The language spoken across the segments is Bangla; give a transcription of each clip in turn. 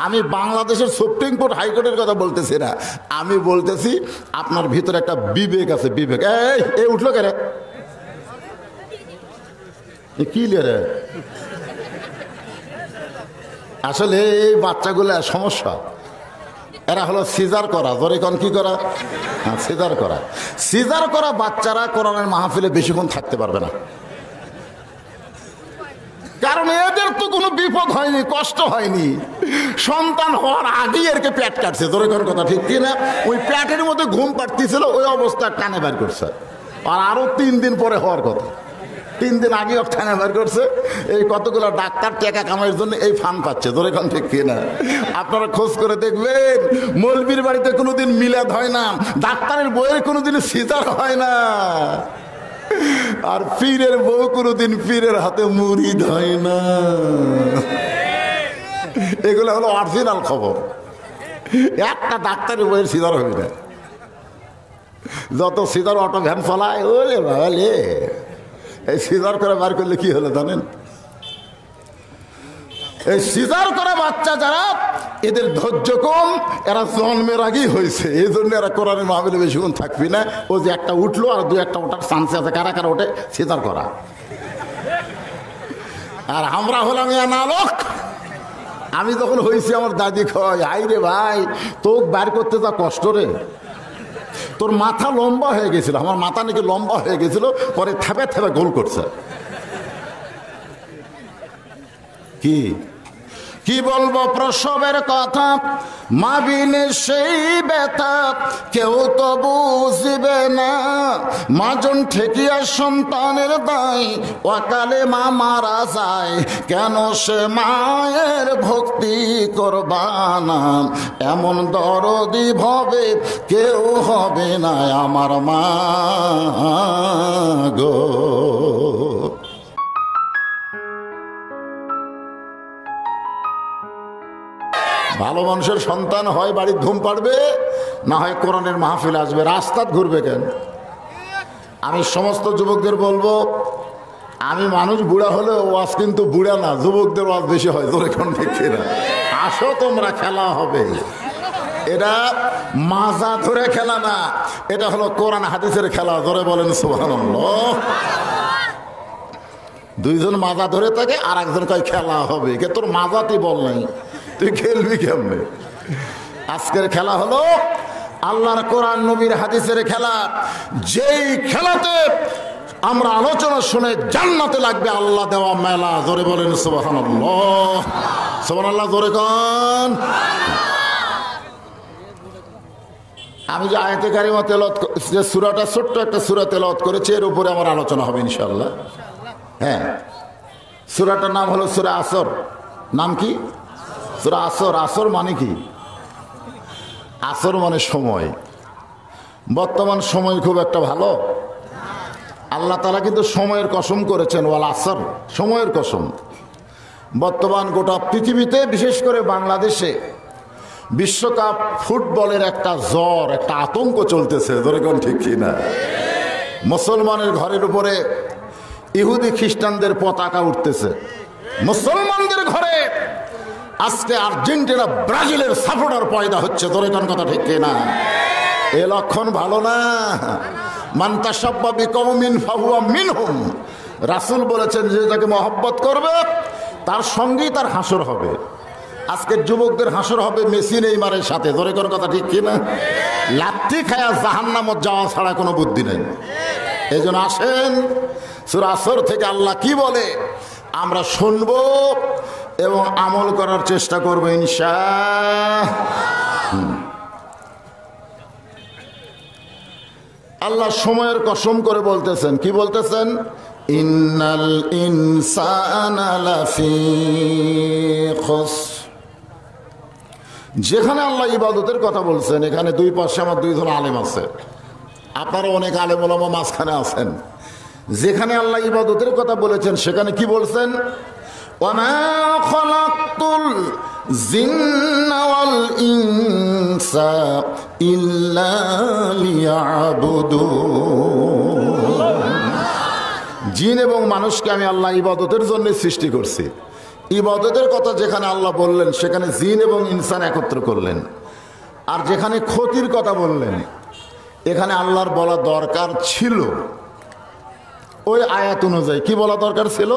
আমি বাংলাদেশের সুপ্রিম কোর্ট হাইকোর্টের কথা বলতেছি না, আমি বলতেছি আপনার ভিতরে একটা বিবেক আছে, বিবেক। এই উঠলো কে রে, কি রে? আসলে এই বাচ্চাগুলো সমস্যা, এরা হলো সিজার করা, ধরে কোন কি করা, হ্যাঁ সিজার করা। সিজার করা বাচ্চারা কোরআনের মাহফিলে বেশিক্ষণ থাকতে পারবে না, কারণ এদের তো কোনো বিপদ হয়নি, কষ্ট হয়নি, সন্তান হওয়ার আগেই এরকে পেট কাটছে, ধরে কোন কথা ঠিক কিনা? ওই পেটের মধ্যে ঘুম পাড়তেছিল, ওই অবস্থা টানে বের করছে, আর আরো 3 দিন পরে হওয়ার কথা, 3 দিন আগে টানে বের করছে। এই কতগুলো ডাক্তার টাকা কামাইয়ের জন্য এই ফান পাচ্ছে, ধরে কোন ঠিক কিনা? আপনারা খোঁজ করে দেখবেন, মৌলবীর বাড়িতে কোনোদিন মিলাদ হয় না, ডাক্তারের বইয়ের কোনোদিন সিজার হয় না, আর পীরের বউ কোনোদিন পীরের হাতে মুরিদ হয় না। এগুলো হলো অরিজিনাল খবর। একটা ডাক্তারের বইয়ের সিজার হবে না। যত সিজার অটো ভ্যান চালায়, ওরে বাবা লে, এই সিজার করে বার করলে কি হলো জানেন? এই সিজার করা বাচ্চা যারা, এদের ধৈর্য কম, এরা জন্মের আগেই হয়েছে, এই জন্য এরা কোরআনের মাহফিলে বেশিক্ষণ থাকবি না। ও যে একটা উঠলো আর 2-1টা ওঠার চান্স আছে, কারা কারা ওঠে সিজার করা। আর আমরা হলাম নালক। আমি যখন হয়েছি আমার দাদি কয়, হাই রে ভাই, তোক বার করতে যা কষ্ট রে, তোর মাথা লম্বা হয়ে গেছিল। আমার মাথা নাকি লম্বা হয়ে গেছিল, পরে থেপে থেপে গোল করছে। কি কি বলবো প্রসবের কথা, মা বিনে সেই ব্যথা কেউ তো বুঝবে না। মাজন ঠেকিয়া সন্তানের দায়, অকালে মা মারা যায়, কেন সে মায়ের ভক্তি করবানা। এমন দরদি ভবে কেউ হবে না আমার মা গো। ভালো মানুষের সন্তান হয় বাড়ির ধুম পাড়বে, না হয় কোরআনের মাহফিল আসবে, রাস্তাত ঘুরবে কেন? আমি সমস্ত যুবকদের বলবো, আমি মানুষ বুড়া হলে ওয়াজ কিন্তু বুড়া না, যুবকদের ওয়াজ বেশি হয়, তোর এখন দেখছি না। আসো তোমরা, খেলা হবে। এটা মাজা ধরে খেলা না, এটা হলো কোরআন হাদিসের খেলা। ধরে বলেন সুবহানাল্লাহ। 2 জন মাজা ধরে থাকে, আর একজন কয় খেলা হবে। কে তোর মাজাতি বল নাই, তুই খেলবি কেমনে? আজকের খেলা হলো আল্লাহর কোরআন নবীর হাদিসের খেলা। যেই খেলাতে আমরা আলোচনা শুনে জান্নাতে লাগবে আল্লাহ দেওয়া মেলা। জোরে বলেন সুবহানাল্লাহ, সুবহানাল্লাহ জোরে কোন। আমি যে আয়াতে কারিমা তেলাওয়াত, যে সূরাটা ছোট্ট একটা সূরা তেলাওয়াত করেছি, এর উপরে আমার আলোচনা হবে ইনশাআল্লাহ। হ্যাঁ, সূরাটার নাম হলো সূরা আসর। নাম কি? সূরা আসর। আসর মানে কি? আসর মানে সময়। বর্তমান সময় খুব একটা ভালো। আল্লাহ তাআলা কিন্তু সময়ের কসম করেছেন, ওয়াল আসর, সময়ের কসম। বর্তমান গোটা পৃথিবীতে, বিশেষ করে বাংলাদেশে বিশ্বকাপ ফুটবলের একটা জ্বর, একটা আতঙ্ক চলতেছে। ধরে কোন ঠিক কিনা? মুসলমানের ঘরের উপরে ইহুদি খ্রিস্টানদের পতাকা উঠতেছে। মুসলমানদের ঘরে আজকে আর্জেন্টিনা ব্রাজিলের সাপোর্টার পয়দা হচ্ছে। ধরে কোন কথা ঠিক কিনা? এ লক্ষণ ভালো না। মান তাশাব্বা বিকওমিন ফাহুয়া মিনহুম। রাসূল বলেছেন, যে যাকে মহব্বত করবে তার সঙ্গেই তার হাসর হবে। আজকের যুবকদের হাসর হবে মেসি নেইমারের সাথে। ধরে কোন কথা ঠিক কিনা? লাথি খায়া জাহান্নামত যাওয়া ছাড়া কোনো বুদ্ধি নেই। এই জন্য আসেন, সূরা আসর থেকে আল্লাহ কি বলে আমরা শুনবো এবং আমল করার চেষ্টা করবো ইনশাআল্লাহ। আল্লাহ সময়ের কসম করে বলতেছেন, কি বলতেছেন? ইন্নাল ইনসানা লাফি খুসর। যেখানে আল্লাহ ইবাদতের কথা বলছেন, এখানে 2 পাশে আমার 2 জন আলেম আছে, আপনারা অনেক আলেম ওলামা মাঝখানে আছেন। যেখানে আল্লাহ ইবাদতের কথা বলেছেন, সেখানে কি বলছেন? ওয়ামা খালাকতুল জিন্না ওয়াল ইনসা ইল্লা লিয়াবুদুন। জিন এবং মানুষকে আমি আল্লাহ ইবাদতের জন্য সৃষ্টি করছি। ইবাদতের কথা যেখানে আল্লাহ বললেন সেখানে জিন এবং ইনসান একত্র করলেন, আর যেখানে ক্ষতির কথা বললেন এখানে আল্লাহর বলা দরকার ছিল ওই আয়াত অনুযায়ী। কি বলা দরকার ছিল?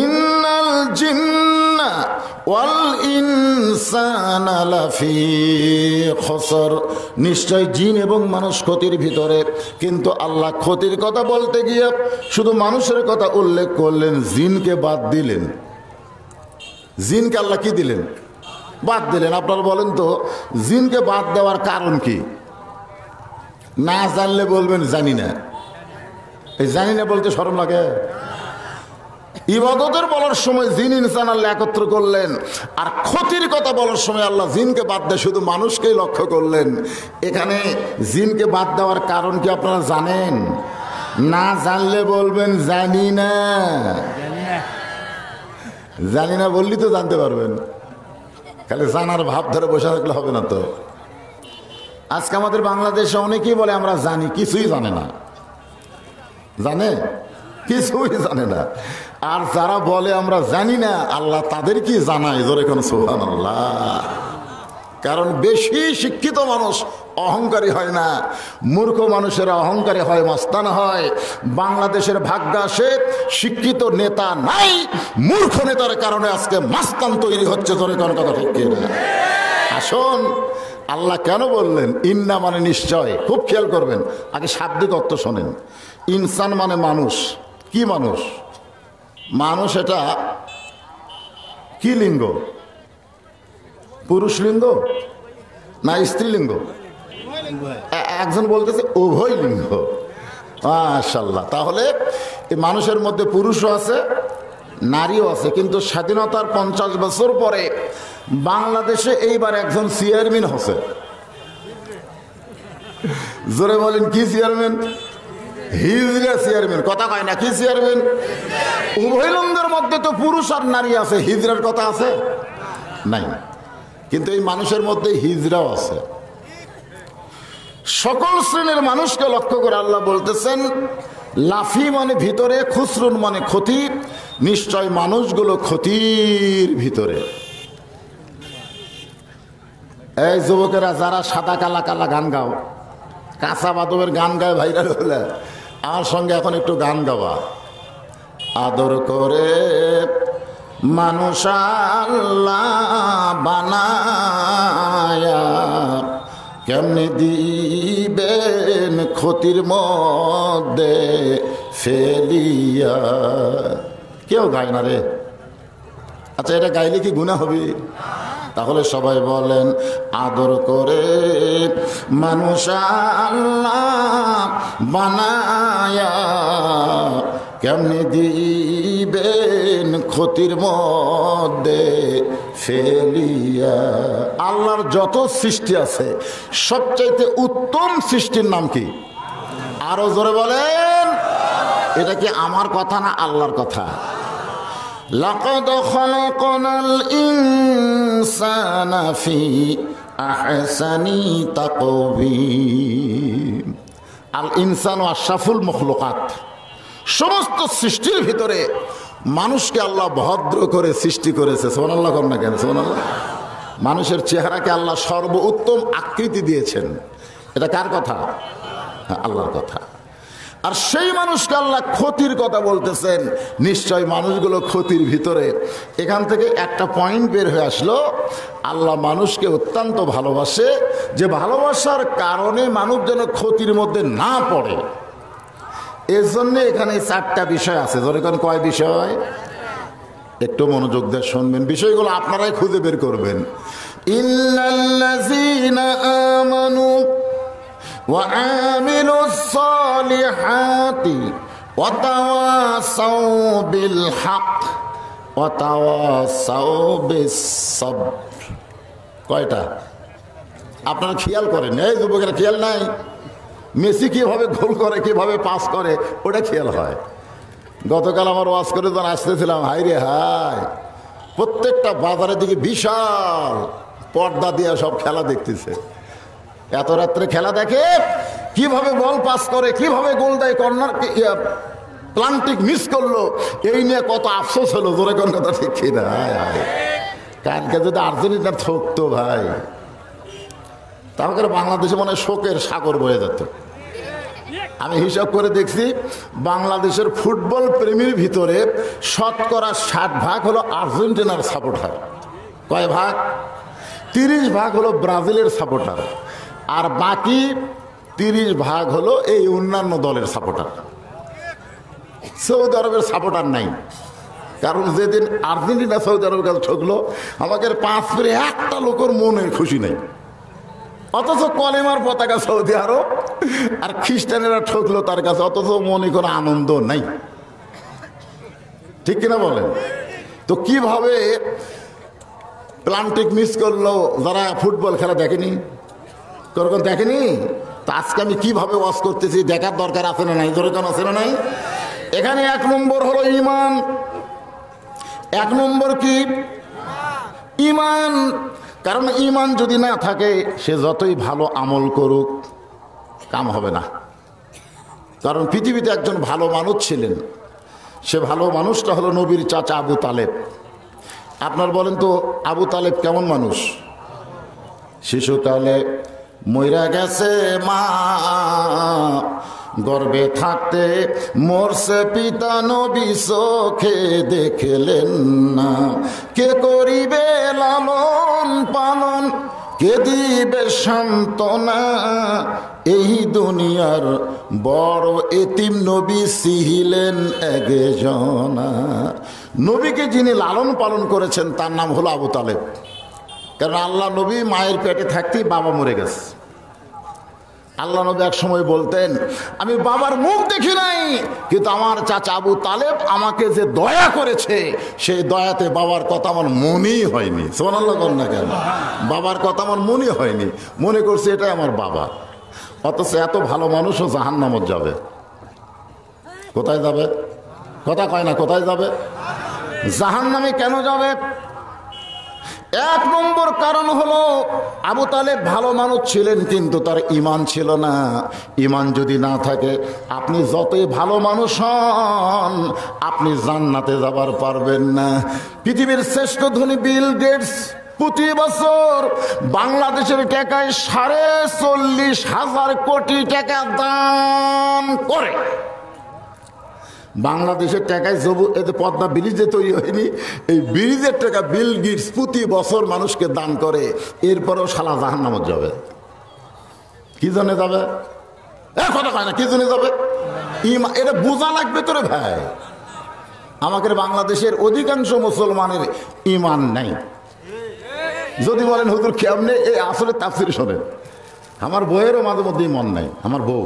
ইন্নাল জিন্না ওয়াল ইনসানা লাফি খুসর, নিশ্চয় জিন এবং মানুষ ক্ষতির ভিতরে। কিন্তু আল্লাহ ক্ষতির কথা বলতে গিয়ে শুধু মানুষের কথা উল্লেখ করলেন, জিনকে বাদ দিলেন। জিনকে আল্লাহ কি দিলেন? বাদ দিলেন। আপনারা বলেন তো জিনকে বাদ দেওয়ার কারণ কি? না জানলে বলবেন জানি না। এই জানি না বলতে শরম লাগে? ইবাদতের বলার সময় জিন ইনসান আল্লাহ একত্র করলেন, আর ক্ষতির কথা বলার সময় আল্লাহ জিনকে বাদ দিয়ে শুধু মানুষকেই লক্ষ্য করলেন। এখানে জিনকে বাদ দেওয়ার কারণ কি আপনারা জানেন? না জানলে বলবেন জানি না। জানি না বললি তো জানতে পারবেন, খালি জানার ভাব ধরে বসে থাকলে হবে না তো। আজকে আমাদের বাংলাদেশে অনেকেই বলে আমরা জানি, কিছুই জানে না। জানে? কিছুই জানে না। আর যারা বলে আমরা জানি না, আল্লাহ তাদের কি জানায়, জোরে কোন সুবহানাল্লাহ। কারণ বেশি শিক্ষিত মানুষ অহংকারী হয় না, মূর্খ মানুষেরা অহংকারী হয়, মাস্তান হয়। বাংলাদেশের ভাগ্য আসে শিক্ষিত নেতা নাই, মূর্খ নেতার কারণে আজকে মাস্তান তৈরি হচ্ছে। জোরে কোন কথা ঠিক কিনা? আসুন, আল্লাহ কেন বললেন ইন্না মানে নিশ্চয়? খুব খেয়াল করবেন, আগে শাব্দিক অর্থ শোনেন। ইনসান মানে মানুষ। কি মানুষ? মানুষ এটা কি লিঙ্গ? পুরুষ লিঙ্গ না স্ত্রীলিঙ্গ? একজন বলতেছে উভয় লিঙ্গ। মাশাআল্লাহ। তাহলে এই মানুষের মধ্যে পুরুষও আছে, নারীও আছে। কিন্তু স্বাধীনতার 50 বছর পরে বাংলাদেশে এইবার একজন চেয়ারম্যান হচ্ছে। জোরে বলেন কি চেয়ারম্যান? হিজড়া চেয়ারম্যান। কথা কয় না? কি চেয়ারম্যান? উভয় লিঙ্গের মধ্যে তো পুরুষ আর নারী আছে, হিজড়ার কথা আছে নাই? কিন্তু এই মানুষের মধ্যে হিজড়াও আছে। সকল শ্রেণীর মানুষকে লক্ষ্য করে আল্লাহ বলতেছেন লাফি মানে ভিতরে, খুসরুন মানে ক্ষতি। নিশ্চয় মানুষগুলো ক্ষতির ভিতরে। এই যুবকেরা যারা সাদা কালা কালা গান গাও, কাঁচা বাদবের গান গায় ভাইরাল হলে, আমার সঙ্গে এখন একটু গান গাওয়া। আদর করে মানুষ আল্লাহ বানায়া কেমনে দিবেন ক্ষতির মধ্যে ফেলিয়া। কেউ গায় না রে। আচ্ছা, এটা গাইলে কি গুনাহ হবে? তাহলে সবাই বলেন আদর করে মানুষ আল্লাহ বানায়া কেমনে দিবেন ক্ষতির মধ্যে ফেলিয়া। আল্লাহর যত সৃষ্টি আছে সবচাইতে উত্তম সৃষ্টির নাম কি? আরো জোরে বলেন। এটা কি আমার কথা না আল্লাহর কথা? লাকাদ খালাকনাল ইনসানা ফি আহসানি তাকওয়িম। আল ইনসানু আশরাফুল মখলুকাত। সমস্ত সৃষ্টির ভিতরে মানুষকে আল্লাহ ভদ্র করে সৃষ্টি করেছে। সুবহানাল্লাহ কর না কেন? সুবহানাল্লাহ। মানুষের চেহারাকে আল্লাহ সর্বোত্তম আকৃতি দিয়েছেন। এটা কার কথা? আল্লাহর কথা। আর সেই মানুষকে আল্লাহ ক্ষতির কথা বলতেছেন। নিশ্চয় মানুষগুলো ক্ষতির ভিতরে। এখান থেকে একটা পয়েন্ট বের হয়ে আসলো, আল্লাহ মানুষকে অত্যন্ত ভালোবাসে, যে ভালোবাসার কারণে মানুষ যেন ক্ষতির মধ্যে না পড়ে। এর জন্য এখানে 4টা বিষয় আছে। ধরে কোন কয় বিষয়? একটু মনোযোগ দিয়ে শুনবেন, বিষয়গুলো আপনারাই খুঁজে বের করবেন। ইন্নাল্লাযীনা আমানু ওয়া আমিলুস সালিহাতি ওয়া তাওয়াসাউ বিল হক ওয়া তাওয়াসাউ বিস সাবর। কয়টা? আপনারা খেয়াল করেন। এই যুবকেরা খেয়াল নাই? মেসি কিভাবে গোল করে, কিভাবে পাস করে, ওটা খেয়াল হয়। গতকাল আমার ওয়াজ করে যখন আসতেছিলাম, হাই রে হাই, প্রত্যেকটা বাজারের দিকে বিশাল পর্দা দিয়ে সব খেলা দেখতেছে। এত রাত্রে খেলা দেখে, কিভাবে বল পাস করে, কিভাবে গোল দেয়, কর্নার প্লান্টিক মিস করলো, এই নিয়ে কত আফসোস হলো। জোরে কোন কথা ঠিক কিনা? কালকে যদি আর্জেন্টিনা ঠকতো ভাই, তাহলে বাংলাদেশে মনে হয় শোকের সাগর বয়ে যেত। আমি হিসাব করে দেখছি, বাংলাদেশের ফুটবল প্রেমীর ভিতরে 60% হলো আর্জেন্টিনার সাপোর্টার। কয় ভাগ? 30% হলো ব্রাজিলের সাপোর্টার, আর বাকি 30% হলো এই অন্যান্য দলের সাপোর্টার। সৌদি আরবের সাপোর্টার নাই, কারণ যেদিন আর্জেন্টিনা সৌদি আরবের কাছে ঠকলো, আমাকে 5 ফিরে একটা লোকের মনে খুশি নেই। অথচ কলেমার পতাকা সৌদি আরব, আর খ্রিস্টানেরা ঠকলো তার কাছে, অথচ মনে কোনো আনন্দ নাই। ঠিক কিনা বলেন? তো কিভাবে প্লান্টিক মিস করলো যারা ফুটবল খেলা দেখেনি, কোন দেখেনি? তা আজকে আমি কিভাবে ওয়াজ করতেছি দেখার দরকার আছে না নাই? ধরে কেন আছে না নাই? এখানে 1 নম্বর হলো ঈমান। 1 নম্বর কি? ঈমান। কারণ ঈমান যদি না থাকে, সে যতই ভালো আমল করুক কাম হবে না। কারণ পৃথিবীতে একজন ভালো মানুষ ছিলেন, সে ভালো মানুষটা হলো নবীর চাচা আবু তালেব। আপনার বলেন তো আবু তালেব কেমন মানুষ? শিশুকালে মইরা গেছে মা, গর্বে থাকতে মরছে পিতা, নবী চোখে দেখলেন না। কে করিবে লালন পালন, কে দিবে সান্ত্বনা, এই দুনিয়ার বড় এতিম নবী ছিলেন একজনা। নবীকে যিনি লালন পালন করেছেন তার নাম হলো আবু তালেব। কারণ আল্লাহ নবী মায়ের পেটে থাকতেই বাবা মরে গেছে। আল্লাহ নবী এক সময় বলতেন, আমি বাবার মুখ দেখি নাই, কিন্তু আমার চাচা আবু তালেব আমাকে যে দয়া করেছে, সেই দয়াতে বাবার কথা আমার মনেই হয়নি। সুবহানাল্লাহ বলেন না কেন? বাবার কথা আমার মনে হয়নি, মনে করছে এটাই আমার বাবা। অথচ এত ভালো মানুষও জাহান্নামত যাবে। কোথায় যাবে? কথা কয় না, কোথায় যাবে? জাহান্নামে কেন যাবে? 1 নম্বর কারণ হলো আবু তালেব ভালো মানুষ ছিলেন, কিন্তু তার ঈমান ছিল না। ঈমান যদি না থাকে, আপনি যতই ভালো মানুষ হন, আপনি জান্নাতে যাবার পারবেন না। পৃথিবীর শ্রেষ্ঠ ধনী বিল গেটস প্রতি বছর বাংলাদেশের টাকায় 40,500 কোটি টাকা দান করে। বাংলাদেশের টাকায় এতে পদ্মা ব্রিজে তৈরি হয়নি, এই ব্রিজের টাকা বিল গেটস প্রতি বছর মানুষকে দান করে। এরপরেও শালা জাহান্নামত যাবে। কি জন্য যাবে? কথা কয় না, কি জন্য যাবে? এটা বোঝা লাগবে তোরে ভাই। আমাদের বাংলাদেশের অধিকাংশ মুসলমানের ঈমান নাই। যদি বলেন হুজুর কেমনে, এই আসলে তাফসীর শোনেন। আমার বউয়েরও মাঝে মধ্যে ঈমান নাই। আমার বউ,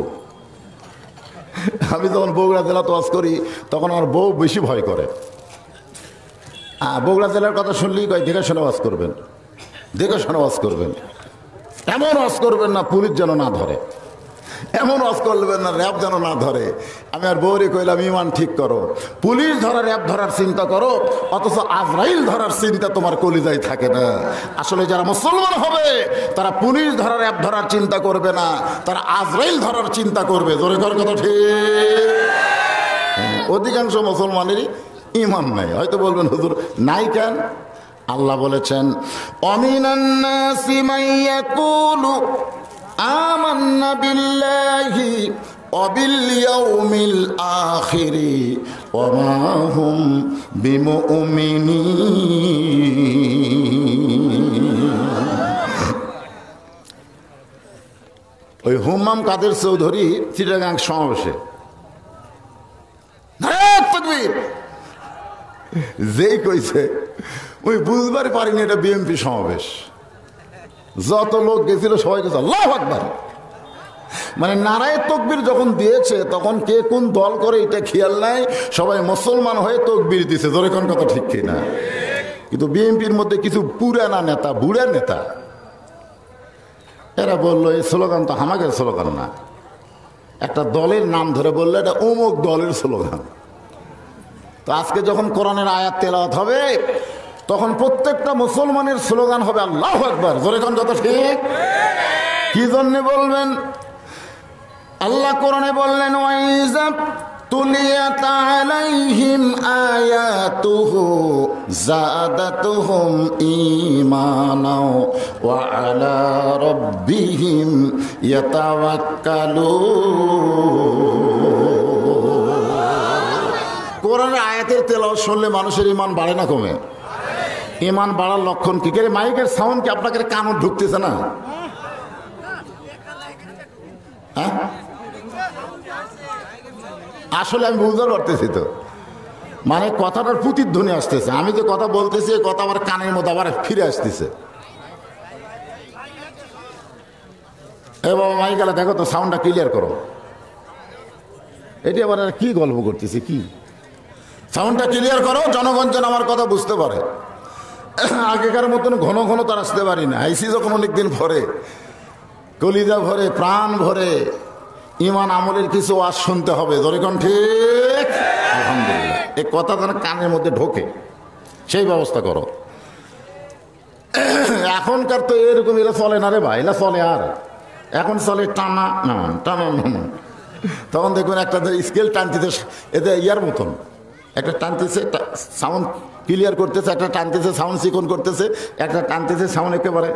আমি যখন বগুড়া জেলা ওয়াজ করি, তখন আমার বউ বেশি ভয় করে। বগুড়া জেলার কথা শুনলেই কয় দেখে শুনে ওয়াজ করবেন, দেখে শুনে ওয়াজ করবেন। এমন ওয়াজ করবেন না পুলিশ যেন না ধরে, এমন ওয়াজ করবেন না র্যাব যেন না ধরে। আমি আর বউরে কইলাম, ঈমান ঠিক করো, পুলিশ ধরা র্যাব ধরার চিন্তা করো, অথচ আজরাইল ধরার চিন্তা তোমার কলিজায় থাকে না। আসলে যারা মুসলমান হবে তারা পুলিশ ধরা র্যাব ধরার চিন্তা করবে না, তারা আজরাইল ধরার চিন্তা করবে। জোরে কর কথা ঠিক? অধিকাংশ মুসলমানেরই ঈমান নাই। হয়তো বলবেন হুজুর নাই কেন? আল্লাহ বলেছেন, অমিনান নাসি মাইয়াকুলু আমান্না বিল্লাহি ওয়া বিল ইয়াউমিল আখিরি ওয়া মা হুম বিমুমিনিন। ওই হুম্মাম কাদের চৌধুরী চিটাগাং সমাবেশে যেই কইছে, ওই বুঝবার পারিনি এটা বিএনপি সমাবেশ। যত লোক গেছিল সবাই গেছে আল্লাহু আকবার। মানে নারায়ে তাকবীর যখন দিয়েছে, তখন কে কোন দল করে এটা খেয়াল নাই, সবাই মুসলমান হয়ে তাকবীর দিছে। জোরে কোন কথা ঠিক কিনা? কিন্তু বিএনপির মধ্যে কিছু পুরানা নেতা, বুড়া নেতা, এরা বললো এই স্লোগান তো আমাদের স্লোগান না। একটা দলের নাম ধরে বললো এটা অমুক দলের স্লোগান। তো আজকে যখন কোরআনের আয়াত তেলাওয়াত হবে, তখন প্রত্যেকটা মুসলমানের স্লোগান হবে আল্লাহু আকবার। জোরে কোন কথা ঠিক? কি জন্য বলবেন? আল্লাহ কোরআনে বললেন, ওয়াইযা তুলিয়াত আলাইহিম আয়াতুহু যাদাতুহুম ঈমানাও ওয়া আলা রাব্বিহিম ইয়াতাওয়াক্কালুন। কোরআনের আয়াতের তেলাওয়াত শুনলে মানুষের ঈমান বাড়ে না কমে? ঈমান বাড়ার লক্ষণ কি? করে মাইকের সাউন্ড কি আপনাকে কানে ঢুকতেছে না? হ্যাঁ, আসলে আমি বুঝতে পারতেছি তো, মানে কথাটার প্রতিধ্বনি আসতেছে। আমি যে কথা বলতেছি কথা আমার কানের মধ্যে আবার ফিরে আসতেছে। এ বাবা মাইক গেলে দেখো তো, সাউন্ডটা ক্লিয়ার করো। এটি আবার কি গল্প করতেছি? কি সাউন্ডটা ক্লিয়ার করো, জনগণ যেন আমার কথা বুঝতে পারে। আগেকার মতন ঘন ঘন তার আসতে পারি না। আইসি যখন অনেকদিন ভরে, কলিজা ভরে, প্রাণ ভরে, ঈমান আমলের কিছু ওয়াজ শুনতে হবে। ধরেকন ঠিক? আলহামদুলিল্লাহ। এই কথা যেন কানের মধ্যে ঢোকে, সেই ব্যবস্থা করো। এখনকার তো এরকম এরা চলে না রে ভাই, এরা চলে আর এখন চলে টানা না টানা না। তখন দেখবেন একটা স্কেল টানতেছে, এতে ইয়ার মতন একটা টানতেছে, সাউন্ড ক্লিয়ার করতেছে, একটা টানতেছে সাউন্ড চিকন করতেছে, একটা টানতেছে সাউন্ড একেবারে।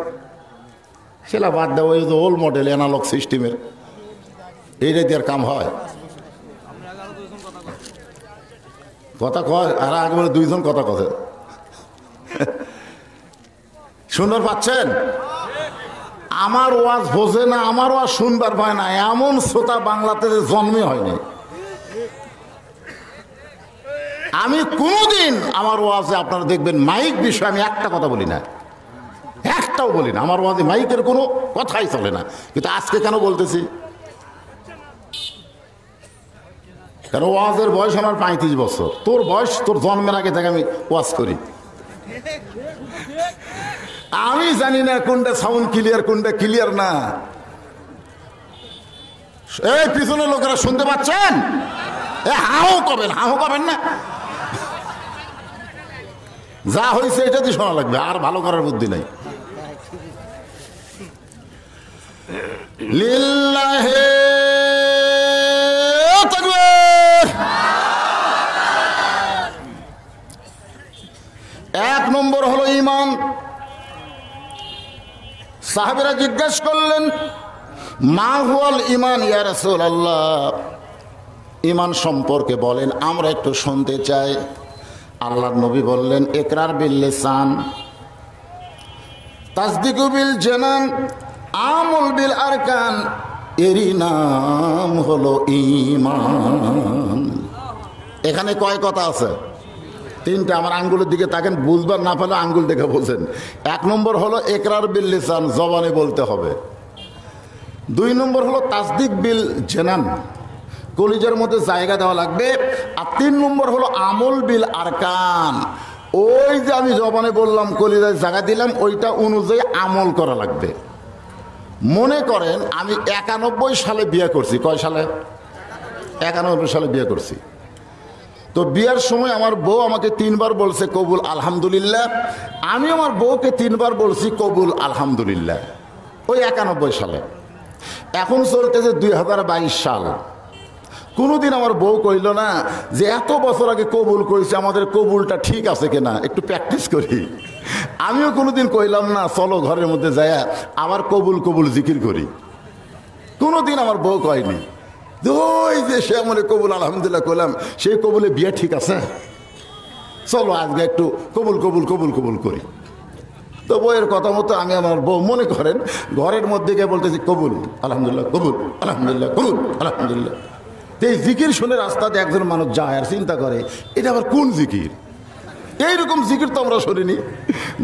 সেটা বাদ দেওয়া, ওই যে ওল্ড মডেল অ্যানালগ সিস্টেমের, এইটাই দিয়ে কাম হয়। কথা কয় আর একবারে দুইজন কথা কথা সুন্দর পাচ্ছেন? আমার ওয়াজ বোঝে না, আমার ওয়াজ শুনবার পায় না, এমন শ্রোতা বাংলাতে জন্মে হয়নি। আমি কোনোদিন আমার ওয়াজে আপনারা দেখবেন মাইক বিষয়ে আমি একটা কথা বলি না, একটাও বলি না। আমার ওয়াজে মাইকের কোনো কথাই চলে না। কিন্তু আজকে কেন বলতেছি? কারণ ওয়াজের বয়স আমার 35 বছর। তোর বয়স, তোর জন্মের আগে থেকে আমি ওয়াজ করি। আমি জানি না কোনটা সাউন্ড ক্লিয়ার, কোনটা ক্লিয়ার না। এই পিছনের লোকেরা শুনতে পাচ্ছেন? হাও কবেন, হাও কবেন না। যা হয়েছে এটাতে শোনা লাগবে, আর ভালো করার বুদ্ধি নাই। লিল্লাহে তাকবীর। এক নম্বর হলো ঈমান। সাহাবীরা জিজ্ঞাসা করলেন, মা হুয়াল ঈমান ইয়া রাসূলুল্লাহ, ঈমান সম্পর্কে বলেন, আমরা একটু শুনতে চাই। আল্লাহর নবী বললেন, ইকরার বিল লিসান, তাসদিকু বিল জানান, আমল বিল আরকান, এরই নাম হলো ঈমান। এখানে কয় কথা আছে? তিনটা। আমার আঙ্গুলের দিকে তাকেন, বুঝবার না পারলে আঙ্গুল দেখে বলছেন। এক নম্বর হলো ইকরার বিল লিসান, জবানে বলতে হবে। দুই নম্বর হলো তাসদিক বিল জানান, কলিজার মধ্যে জায়গা দেওয়া লাগবে। আর তিন নম্বর হলো আমল বিল আরকান, ওই যে আমি জবানে বললাম, কলিজায় জায়গা দিলাম, ওইটা অনুযায়ী আমল করা লাগবে। মনে করেন আমি 91 সালে বিয়ে করছি। কয় সালে? 91 সালে বিয়ে করছি। তো বিয়ার সময় আমার বউ আমাকে 3 বার বলছে কবুল আলহামদুলিল্লাহ, আমি আমার বউকে 3 বার বলছি কবুল আলহামদুলিল্লাহ, ওই 91 সালে। এখন চলতেছে 2022 সাল। কোনোদিন আমার বউ কইল না যে এত বছর আগে কবুল করেছে, আমাদের কবুলটা ঠিক আছে কিনা, একটু প্র্যাকটিস করি। আমিও কোনোদিন কইলাম না চলো ঘরের মধ্যে যায় আবার কবুল কবুল জিকির করি। কোনোদিন আমার বউ কয়নি ওই যে সে আমলে কবুল আলহামদুলিল্লাহ কইলাম, সেই কবুলে বিয়ে ঠিক আছে, চলো আজকে একটু কবুল কবুল কবুল কবুল করি। তো বউয়ের কথা মতো আমি আমার বউ মনে করেন ঘরের মধ্যে গিয়ে বলতেছি কবুল আলহামদুলিল্লাহ, কবুল আলহামদুলিল্লাহ, কবুল আলহামদুলিল্লাহ। এই জিকির শুনে রাস্তাতে একজন মানুষ যায় আর চিন্তা করে এটা আবার কোন জিকির? এইরকম জিকির তো আমরা শুনিনি।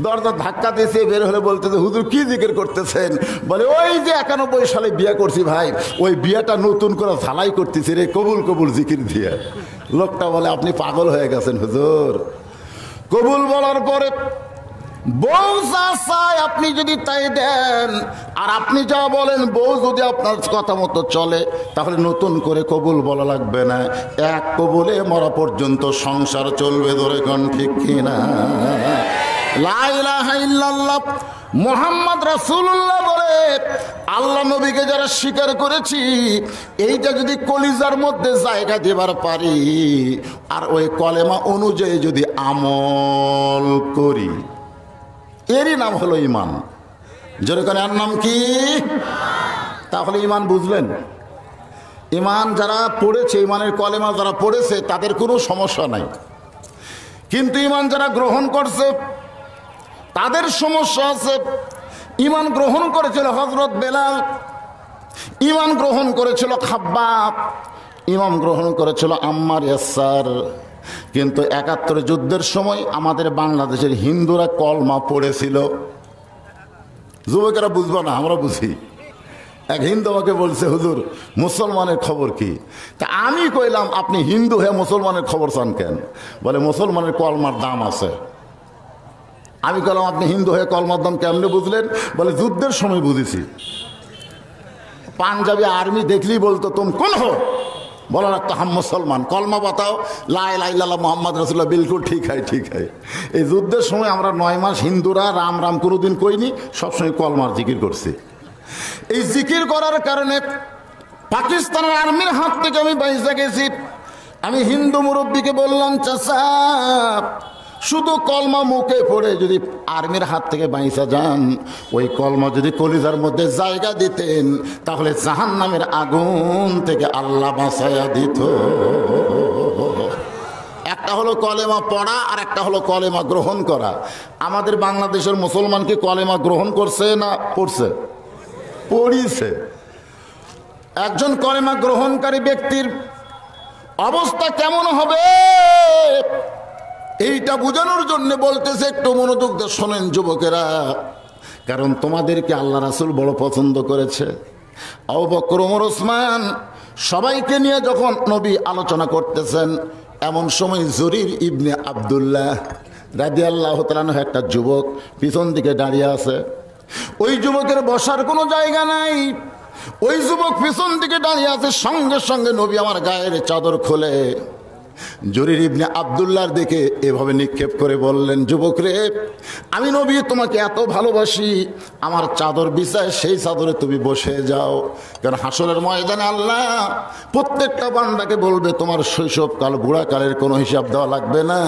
দরজা ধাক্কা দিয়েছে, বের হলে বলতেছে হুজুর কি জিকির করতেছেন? বলে ওই যে 91 সালে বিয়ে করছি ভাই, ওই বিয়েটা নতুন করে ঝালাই করতেছি রে, কবুল কবুল জিকির দিয়ে। লোকটা বলে আপনি পাগল হয়ে গেছেন হুজুর। কবুল বলার পরে বউ যা চায় আপনি যদি তাই দেন, আর আপনি যা বলেন বউ যদি আপনার কথা মতো চলে, তাহলে নতুন করে কবুল বলা লাগবে না। এক কবুলে মরা পর্যন্ত সংসার চলবে। ধরে কোন ঠিক কিনা? লা ইলাহা ইল্লাল্লাহ মুহাম্মদ রাসূলুল্লাহ বলে আল্লাহ নবীকে যারা স্বীকার করেছি, এইটা যদি কলিজার মধ্যে জায়গা দেবার পারি আর ওই কলেমা অনুযায়ী যদি আমল করি, এরই নাম হলো ঈমান। যেরকম এর নাম কি? তাহলে ঈমান বুঝলেন? ঈমান যারা পড়েছে, ঈমানের কলেমা যারা পড়েছে তাদের কোনো সমস্যা নাই, কিন্তু ঈমান যারা গ্রহণ করছে তাদের সমস্যা আছে। ঈমান গ্রহণ করেছিল হযরত বেলাল, ঈমান গ্রহণ করেছিল খাব্বাব, ঈমান গ্রহণ করেছিল আম্মার ইয়াসার, কিন্তু ৭১ যুদ্ধের সময় আমাদের বাংলাদেশের হিন্দুরা কলমা পড়েছিল। যুবকেরা বুঝবো না, আমরা বুঝি। এক হিন্দু আমাকে বলছে, হুজুর মুসলমানের খবর কি? তা আমি কইলাম, আপনি হিন্দু হয়ে মুসলমানের খবর চান কেন? বলে মুসলমানের কলমার দাম আছে। আমি কইলাম, আপনি হিন্দু হয়ে কলমার দাম কেমনে বুঝলেন? বলে যুদ্ধের সময় বুঝেছি। পাঞ্জাবি আর্মি দেখলেই বলতো তুম কোন হো? বলা রাখতো হাম মুসলমান, কলমা বাতাও, লা ইলাহা ইল্লাল্লাহ মুহাম্মদ রাসূলুল্লাহ, বিলকুল ঠিক হয়, ঠিক হয়। এই যুদ্ধের সময় আমরা ৯ মাস হিন্দুরা রাম রাম কোনোদিন কইনি, সবসময় কলমার জিকির করছি। এই জিকির করার কারণে পাকিস্তানের আর্মির হাত থেকে আমি বাইসা গেছি। আমি হিন্দু মুরব্বীকে বললাম, চাচা শুধু কলমা মুখে পড়ে যদি আর্মির হাত থেকে বাইসা যান, ওই কলমা যদি কলিজার মধ্যে জায়গা দিতেন তাহলে জাহান্নামের আগুন থেকে আল্লাহ বাঁচাইয়া দিত। একটা হলো কলেমা পড়া আর একটা হলো কলেমা গ্রহণ করা। আমাদের বাংলাদেশের মুসলমান কি কলেমা গ্রহণ করছে না পড়ছে? পড়িছে। একজন কলেমা গ্রহণকারী ব্যক্তির অবস্থা কেমন হবে এইটা বোঝানোর জন্য বলতেছে, একটু মনোযোগ দিয়ে শোনেন যুবকেরা, কারণ তোমাদেরকে আল্লাহ রাসূল বড় পছন্দ করেছে। আবু বকর, ওমর, ওসমান সবাইকে নিয়ে যখন নবী আলোচনা করতেছেন, এমন সময় জরির ইবনে আব্দুল্লাহ রাদিয়াল্লাহু তাআলা আনহু একটা যুবক পিছন দিকে দাঁড়িয়ে আছে। ওই যুবকের বসার কোনো জায়গা নাই, ওই যুবক পিছন দিকে দাঁড়িয়ে আছে। সঙ্গে সঙ্গে নবী আমার গায়ের চাদর খুলে জরির ইবনে আব্দুল্লাহর দিকে এভাবে নিক্ষেপ করে বললেন, যুবক রে, আমি নবী তোমাকে এত ভালোবাসি, আমার চাদর বিছায় সেই চাদরে তুমি বসে যাও। কারণ হাসরের ময়দানে আল্লাহ প্রত্যেকটা বান্দাকে বলবে, তোমার শৈশবকাল বুড়াকালের কোনো হিসাব দেওয়া লাগবে না,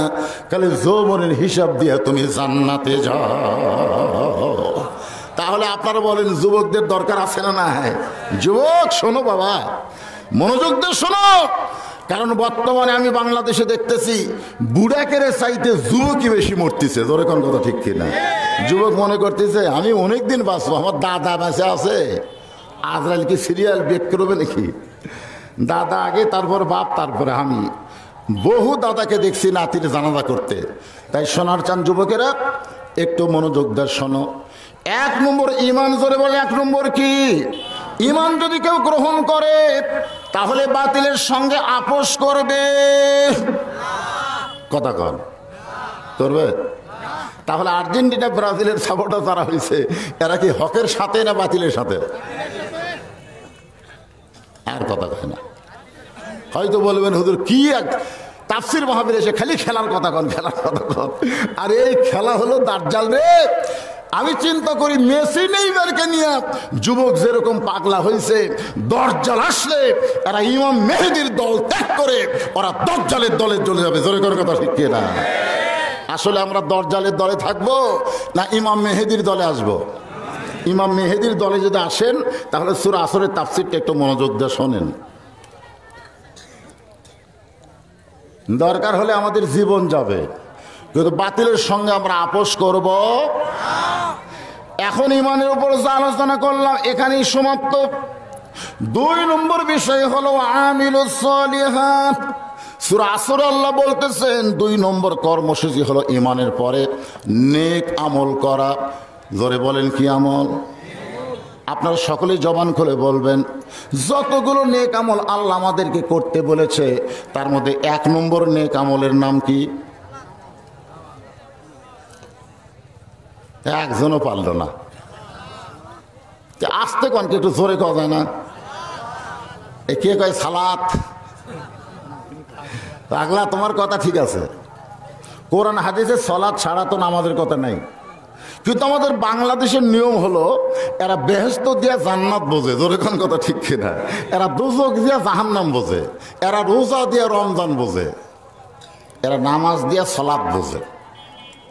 খালি যৌবনের হিসাব দিয়ে তুমি জান্নাতে যাও। তাহলে আপনারা বলেন যুবকদের দরকার আছে না নাই? যুবক শোনো বাবা, মনোযোগ দিয়ে শোনো, কারণ বর্তমানে আমি বাংলাদেশে দেখতেছি বুড়াকের চাইতে যুবকই বেশি মরতেছে। জোরে কোন কথা ঠিক কিনা? যুবক মনে করতেছে আমি অনেক দিন বাঁচবো, আমার দাদা বেঁচে আছে, আজরাইল কি সিরিয়াল বেক করবে নাকি? দাদা আগে, তারপর বাপ, তারপরে আমি। বহু দাদাকে দেখছি নাতির জানাজা করতে। তাই শোনার চান যুবকেরা, একটু মনোযোগ দিয়ে শোনো। ১ নম্বর ঈমান। জোরে বলে ১ নম্বর কি? ঈমান যদি কেউ গ্রহণ করে তাহলে বাতিলের সঙ্গে আপোষ করবে। কথা কন করবে? তাহলে আর্জেন্টিনা ব্রাজিলের সাপোর্টার যারা হয়েছে, এরা কি হকের সাথে না বাতিলের সাথে? আর কথা কয় না। হয়তো বলবেন হুজুর কি এক তাফসীর মাহফিলে এসে খালি খেলার কথা কন, খেলার কথা কন। আর এই খেলা হলো দাজ্জাল রে। আমি চিন্তা করি মেসি নেইমারকে নিয়ে যুবক যেরকম পাগলা হয়েছে, দাজ্জাল আসলে এরা ইমাম মেহেদীর দল ত্যাগ করে ওরা দাজ্জালের দলে চলে যাবে। জোরে করে কথা ঠিক না? আসলে আমরা দাজ্জালের দলে থাকবো না ইমাম মেহেদীর দলে আসবো? ইমাম মেহেদীর দলে যদি আসেন তাহলে সূরা আসরের তাফসীরটা একটু মনোযোগ দিয়ে শোনেন। দরকার হলে আমাদের জীবন যাবে, কিন্তু বাতিলের সঙ্গে আমরা আপোষ করব। এখন ঈমানের উপর যা আলোচনা করলাম এখানেই সমাপ্ত। ২ নম্বর বিষয় হলো আমিলুস সালিহাত। সূরা আসর আল্লাহ বলতেছেন ২ নম্বর কর্মসূচি হলো ঈমানের পরে নেক আমল করা। জোরে বলেন কি আমল? আপনারা সকলেই জবান খুলে বলবেন, যতগুলো নেক আমল আল্লাহ আমাদেরকে করতে বলেছে তার মধ্যে ১ নম্বর নেক আমলের নাম কি? একজনও পারল না। আসতে কন, একটু জোরে কওয়া যায় না? কে কয় সালাত? পাগলা, তোমার কথা ঠিক আছে, কোরআন হাদিসে সালাত ছাড়া তো নামাজের কথা নাই। কিন্তু আমাদের বাংলাদেশের নিয়ম হলো এরা বেহেশত দিয়া জান্নাত বোঝে, জোরে কোন কথা ঠিক কিনা? এরা দুজক দিয়া জাহান্নাম বোঝে, এরা রোজা দিয়া রমজান বোঝে, এরা নামাজ দিয়া সালাত বোঝে।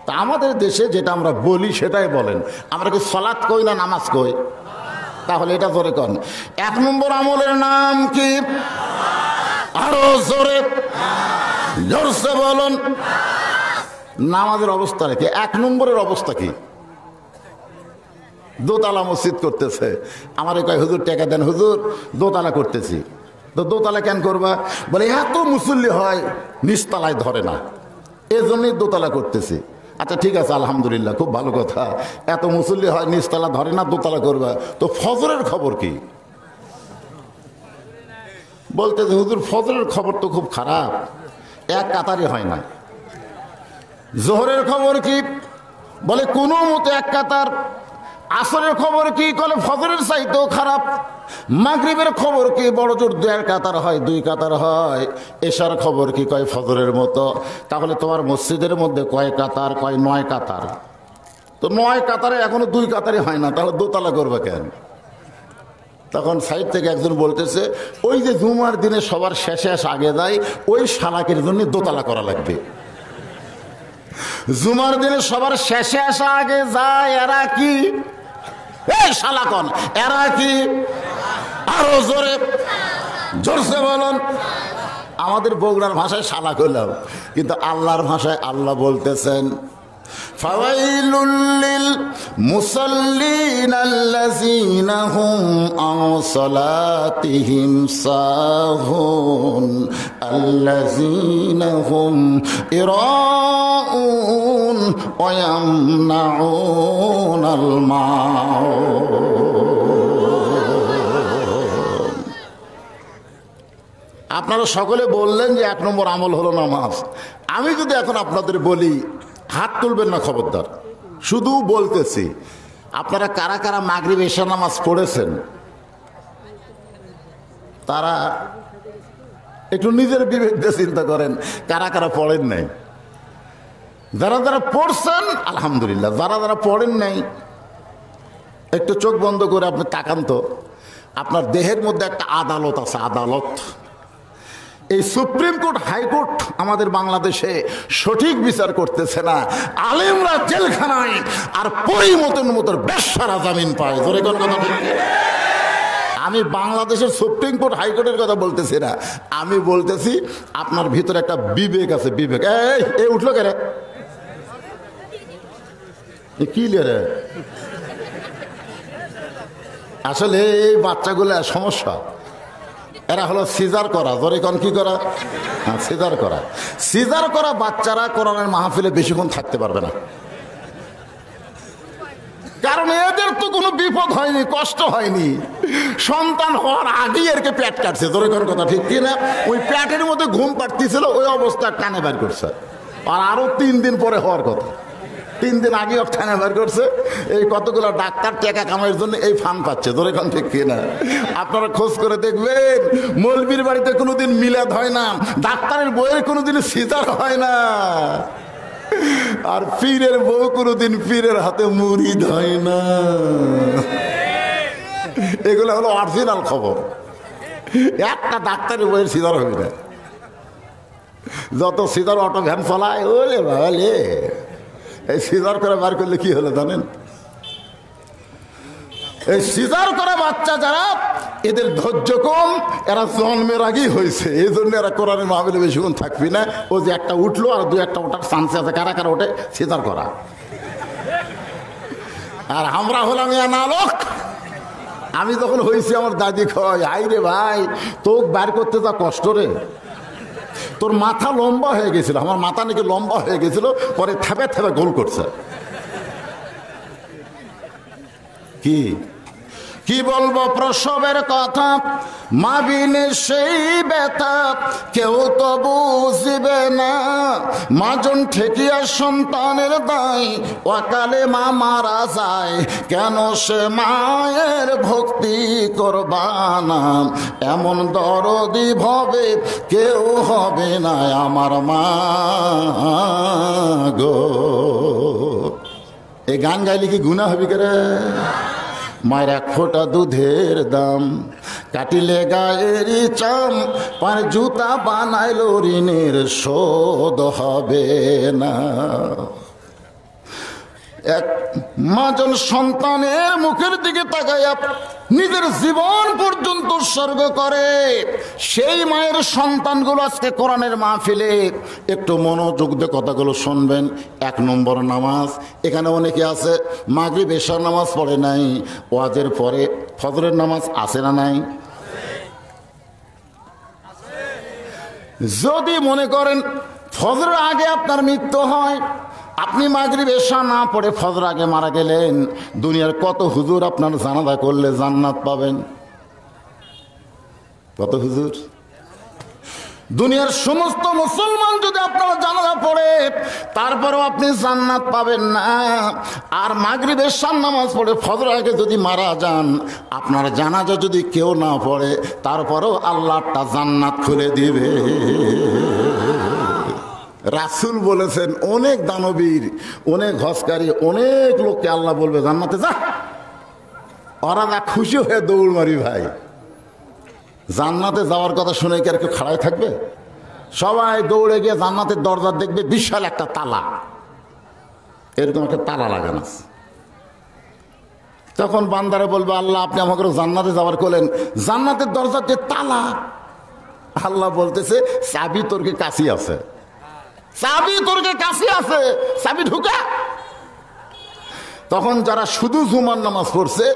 তা আমাদের দেশে যেটা আমরা বলি সেটাই বলেন। আমরা কি সালাত কই না নামাজ কই? তাহলে এটা জোরে কন, 1 নম্বর আমলের নাম কি? আরো জোরে জোরসে বলুন। নামাজের অবস্থা রেখে 1 নম্বরের অবস্থা কি? দোতলা মসজিদ করতেছে, আমার কয় হুজুর টাকা দেন, হুজুর দোতলা করতেছি। তো দোতলা কেন করবা? বলে এত মুসল্লি হয় নিচতলায় ধরে না, এজন্যই দোতলা করতেছি। আচ্ছা ঠিক আছে, আলহামদুলিল্লাহ, খুব ভালো কথা। এত মুসল্লি হয় নিচতলা ধরে না, দোতলা করবা। তো ফজরের খবর কি? বলতেছে হুজুর ফজরের খবর তো খুব খারাপ, এক কাতারই হয় না। জোহরের খবর কি? বলে কোনো মতে এক কাতার। আসরের খবর কি? বলে ফজরের চাইতেও খারাপ। মাগরিবের খবর কি? বড় জোর 2 কাতার হয়, 2 কাতার হয়। এশার খবর কি? কয় ফজরের মতো। তাহলে তোমার মসজিদের মধ্যে কয় কাতার? কয় 9 কাতার। তো 9 কাতারে এখনো 2 কাতারে হয় না, তাহলে দোতলা করবে কেন? তখন সাইড থেকে একজন বলতেছে ওই যে জুমার দিনে সবার শেষে আগে যায়, ওই শালাকের জন্য দোতলা করা লাগবে। জুমার দিনে সবার শেষে আসা আগে যায়, এরা কি? এই শালাকন, এরা কি? আরো জোরে জোরসে বলুন। আমাদের বগুড়ার ভাষায় শালা করলাম, কিন্তু আল্লাহর ভাষায় আল্লাহ বলতেছেন ফাওয়াইলুল লিল মুসাল্লিন আল্লাযীনা হুম আন সালাতিহিম সাহুন আল্লাযীনা হুম ইরাউন ওয়া ইয়ামনাউনাল মাউন। আপনারা সকলে বললেন যে 1 নম্বর আমল হলো নামাজ। আমি যদি এখন আপনাদের বলি, হাত তুলবেন না খবরদার, শুধু বলতেছি। আপনারা কারা কারা মাগরিব এশা নামাজ পড়েছেন তারা একটু নিজের বিবেক দিয়ে চিন্তা করেন, কারা কারা পড়েন নাই। যারা যারা পড়ছেন আলহামদুলিল্লাহ, যারা যারা পড়েন নাই একটু চোখ বন্ধ করে আপনি তাকান তো। আপনার দেহের মধ্যে একটা আদালত আছে, আদালত। এই সুপ্রিম কোর্ট হাইকোর্ট আমাদের বাংলাদেশে সঠিক বিচার করতেছে না। আলেমরা জেলখানায় আর পরিমতন মতন বেশ্যারা জামিন পায়। ধরে কোন কথা ঠিক? আমি বাংলাদেশের সুপ্রিম কোর্ট হাইকোর্টের কথা বলতেছি না, আমি বলতেছি আপনার ভিতরে একটা বিবেক আছে, বিবেক। এই উঠলো কে রে? কি রে? আসলে এই বাচ্চাগুলো সমস্যা। এরা হলো সিজার করা। ধরে কোন কি করা? হ্যাঁ, সিজার করা। সিজার করা বাচ্চারা কোরআনের মাহফিলে বেশিক্ষণ থাকতে পারবে না, কারণ এদের তো কোনো বিপদ হয়নি, কষ্ট হয়নি। সন্তান হওয়ার আগেই এরকে পেট কাটছে। ধরে কোন কথা ঠিক কিনা? ওই পেটের মধ্যে ঘুম পাড়তেছিল, ওই অবস্থা টানে বের করছে। আর আরো 3 দিন পরে হওয়ার কথা, 3 দিন আগে টানে বের করছে। এই কতগুলো ডাক্তার টাকা কামাইয়ের জন্য এই ফান পাচ্ছে। ধরে কোন ঠিক কিনা? আপনারা খোঁজ করে দেখবেন, মৌলবীর বাড়িতে কোনোদিন মিলাদ হয় না, ডাক্তারের বইয়ের কোনোদিন সিজার হয় না, আর পীরের বউ কোনোদিন পীরের হাতে মুরিদ হয় না। এগুলো হলো অরিজিনাল খবর। একটা ডাক্তারের বইয়ের সিজার হবে না। যত সিজার অটো ভ্যান চলায়, ওরে বাবা লে, এই সিজার করে বার করলে কি হলো জানেন? এই সিজার করা বাচ্চা যারা, এদের ধৈর্য কম, এরা জন্মের আগেই হয়েছে, এই জন্য এরা কোরআনের মাহফিলে বেশিক্ষণ থাকবি না। ও যে একটা উঠলো আর 2-1টা ওঠার চান্স আছে। কারা কারা ওঠে? সিজার করা। আর আমরা হলাম নালক। আমি যখন হয়েছি আমার দাদি কয়, হাই রে ভাই, তোক বার করতে যা কষ্ট রে, তোর মাথা লম্বা হয়ে গেছিল। আমার মাথা নাকি লম্বা হয়ে গেছিল, পরে থেপে থেপে গোল করছে। কি কি বলবো প্রসবের কথা, মা বিনে সেই ব্যথা কেউ তো বুঝিবে না। মাজন ঠেকিয়া সন্তানের দায়, অকালে মা মারা যায়, কেন সে মায়ের ভক্তি করবানা। এমন দরদি ভবে কেউ হবে না আমার মা গো। এই গান গাইলে কি গুনাহ হবে করে? মায়ের এক ফোঁটা দুধের দাম, কাটিলে গায়েরই চাম, পার জুতা বানাইল ঋণের শোধ হবে না। এক মাজন সন্তানের মুখের দিকে তাকাইয়া নিজের জীবন পর্যন্ত উৎসর্গ করে, সেই মায়ের সন্তানগুলো আজকে কোরআনের মাহফিলে একটু মনোযোগ দিয়ে কথাগুলো শুনবেন। 1 নম্বর নামাজ, এখানে অনেকে আছে মাগরিব এশার নামাজ পড়ে নাই, ওয়াজের পরে ফজরের নামাজ আছে না নাই? যদি মনে করেন ফজরের আগে আপনার মৃত্যু হয়, আপনি মাগরিব এশা না পড়ে ফজর আগে মারা গেলেন, দুনিয়ার কত হুজুর আপনার জানাজা করলে জান্নাত পাবেন? কত হুজুর? দুনিয়ার সমস্ত মুসলমান যদি আপনারা জানাজা পড়ে, তারপরেও আপনি জান্নাত পাবেন না। আর মাগরিব এশার নামাজ পড়ে ফজর আগে যদি মারা যান, আপনার জানাজা যদি কেউ না পড়ে, তারপরেও আল্লাহটা জান্নাত খুলে দিবে। রাসূল বলেছেন, অনেক দানবীর, অনেক হজকারী, অনেক লোককে আল্লাহ বলবে জান্নাতে যা। ওরা না খুশি হয়ে দৌড় মারি ভাই। জান্নাতে যাওয়ার কথা শুনে কি আর কেউ খাড়ায় থাকবে? সবাই দৌড়ে গিয়ে জান্নাতের দরজা দেখবে, বিশাল একটা তালা, এরকম একটা তালা লাগানো। তখন বান্দারা বলবে, আল্লাহ আপনি আমাকে জান্নাতে যাওয়ার করলেন, জান্নাতের দরজাতে তালা। আল্লাহ বলতেছে, চাবি তোর কাছে আছে, চাবি তোর কাছে আছে, চাবি ঢুকা। তখন যারা শুধু জুমার নামাজ পড়ছে,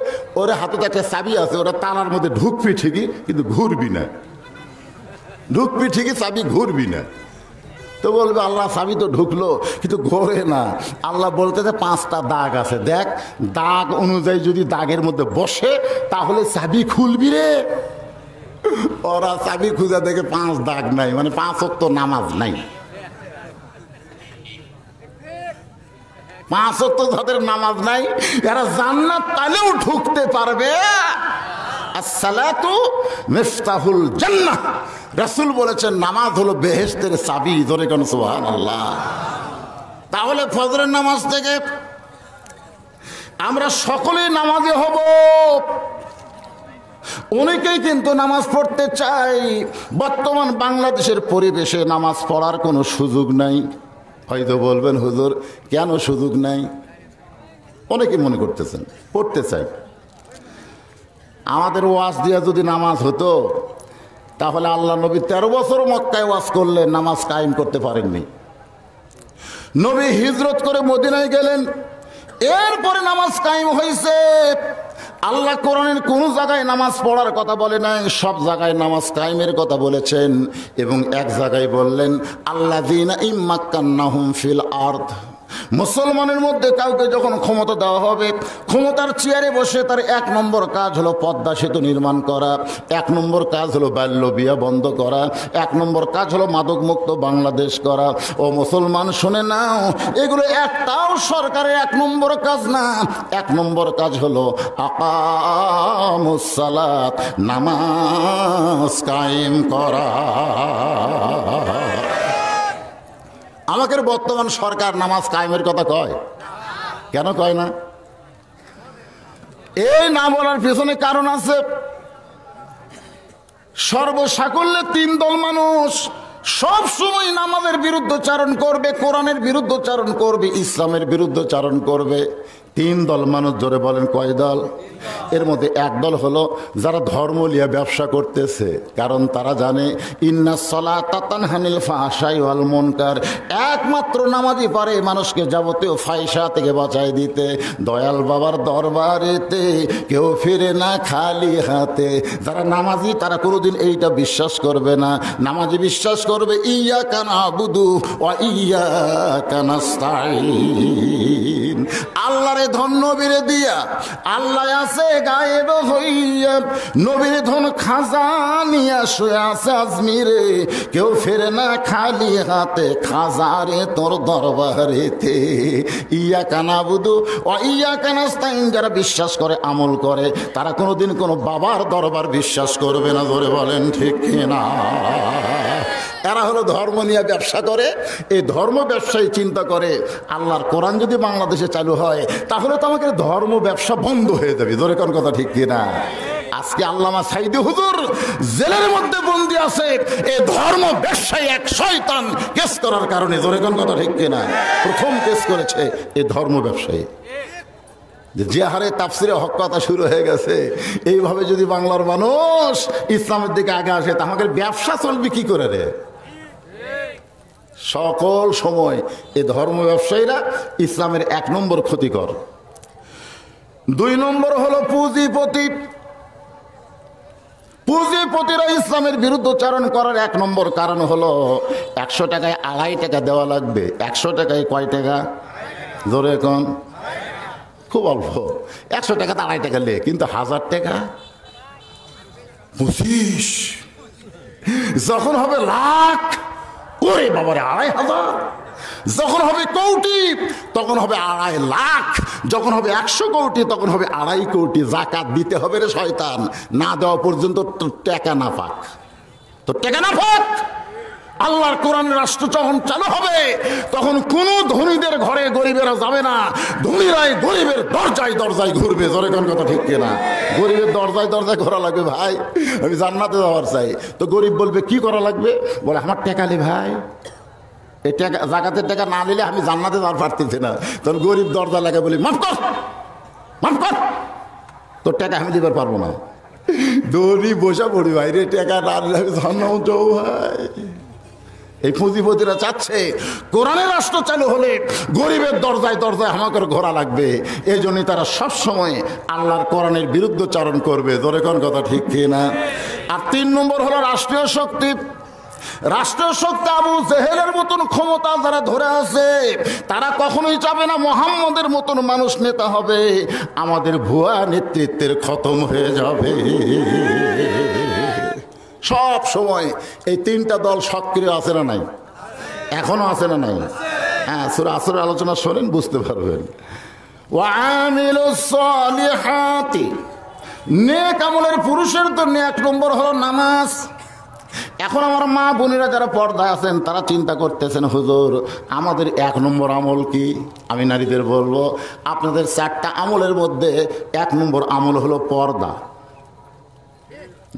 ওরা হাতে একটা চাবি আছে, ওরা তালার মধ্যে ঢুকবি ঠিকই, কিন্তু ঘুরবি না। ঢুকবি ঠিকই, চাবি ঘুরবি না। তো বলবে আল্লাহ চাবি তো ঢুকলো, কিন্তু ঘোরে না। আল্লাহ বলতেছে 5টা দাগ আছে, দেখ দাগ অনুযায়ী যদি দাগের মধ্যে বসে তাহলে চাবি খুলবি রে। ওরা চাবি খুঁজে দেখে 5 দাগ নাই, মানে 5 ওয়াক্ত নামাজ নাই। 5 ওয়াক্ত যাদের নামাজ নাই, এরা জান্নাত তালেও ঢুকতে পারবে। আসসালাতু মিফতাহুল জান্নাহ, রাসূল বলেছেন নামাজ হলো বেহেশতের চাবি। ধরে কেন সুবহানাল্লাহ। তাহলে ফজরের নামাজ থেকে আমরা সকলেই নামাজি হব। অনেকেই কিন্তু নামাজ পড়তে চাই, বর্তমান বাংলাদেশের পরিবেশে নামাজ পড়ার কোনো সুযোগ নাই। হয়তো বলবেন হুজুর কেন সুযোগ নাই? অনেকে মনে করতেছেন পড়তে চাই। আমাদের ওয়াজ দিয়া যদি নামাজ হতো, তাহলে আল্লাহ নবী 13 বছর মক্কায় ওয়াজ করলে নামাজ কায়েম করতে পারেননি। নবী হিজরত করে মদিনায় গেলেন, এরপরে নামাজ কায়েম হয়েছে। আল্লাহ কোরআনের কোন জায়গায় নামাজ পড়ার কথা বলে নাই, সব জায়গায় নামাজ কায়েমের কথা বলেছেন। এবং এক জায়গায় বললেন আল্লাযীনা ইম্মাক্কান্নাহুম ফিল আরদ, মুসলমানের মধ্যে কাউকে যখন ক্ষমতা দেওয়া হবে, ক্ষমতার চেয়ারে বসে তার 1 নম্বর কাজ হলো পদ্মা সেতু নির্মাণ করা, 1 নম্বর কাজ হলো বাল্য বিয়া বন্ধ করা, 1 নম্বর কাজ হলো মাদক মুক্ত বাংলাদেশ করা। ও মুসলমান শুনে নাও, এগুলো একটাও সরকারের 1 নম্বর কাজ না। 1 নম্বর কাজ হলো আকামুস সালাত, নামাজ কায়েম করা। আমাদের বর্তমান সরকার নামাজ কায়েমের কথা কয়, কেন কয় না? এই না বলার পেছনে কারণ আছে। সর্বসাকল্যে 3 দল মানুষ সব সময় নামাজের বিরুদ্ধচারণ করবে, কোরআনের বিরুদ্ধচারণ করবে, ইসলামের বিরুদ্ধচারণ করবে। 3 দল মানুষ, জোরে বলেন কয় দল? এর মধ্যে এক দল হলো যারা ধর্ম নিয়ে ব্যবসা করতেছে, কারণ তারা জানে ইন্নাস সালাতা তানহা আনিল ফাহশাই ওয়াল মুনকার, একমাত্র নামাজি পারে মানুষকে যাবতীয় ফাহিশা থেকে বাঁচাই দিতে। দয়াল বাবার দরবারেতে কেউ ফিরে না খালি হাতে। যারা নামাজি তারা কোনোদিন এইটা বিশ্বাস করবে না। নামাজি বিশ্বাস করবে ইয়াকা নাবুদু ওয়া ইয়াকা নাস্তাঈন, আল্লাহরে ধন নবীরে দিয়া, আল্লাহ আছে গায়েব হইয়া, নবীর ধন খাজা নিয়া শুয়ে আছে আজমিরে, কেউ ফেরে না খালি হাতে খাজারে তোর দরবারেতে। ইয়া কানা বুধু ও ইয়া কানাস্তাইন, যারা বিশ্বাস করে আমল করে তারা কোনোদিন কোনো বাবার দরবার বিশ্বাস করবে না। ধরে বলেন ঠিক কিনা? এরা হলো ধর্ম নিয়ে ব্যবসা করে। এই ধর্ম ব্যবসায়ী চিন্তা করে আল্লাহর কোরআন যদি বাংলাদেশে চালু হয় তাহলে তো আমাকে ধর্ম ব্যবসা বন্ধ হয়ে যাবে। ধরে কোন কথা ঠিক কিনা? আজকে আল্লামা সাইদি হুজুর জেলের মধ্যে বন্দি আছে এই ধর্ম ব্যবসায়ী এক শয়তান কেস করার কারণে। ধরে কোন কথা ঠিক কিনা? প্রথম কেস করেছে এই ধর্ম ব্যবসায়ী। যে হারে তাফসিরে হক কথা শুরু হয়ে গেছে, এইভাবে যদি বাংলার মানুষ ইসলামের দিকে আগে আসে তা আমাদের ব্যবসা চলবে কি করে রে? সকল সময় এই ধর্ম ব্যবসায়ীরা ইসলামের 1 নম্বর ক্ষতিকর। 2 নম্বর হলো পুঁজিপতি। পুঁজিপতিরা ইসলামের বিরুদ্ধচারণ করার 1 নম্বর কারণ হলো 100 টাকায় 2.5 টাকা দেওয়া লাগবে। 100 টাকায় কয় টাকা? ধরে এখন খুব অল্প। 100 টাকা 2.5 টাকা লে, কিন্তু 1000 টাকা 25, যখন হবে লাখ করে বাবারে 2,500, যখন হবে কোটি তখন হবে 2.5 লাখ, যখন হবে 100 কোটি তখন হবে 2.5 কোটি। জাকাত দিতে হবে রে শয়তান, না দেওয়া পর্যন্ত তোর টাকা না পাক, তোর টাকা না পাক। আল্লাহর কোরআনের রাষ্ট্র যখন চালু হবে তখন কোন ধনীদের ঘরে গরিবেরা যাবে না, ধনীরাই গরিবের দরজায় দরজায় ঘুরবে। জোরে কোন কথা ঠিক কিনা? গরিবের দরজায় দরজায় ঘোরা লাগবে। ভাই আমি জান্নাতে যাওয়ার চাই, তো গরিব বলবে কি করা লাগবে? বলে আমার টাকা নে ভাই, এই টাকা জাকাতের টাকা না নিলে আমি জান্নাতে যাওয়ার পারতেছি না। তখন গরিব দরজা লাগে বলি মাফ কর, মাফ কর, তোর টাকা আমি দিবার পারবো না। দৌড়ি বসা পড়ি ভাইরে, টাকা না নিলে আমি জান্নাত যাবো ভাই। এই পুঁজিপতিরা চাচ্ছে কোরআনের রাষ্ট্র চালু হলে গরিবের দরজায় দরজায় হামাকের ঘোরা লাগবে। এই জন্যই তারা সবসময় আল্লাহর কোরআনের বিরুদ্ধচারণ করবে। ধরে কোন কথা ঠিক কিনা? আর 3 নম্বর হলো রাষ্ট্রীয় শক্তি। রাষ্ট্রীয় শক্তি আবু জেহেলের মতন ক্ষমতা যারা ধরে আছে তারা কখনোই চাবে না মুহাম্মদের মতন মানুষ নেতা হবে। আমাদের ভুয়া নেতৃত্বের খতম হয়ে যাবে। সব সময় এই 3টা দল সক্রিয় আছে না নাই? এখনো আছে না নাই? হ্যাঁ, সূরা আসরের আলোচনা শোনেন বুঝতে পারবেন। ওয়ামিলুস সালিহাতি, নেক আমলের পুরুষের তো 1 নম্বর হলো নামাজ। এখন আমার মা বোনেরা যারা পর্দায় আছেন তারা চিন্তা করতেছেন হুজুর আমাদের 1 নম্বর আমল কি? আমি নারীদের বলবো আপনাদের 4টা আমলের মধ্যে 1 নম্বর আমল হলো পর্দা।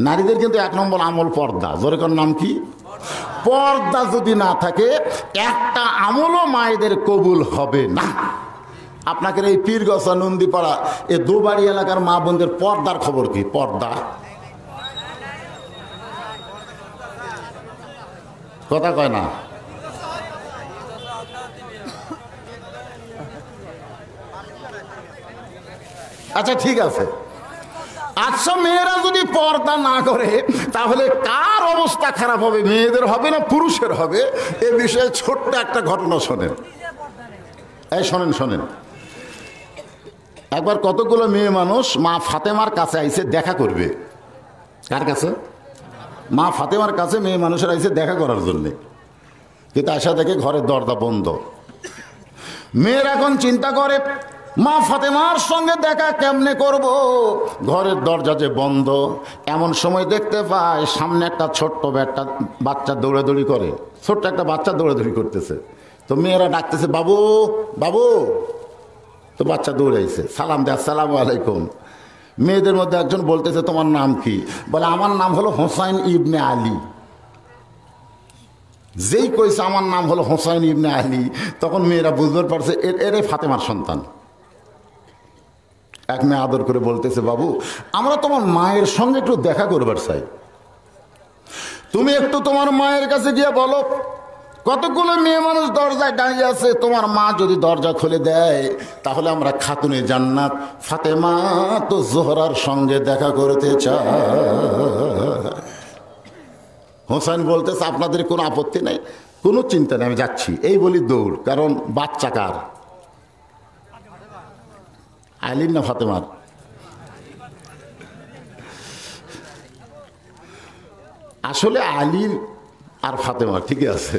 নারীদের কিন্তু 1 নম্বর আমল পর্দা। জোরে কোন নাম কি? পর্দা যদি না থাকে একটা আমলও মায়েদের কবুল হবে না। আপনাকে এই পীরগছা নন্দীপাড়া এই দুবাড়ি এলাকার মা বোনদের পর্দার খবর কি? পর্দা কথা কয় না। আচ্ছা ঠিক আছে, আচ্ছা মেয়েরা যদি পর্দা না করে তাহলে কার অবস্থা খারাপ হবে? মেয়েদের হবে না পুরুষের হবে? এ বিষয়ে ছোট্ট একটা ঘটনা শোনেন। এই শোনেন শোনেন, একবার কতগুলো মেয়ে মানুষ মা ফাতেমার কাছে আইসে দেখা করবে। কার কাছে? মা ফাতেমার কাছে মেয়ে মানুষের আইসে দেখা করার জন্যে, কিন্তু আশা দেখে ঘরের দরজা বন্ধ। মেয়েরা এখন চিন্তা করে মা ফাতেমার সঙ্গে দেখা কেমনে করব, ঘরের দরজা যে বন্ধ। এমন সময় দেখতে পায় সামনে একটা ছোট্ট বাচ্চা দৌড়াদৌড়ি করে, ছোট্ট একটা বাচ্চা দৌড়াদৌড়ি করতেছে। তো মেয়েরা ডাকতেছে বাবু বাবু, তো বাচ্চা দৌড়াইছে, সালাম দেয় আসসালামু আলাইকুম। মেয়েদের মধ্যে একজন বলতেছে তোমার নাম কি? বলে আমার নাম হলো হোসাইন ইবনে আলী। যেই কইছে আমার নাম হলো হোসাইন ইবনে আলী, তখন মেয়েরা বুঝতে পারছে এরাই ফাতেমার সন্তান। এক মেয়ে আদর করে বলতেছে বাবু আমরা তোমার মায়ের সঙ্গে একটু দেখা করবার চাই, তুমি একটু তোমার মায়ের কাছে গিয়ে বলো। কতগুলো মেয়ে মানুষ দরজায় দাঁড়িয়ে আছে, তোমার মা যদি দরজা খুলে দেয় তাহলে আমরা খাতুনে জান্নাত ফাতেমা তো জোহরার সঙ্গে দেখা করতে চাই। হোসেন বলতেছে আপনাদের কোনো আপত্তি নাই, কোনো চিন্তা নেই, আমি যাচ্ছি। এই বলি দৌড়, কারণ বাচ্চা কার? আলীর না ফাতেমার? আসলে আলীর আর ফাতেমার ঠিকই আছে,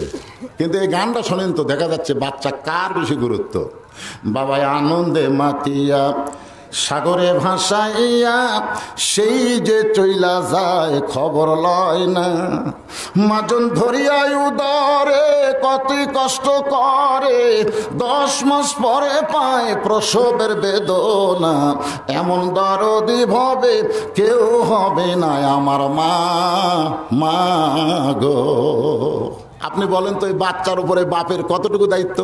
কিন্তু এই গানটা শোনেন তো, দেখা যাচ্ছে বাচ্চা কার বেশি গুরুত্ব। বাবাই আনন্দে মাতিয়া সাগরে ভাসাইয়া সেই যে চইলা যায় খবর লয় না, মাজন ধরিয়াই উদরে কত কষ্ট করে, 10 মাস পরে পায় প্রসবের বেদনা, এমন দরদি ভাবে কেউ হবে না আমার মা, মা গো। আপনি বলেন তো এই বাচ্চার উপরে বাপের কতটুকু দায়িত্ব?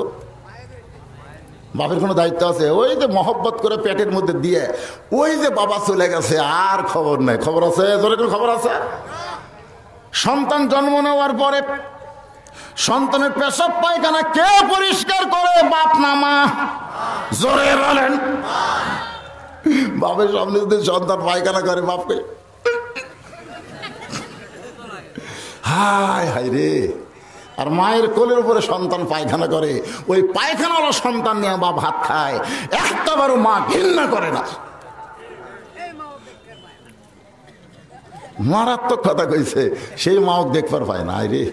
বাপের কোনো দায়িত্ব আছে? ওই যে মহব্বত করে পেটের মধ্যে দিয়ে ওই যে বাবা চলে গেছে আর খবর নাই। খবর আছে? জোরে কোনো খবর আছে? সন্তান জন্ম নেওয়ার পরে সন্তানের পেশাব পায়খানা কে পরিষ্কার করে? বাপ না মা? জোরে বলেন। বাপের সামনে যদি সন্তান পায়খানা করে, বাপকে হায় হায় রে। আর মায়ের কোলের উপরে সন্তান পায়খানা করে, ওই পায়খানাওয়ালা সন্তান নিয়ে বাপ ভাত খায়, একটাবারও মা ঘৃণা করে না। মারাত্মক কথা কইছে, সেই মাও দেখবার পায় না। আরে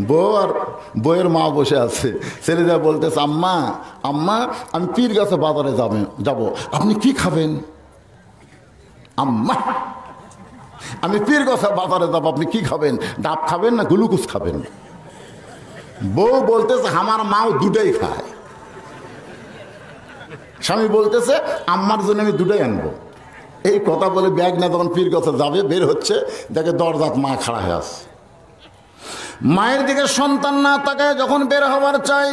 বউ আর বউয়ের মা বসে আছে, ছেলেরা বলতেছে আম্মা আম্মা আমি পীর গাছে বাজারে যাব, আপনি কি খাবেন? আম্মা আমি পীর গাছে বাজারে যাবো, আপনি কি খাবেন? ডাব খাবেন না গ্লুকোজ খাবেন? বউ বলতেছে আমার মাও দুটাই খায়। স্বামী বলতেছে আম্মার জন্য আমি দুটাই আনবো। এই কথা বলে ব্যাগ না যখন পীর গাছে যাবে, বের হচ্ছে, দেখে দরজাত মা খাড়া হয়ে আছে। মায়ের দিকে সন্তান না তাকায় যখন বের হবার চাই,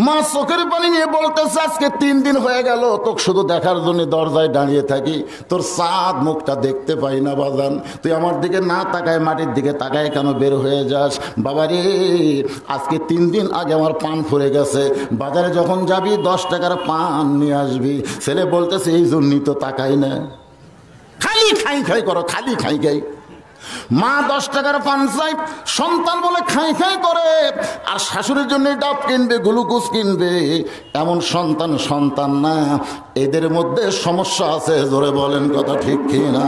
মা চোখের পানি নিয়ে বলতেছে আজকে 3 দিন হয়ে গেল তোকে শুধু দেখার জন্য দরজায় দাঁড়িয়ে থাকি, তোর চাঁদ মুখটা দেখতে পাই না বাজান, তুই আমার দিকে না তাকায় মাটির দিকে তাকায় কেন বের হয়ে যাস? বাবা রে আজকে 3 দিন আগে আমার পান ফুরে গেছে, বাজারে যখন যাবি 10 টাকার পান নিয়ে আসবি। ছেলে বলতেছে এই জন্যই তো তাকাই না, খালি খাই খাই করো, খালি খাই খাই। মা 10 টাকার পান চাই, সন্তান বলে খাই খাই করে, আর শাশুড়ির জন্য ডাব কিনবে, গ্লুকোজ কিনবে। এমন সন্তান সন্তান না, এদের মধ্যে সমস্যা আছে। জোরে বলেন কথা ঠিক কিনা?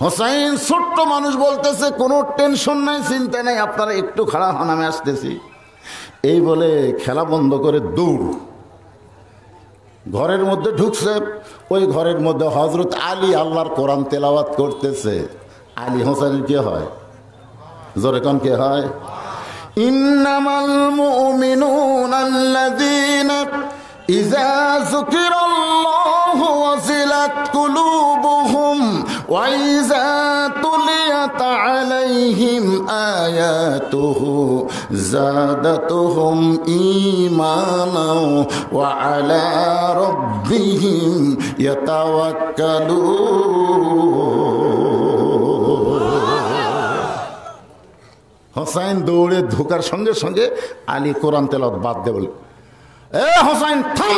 হোসাইন ছোট্ট মানুষ বলতেছে কোনো টেনশন নাই, চিন্তা নাই, আপনারা একটু খাড়া হন, আমি আসতেছি। এই বলে খেলা বন্ধ করে দৌড় ঘরের মধ্যে ঢুকছে। ওই ঘরের মধ্যে হযরত আলী আল্লাহর কোরআন তেলাওয়াত করতেছে। আলী হোসেনের কে হয়? জোরে কোন কে হয়? ইন্নামাল মুমিনুনা আল্লাযীনা ইযা যুকিরাল্লাহু ওয়াজিলাত কুলুবুহুম ওয়া ইযা তুলিয়াত আলাইহিম আয়াতুহু যাদাতুহুম ঈমানাও ওয়া আলা রাব্বিহিম ইয়াতাওয়াক্কালুন। হোসাইন দৌড়ে ঢোকার সঙ্গে সঙ্গে আলী কোরআন তেলাওয়াত বাদ দিয়ে বলে, এ হোসাইন থাম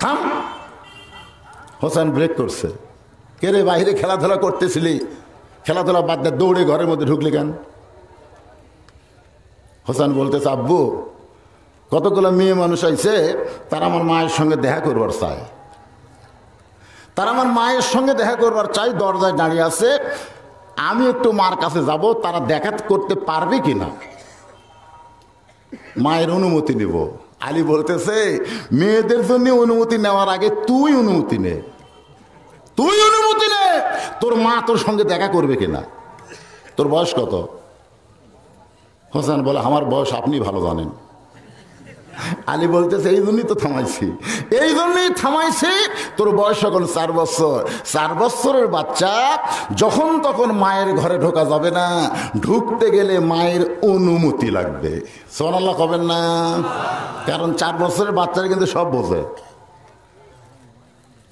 থাম। হোসাইন ব্রেক করছে। কে রে, বাইরে খেলাধুলা করতেছিলি, খেলাধুলা বাদ দিয়ে দৌড়ে ঘরের মধ্যে ঢুকলি কেন? হোসাইন বলতেছে আব্বু কতগুলো মেয়ে মানুষ আইছে, তারা আমার মায়ের সঙ্গে দেখা করবার চায়, তারা আমার মায়ের সঙ্গে দেখা করবার চাই, দরজায় দাঁড়িয়ে আছে, আমি একটু মার কাছে যাব, তারা দেখা করতে পারবে কিনা, মায়ের অনুমতি নেব। আলী বলতেছে মেয়েদের জন্য অনুমতি নেওয়ার আগে তুই অনুমতি নে, তুই অনুমতি নে, তোর মা তোর সঙ্গে দেখা করবে কিনা। তোর বয়স কত? হোসেন বলে আমার বয়স আপনি ভালো জানেন। আলী বলতেছে এই জন্যই তো থামাইছি, এই জন্যই থামাইছি, তোর বয়স এখন 4 বছর। 4 বছরের বাচ্চা যখন তখন মায়ের ঘরে ঢোকা যাবে না, ঢুকতে গেলে মায়ের অনুমতি লাগবে। সুবহানাল্লাহ কবেন না? কারণ 4 বছরের বাচ্চারা কিন্তু সব বোঝে।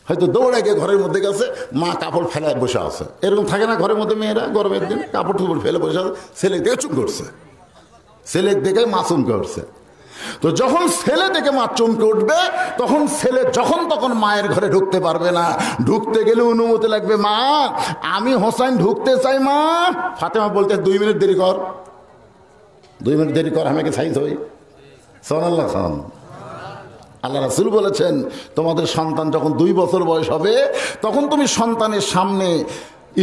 হয়তো দৌড়ে গিয়ে ঘরের মধ্যে গেছে, মা কাপড় ফেলে বসে আছে, এরকম থাকে না ঘরের মধ্যে মেয়েরা গরমের দিন কাপড় টুপড় ফেলে বসে আছে, ছেলে দেখে চুপ করছে, ছেলে দেখে মা চমকে উঠছে। তো যখন ছেলে দেখে মা চমকে উঠবে, তখন ছেলে যখন তখন মায়ের ঘরে ঢুকতে পারবে না, ঢুকতে গেলে অনুমতি লাগবে। মা আমি হোসাইন ঢুকতে চাই। মা ফাতেমা বলতে 2 মিনিট দেরি কর, 2 মিনিট দেরি কর আমাকে ছাইজ হই সুবহানাল্লাহ। আল্লাহ রাসূল বলেছেন তোমাদের সন্তান যখন 2 বছর বয়স হবে তখন তুমি সন্তানের সামনে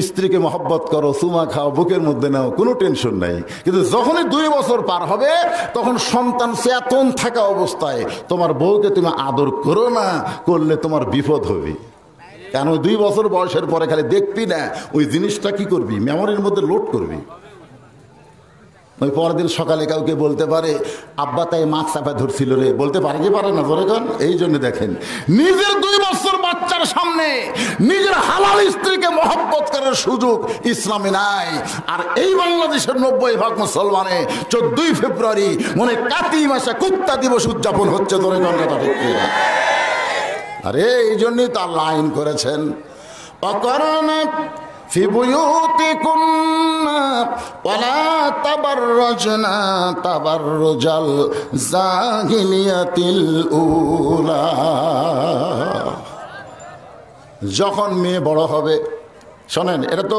স্ত্রীকে মহব্বত করো, চুমা খাও, বুকের মধ্যে নাও, কোনো টেনশন নাই। কিন্তু যখনই 2 বছর পার হবে তখন সন্তান চেতন থাকা অবস্থায় তোমার বউকে তুমি আদর করো না, করলে তোমার বিপদ হবে। কেন 2 বছর বয়সের পরে খালি দেখবি না, ওই জিনিসটা কি করবি, মেমোরির মধ্যে লোড করবি। ওই পরের দিন সকালে কাউকে বলতে পারে আব্বা তাই মাছ চাপা ধরছিল রে, বলতে পারে কি পারে না বলে কন। এই জন্য দেখেন নিজের 2 বছর বাচ্চার সামনে নিজের হালাল স্ত্রীকে মহব্বত করার সুযোগ ইসলামে নাই। আর এই বাংলাদেশের 90% মুসলমানে 14ই ফেব্রুয়ারি মনে কাতি মাসে কুত্তা দিবস উদযাপন হচ্ছে, ধরে কন কথা ঠিক না? আরে এই জন্যই তো আল্লাহ আইন করেছেন অকরণা ফি বুয়ুতিকুন্না ওয়ালা তাবাররাজনা তাবাররুজাল জাহিলিয়াতিল উলা। যখন মেয়ে বড় হবে, শোনেন এটা তো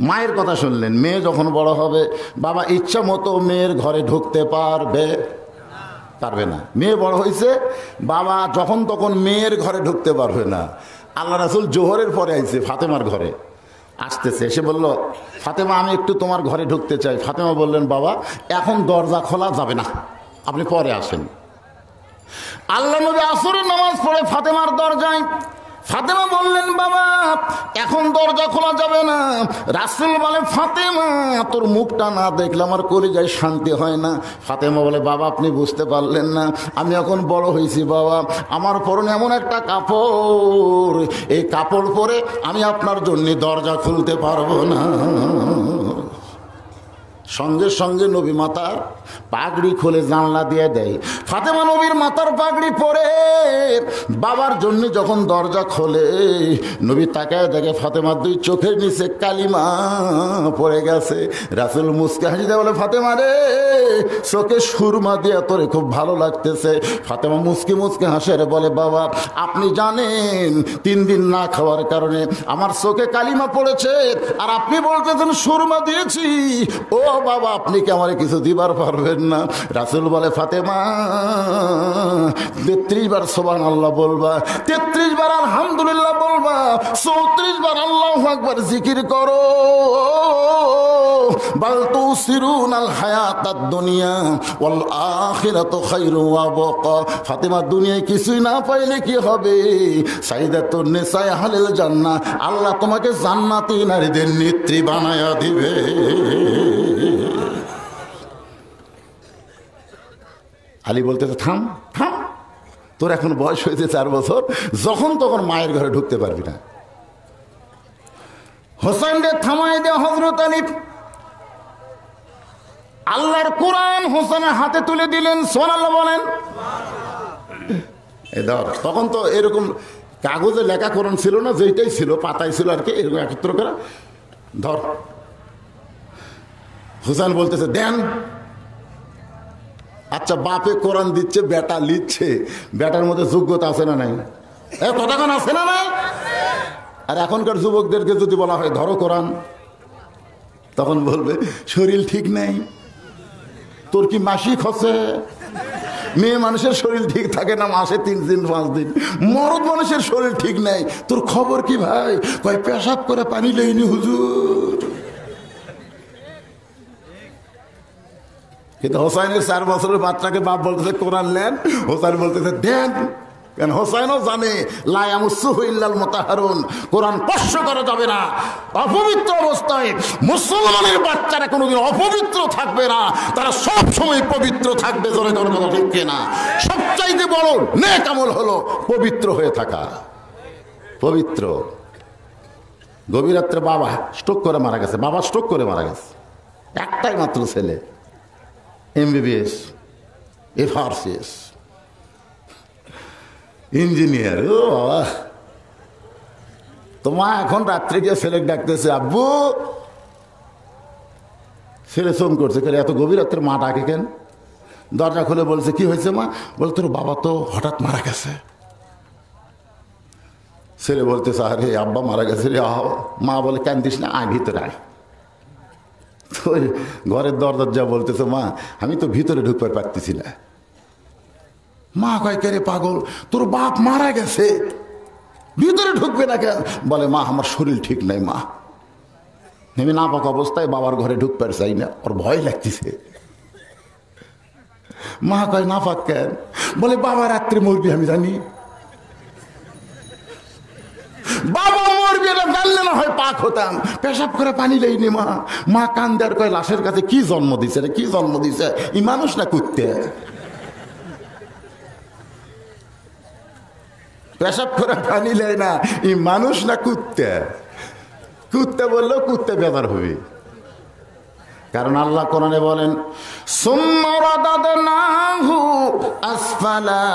মায়ের কথা শুনলেন, মেয়ে যখন বড় হবে বাবা ইচ্ছা মতো মেয়ের ঘরে ঢুকতে পারবে না। মেয়ে বড় হয়েছে, বাবা যখন তখন মেয়ের ঘরে ঢুকতে পারবে না। আল্লাহ রাসূল জোহরের পরে আইছে ফাতেমার ঘরে, আসতেছে, এসে বলল ফাতেমা আমি একটু তোমার ঘরে ঢুকতে চাই। ফাতেমা বললেন বাবা এখন দরজা খোলা যাবে না, আপনি পরে আসেন। আল্লাহ নবী আসরের নামাজ পড়ে ফাতেমার দরজায়, ফাতেমা বললেন বাবা এখন দরজা খোলা যাবে না। রাসূল বলে ফাতেমা তোর মুখটা না দেখলে আমার কলিজায় শান্তি হয় না। ফাতেমা বলে বাবা আপনি বুঝতে পারলেন না, আমি এখন বড় হয়েছি বাবা, আমার পরনে এমন একটা কাপড়, এই কাপড় পরে আমি আপনার জন্য দরজা খুলতে পারবো না। সঙ্গে সঙ্গে নবী মাতার পাগড়ি খুলে জানলা দিয়ে দেয়। ফাতেমা নবীর মাথার পাগড়ি পরে বাবার জন্য যখন দরজা খোলে নবী তাকায় দেখে ফাতেমার 2 চোখের নিচে কালিমা পড়ে গেছে। রাসূল মুস্কে হাসি দিয়ে বলে ফাতেমা রে চোখে সুরমা দিয়ে তোরে খুব ভালো লাগতেছে। ফাতেমা মুস্কি মুস্কি হাসে রে বলে বাবা আপনি জানেন 3 দিন না খাওয়ার কারণে আমার চোখে কালিমা পড়েছে, আর আপনি বলতেছেন সুরমা দিয়েছি। ও বাবা আপনি কি আমারে কিছু দিবার পারবেন না? রাসূল বলে ফাতেমা 33 বার সুবহানাল্লাহ বলবা, 33 বার আলহামদুলিল্লাহ বলবা, 34 বার আল্লাহু আকবার জিকির করো। বাল তুসিরুনাল হায়াতাদ দুনিয়া ওয়াল আখিরাতু খায়রু ওয়া বাকা। ফাতেমা দুনিয়ায় কিছুই না পাইলে কি হবে, সাইয়্যিদাতুন নিসায়ে আহলিল জান্নাহ, আল্লাহ তোমাকে জান্নাতি নারীদের নেত্রী বানায়া দিবে। আলী বলতেছে থাম থাম, তোর এখন বয়স হয়েছে 4 বছর, যখন তখন মায়ের ঘরে ঢুকতে পারবি না। হোসেনকে থামাই দে হযরত আলী। আল্লাহর কোরআন হোসেনের হাতে তুলে দিলেন, সুবহানাল্লাহ বলেন। এই ধর, তখন তো এরকম কাগজে লেখা কোরআন ছিল না, যেইটাই ছিল পাতায় ছিল আর কি, এরকম একত্র করা। ধর, হোসেন বলতেছে দেন। আচ্ছা বাপে কোরআন দিচ্ছে, বেটা লিখছে, বেটার মধ্যে যোগ্যতা আছে না নাই? কতক্ষণ আছে না নাই? আর এখনকার যুবকদেরকে যদি বলা হয় ধরো কোরআন, তখন বলবে শরীর ঠিক নেই। তোর কি মাসিক হচ্ছে? মেয়ে মানুষের শরীর ঠিক থাকে না মাসে 3 দিন 5 দিন, মরদ মানুষের শরীর ঠিক নেই। তোর খবর কি ভাই? কয় পেশাব করে পানি লেইনি হুজুর। কিন্তু হোসাইনের 4 বছরের বাচ্চাকে বাপ বলতেছে কোরআন নেন, হোসাইন বলতেছে দেন। কেন হোসাইনও জানে লা ইয়ামুসুহু ইল্লাল মুতাহহারুন, কোরআন স্পর্শ করা যাবে না। অপবিত্র অবস্থায় মুসলমানের বাচ্চারা কোনোদিন অপবিত্র থাকবে না, তারা সব সময় পবিত্র থাকবে। জোরে জোরে কথা ঠিক কিনা? সবচাইতে বড় নেক আমল হলো পবিত্র হয়ে থাকা। পবিত্র। গভীর রাত্রে বাবা স্ট্রোক করে মারা গেছে, বাবা স্ট্রোক করে মারা গেছে, একটাই মাত্র ছেলে, MBBS, FRCS, ইঞ্জিনিয়ার। ও বাবা, তোমা এখন রাত্রে গিয়ে ছেলে ডাকতেছে আব্বু। ছেলে সোম করছে, এত গভীর রাত্রে মা ডাকে কেন? দরজা খুলে বলছে কি হয়েছে মা? বলে তোর বাবা তো হঠাৎ মারা গেছে। ছেলে বলতেছে আরে আব্বা মারা গেছে রে। মা বলে কান্দিস না, আয় ভিতরে আয়। তো ওই ঘরের দরজার যা বলতেছে, মা আমি তো ভিতরে ঢুকতে পারতেছি না। মা কয়, কে রে পাগল, তোর বাপ মারা গেছে, ভিতরে ঢুকবে না কেন? বলে, মা আমার শরীর ঠিক নাই মা, আমি নাপাক অবস্থায় বাবার ঘরে ঢুকতে চাই না, ওর ভয় লাগতেছে। মা কয়, নাপাক কেন? বলে, বাবা রাত্রে মরবি আমি জানি। বাবা মরবি এটা জানলে না হয় পাক হতাম, পেশাব করে পানি লইনি। মা মা কান্দার কয়, লাশের কাছে কি জন্ম দিছে রে, কি জন্ম দিছে? ই মানুষ না কুত্তে? পেশাব করে পানি লেয় না, ই মানুষ না কুত্তে? কুত্তে বললেও কুত্তে বেদার হবে। কারণ আল্লাহ কোরআনে বলেন, সুম্মা রাদাদনাহু আসফালা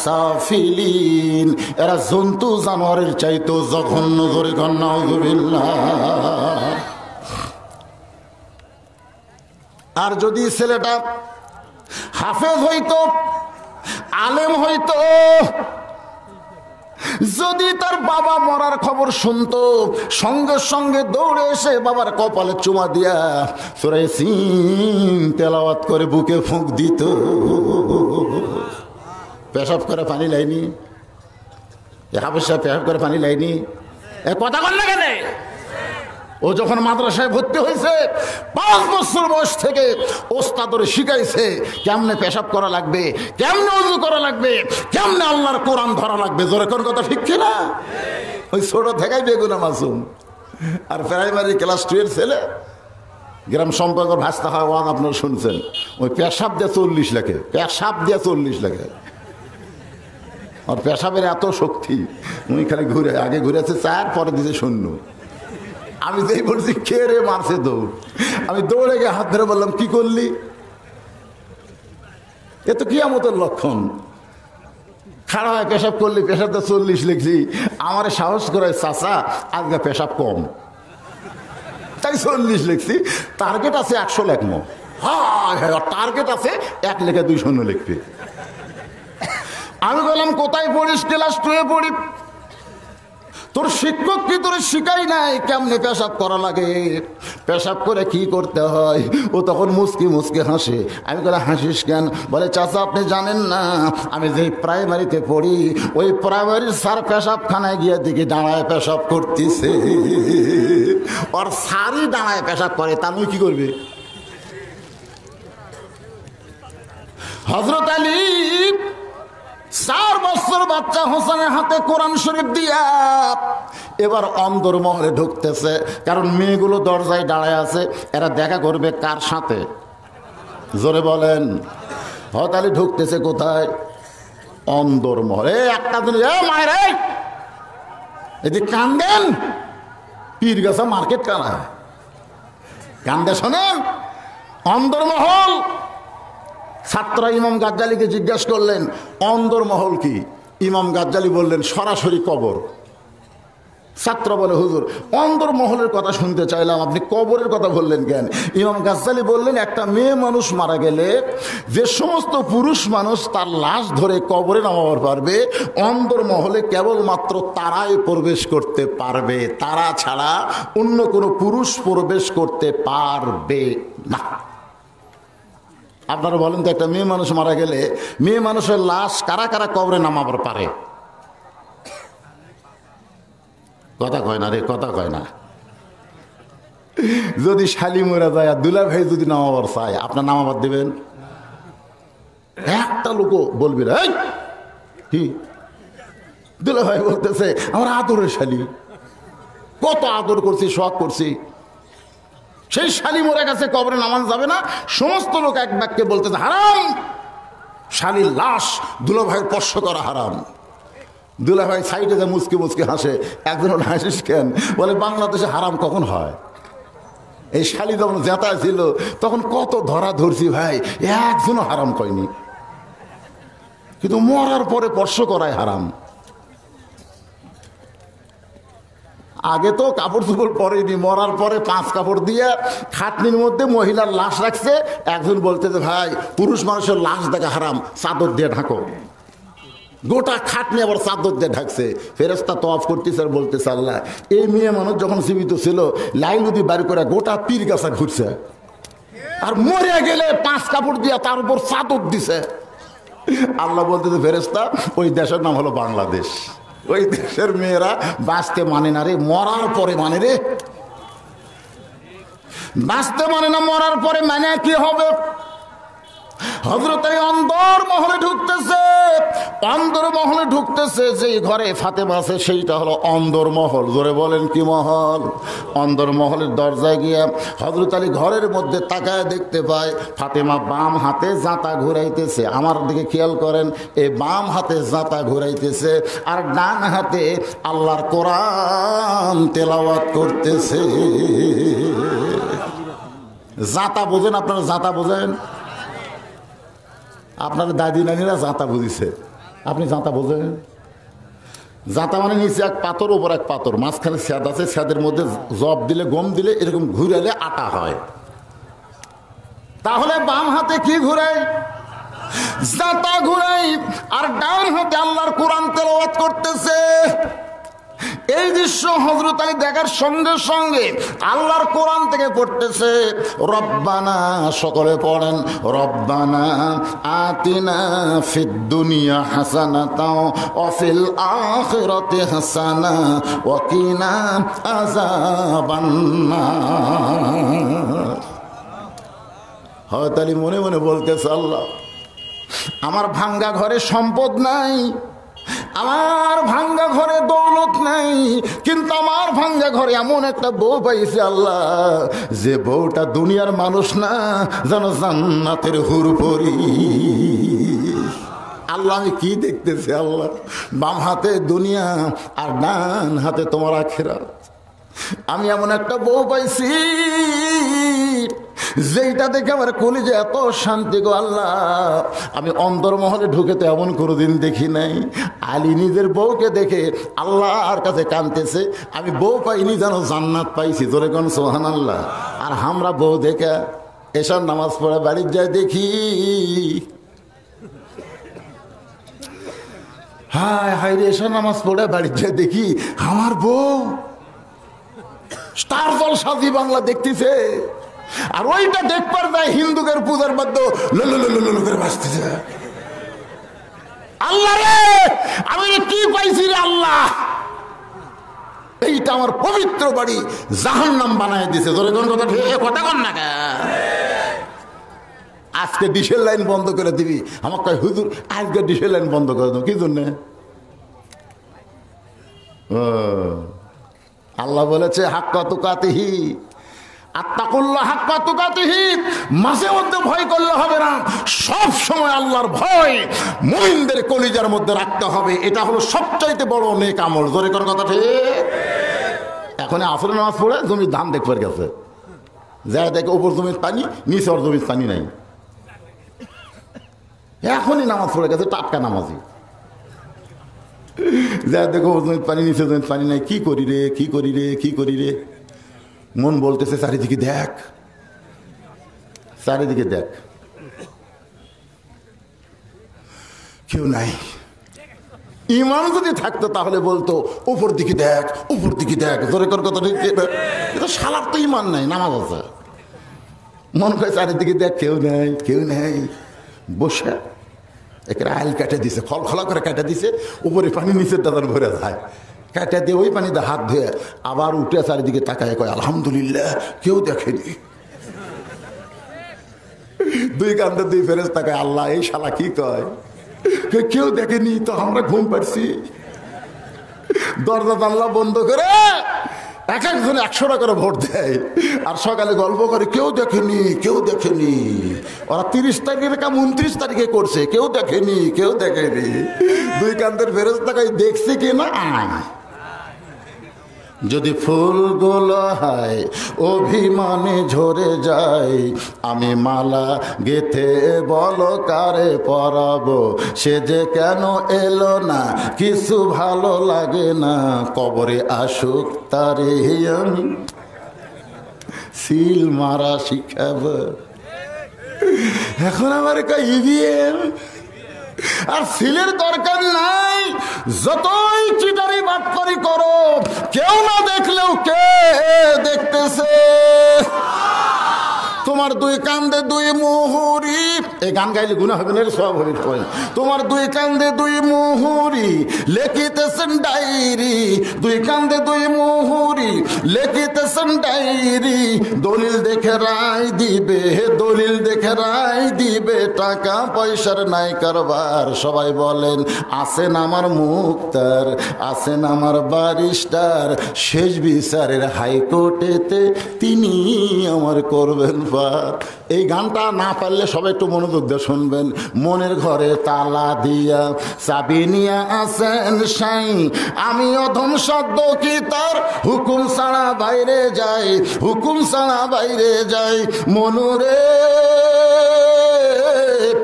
সাফিলিন, এরা জন্তু জানোয়ারের চাইতো জঘন্য। ধরে নাউযুবিল্লাহ। আর যদি ছেলেটা হাফেজ হইতো, আলেম হইতো, যদি তার বাবা মরার খবর শুনতো, সঙ্গে সঙ্গে দৌড়ে এসে বাবার কপালে চুমা দিয়া সূরা ইয়াসিন তেলাওয়াত করে বুকে ফুঁক দিত। পেশাব করে পানি লাইনি, হাফেজ পেশাব করে পানি লাইনি, কথা বল না কেন? ও যখন মাদ্রাসায় ভর্তি হয়েছে 5 বছর বয়স থেকে ওস্তাদরে শিখাইছে কেমনে পেশাব করা লাগবে, কেমনে ওযু করা লাগবে, কেমনে আল্লাহর কোরআন ধরা লাগবে। জোরে কোন কথা ঠিক কিনা? ওই ছোট থেকেই বেগুনা মাসুম। আর প্রাইমারি ক্লাস 2 এর ছেলে, গ্রাম সম্পর্কের ভাস্তা হয়, ওয়ান আপনারা শুনছেন, ওই পেশাব দিয়ে 40 লাখে, পেশাব দিয়ে 40 লাখে। আর পেশাবের এত শক্তি, উনি খালি ঘুরে, আগে ঘুরেছে 4, পরে দিয়েছে 0। আমি যেই বলছি কে রে মারছে দৌড়, আমি দৌড়ে গিয়ে হাত ধরে বললাম, কি করলি? এ তো কিয়ামতের লক্ষণ। খাড়া হয় পেশাব করলি, পেশাবটা 40 লিখলি। আমার সাহস করে, চাচা আজকে পেশাব কম, তাই 40 লিখছি। টার্গেট আছে 100 লেখমো। হ্যাঁ, টার্গেট আছে 1 লেখে 2 শূন্য লিখবে। আমি বললাম, কোথায় পড়িস? ক্লাস 2 এ পড়ি। তোর শিক্ষক কি তোর শিখাই নাই কেমনে পেশাব করা লাগে, পেশাব করে কি করতে হয়? ও তখন মুসকি মুসকি হাসে। আমি বলে, হাসিস কেন? বলে, চাচা আপনি জানেন না, আমি যে প্রাইমারিতে পড়ি, ওই প্রাইমারির স্যার পেশাবখানায় গিয়ে দেখি দাঁড়ায় পেশাব করতেছে। ওর স্যারই দাঁড়ায় পেশাব করে, তা আমি কি করবে? হযরত আলী 4 বছর বাচ্চা হোসেনের হাতে কোরআন শরীফ দিয়া এবার অন্দরমহলে ঢুকতেছে। কারণ মেয়েগুলো দরজায় দাঁড়ায় আছে, এরা দেখা করবে কার সাথে? জোরে বলেন। হযরত আলী ঢুকতেছে কোথায়? অন্দরমহলে। একটা দিন, এ মায়ের এদিকে কান্দেন, পীরগাছা মার্কেট কানা কান্দে শোনেন। অন্দরমহল। ছাত্ররা ইমাম গাজ্জালিকে জিজ্ঞেস করলেন, অন্দরমহল কি? ইমাম গাজ্জালি বললেন, সরাসরি কবর। ছাত্র বলে, হুজুর অন্দরমহলের কথা শুনতে চাইলাম, আপনি কবরের কথা বললেন কেন? ইমাম গাজ্জালি বললেন, একটা মেয়ে মানুষ মারা গেলে যে সমস্ত পুরুষ মানুষ তার লাশ ধরে কবরে নামাবার পারবে, অন্দরমহলে কেবলমাত্র তারাই প্রবেশ করতে পারবে, তারা ছাড়া অন্য কোনো পুরুষ প্রবেশ করতে পারবে না। আপনারা বলেন তো, একটা মেয়ে মানুষ মারা গেলে মেয়ে মানুষের লাশ কারা কারা কবরে নামাবার পারে? কথা কয় না রে, কথা কয় না। যদি শালি মরা যায় আর দুলা ভাই যদি নামাবার চায়, আপনার নামাবার দেবেন? একটা লোক বলবি না, কি দুলা ভাই বলতেছে আমার আদরের শালি, কত আদর করছি, শখ করছি, সেই শালি মরে গেছে, কবরে নামাজ যাবে না। সমস্ত লোক এক বাক্যে বলতেছে হারাম, শালির লাশ দুলা ভাইয়ের স্পর্শ করা হারাম। দুলা ভাই সাইডে যে মুচকে মুচকে হাসে। একজন হাসিস কেন? বলে, বাংলাদেশে হারাম কখন হয়? এই শালি যখন জেতা ছিল তখন কত ধরা ধরছি ভাই, একজনও হারাম কয়নি, কিন্তু মরার পরে স্পর্শ করায় হারাম। আগে তো কাপড় চোপড় পরেনি, মরার পরে 5 কাপড় দিয়ে খাটনির মধ্যে মহিলার লাশ রাখছে। একজন বলতে যে ভাই পুরুষ মানুষের লাশ দেখা হারাম, চাদর দিয়ে ঢাকো। গোটা খাটনি আবার চাদর দিয়ে ঢাকছে। ফেরেশতা তওয়াফ করতেছে আর বলতেছে, আল্লাহ এই মেয়ে মানুষ যখন জীবিত ছিল লাইলুদি বাড়ি করে গোটা পীর গাছা ঘুরছে, আর মরে গেলে 5 কাপড় দিয়া তার উপর চাদর দিছে। আল্লাহ বলতেছে ফেরেশতা ওই দেশের নাম হলো বাংলাদেশ। ওই দেশের মেয়েরা বাঁচতে মানে না রে, মরার পরে মানে রে। বাঁচতে মানে না, মরার পরে মানে কি হবে? হযরত আলী অন্দর মহলে ঢুকতেছে, অন্দর মহলে ঢুকতেছে। যে ঘরে ফাতেমা আছে সেইটা হলো অন্দর মহল। জোরে বলেন কি মহল? অন্দর মহলের দরজায় গিয়া হযরত আলী ঘরের মধ্যে তাকায় দেখতে পায় ফাতেমা বাম হাতে জাঁতা ঘুরাইতেছে। আমার দিকে খেয়াল করেন, এই বাম হাতে জাঁতা ঘুরাইতেছে আর ডান হাতে আল্লাহর কোরআন তেলাওয়াত করতেছে। জাঁতা বোঝেন আপনারা? জাঁতা বোঝেন? আপনার দাদি নানিরা জাঁতা বুঝিছে, আপনি জাঁতা বোঝেন? জাঁতা মানে নিচে এক পাথর, ওপর এক পাথর, মাঝখানে স্যাদ আছে, স্যাদের মধ্যে জব দিলে গম দিলে এরকম ঘুরালে আটা হয়। তাহলে বাম হাতে কি ঘুরাই? জাঁতা ঘুরাই, আর ডান হাতে আল্লাহর কোরআন তেলাওয়াত করতেছে। এই দৃশ্য হযরত আলী দেখার সঙ্গে সঙ্গে আল্লাহর কোরআন থেকে পড়তেছে রব্বানা, সকলে পড়েন, রব্বানা আতিনা ফিদ দুনিয়া হাসানাতাও ওয়া ফিল আখিরাতি হাসানা ওয়া কিনা আযাবান নার। হযরত আলী মনে মনে বলতেছে, আল্লাহ আমার ভাঙ্গা ঘরে সম্পদ নাই, আমার ভাঙ্গা ঘরে দৌলত নাই, কিন্তু আমার ভাঙ্গা ঘরে এমন একটা বউ পাইছে আল্লাহ, যে বউটা দুনিয়ার মানুষ না, যেন জান্নাতের হুরপরি। আল্লাহ আমি কি দেখতেছি আল্লাহ? বাম হাতে দুনিয়া আর ডান হাতে তোমার আখিরাত। আমি এমন একটা বউ পাইছি যেইটা দেখে আমার কলিজে এত শান্তি গো আল্লাহ। আমি অন্তরমহলে ঢুকে তো এমন কোনোদিন দেখি নাই। আলী নিজের বউকে দেখে আল্লাহর কাছে কাঁদতেছে, আমি বউ পাইনি যেন জান্নাত পাইছি। জোরে কোন সুবহানাল্লাহ। আর আমরা বউ দেখে এশার নামাজ পড়ে বাড়ির যায় দেখি, হায় হায় রে, এশার নামাজ পড়ে বাড়ির যায় দেখি আমার বউ স্টার জলসা জি বাংলা দেখতেছে, আর ওইটা দেখবার যায় হিন্দুদের পূজার মধ্যে লুলুলুলুলু করে বাজতেছে। আল্লাহ রে, আমি কি পাইছি রে আল্লাহ? এইটা আমার পবিত্র বাড়ি জাহান্নাম বানায় দিছে। ধরে কোন কথা, কথা কন না কে? আজকে ডিশের লাইন বন্ধ করে দিবি। আমার কয় হুজুর আজকে ডিশের লাইন বন্ধ করে দেবো, কি জন্যে? আল্লাহ বলেছে হাক্কা তুকাতিহি, আত্তাকুল্লাহ হাক্কা তুকাতিহি। মাঝে মধ্যে ভয় করলে হবে না, সব সময় আল্লাহর ভয় মুমিনদের কলিজার মধ্যে রাখতে হবে। এটা হলো সবচাইতে বড় নেক আমল। জোরে কোন কথা ঠিক? এখন আসরের নামাজ পড়ে জমির ধান দেখবার গেছে, যায় দেখে উপর জমির পানি, নিচে ওর জমির পানি নাই। এখনই নামাজ পড়ে গেছে, টাটকা নামাজি, যায় দেখো উপর জমির পানি, নিচে জমির পানি নাই। কি করি রে, কি করি রে, কি করি রে? মন বলতেছে চারিদিকে দেখ, চারিদিকে দেখ, কেউ নাই। ইমান যদি থাকতো তাহলে বলতো উপর দিকে দেখ, উপর দিকে দেখ। জোরে কর কথা, কিন্তু শালার তো ইমান নাই, নামাজ আছে। মন করে চারিদিকে দেখ, কেউ নাই, কেউ নাই। বসে একের আইল কেটে দিছে, খলখলা করে কেটে দিছে, উপরে পানি নিচের দাদার ভরে যায়। কাটা দিয়ে ওই পানিতে হাত ধুয়ে আবার উঠে চারিদিকে তাকায়, কয় আলহামদুলিল্লাহ কেউ দেখেনি। দুই কান্দে দুই ফেরেশতা কয় আল্লাহ এই শালা কি কয়? কেউ দেখেনি তো আমরা ঘুম পাচ্ছি। দরজা জানলা বন্ধ করে এক একজনে 100 টাকা করে ভোট দেয়, আর সকালে গল্প করে কেউ দেখেনি, কেউ দেখেনি। ওরা 30 তারিখের কাম 29 তারিখে করছে, কেউ দেখেনি, কেউ দেখেনি। দুই কান্দের ফেরেশতা কয় দেখছে কি না? যদি ফুলগুলো হয় অভিমানে ঝরে যায়, আমি মালা গেথে বলো কারে পরাবো, সে যে কেন এলো না, কিছু ভালো লাগে না, কবরে আসুক তারে আমি সিল মারা শিখাবো। এখন আমার ইভিএম আর সিলের দরকার নাই। যতই চিটারি বাটপারি করো, কেউ না দেখলেও কে দেখতেছে? তোমার দুই কান্দে দুই মুহুরি, এই গান গাইলে গুনাহ হবে না, সব হবে। তোমার দুই কান্দে দুই মুহুরি লেখিতেছেন ডায়েরি, দুই কান্দে দুই মুহুরি লেখিতেছেন ডায়েরি, দলিল দেখে রায় দিবে, দলিল দেখে রায় দিবে, টাকা পয়সার নাই কারবার। সবাই বলেন আছেন আমার মুক্তার, আছেন আমার বারিস্টার, শেষ বিচারের হাইকোর্টেতে তিনি আমার করবেন পার। এই গানটা না পারলে সবাই একটু মনোযোগ দিয়ে শুনবেন। মনের ঘরে তালা দিয়া চাবি নিয়া আছেন সাই, আমি অধম শব্দ কি তার হুকুম ছাড়া বাইরে যাই, হুকুম ছাড়া বাইরে যাই। মনুরে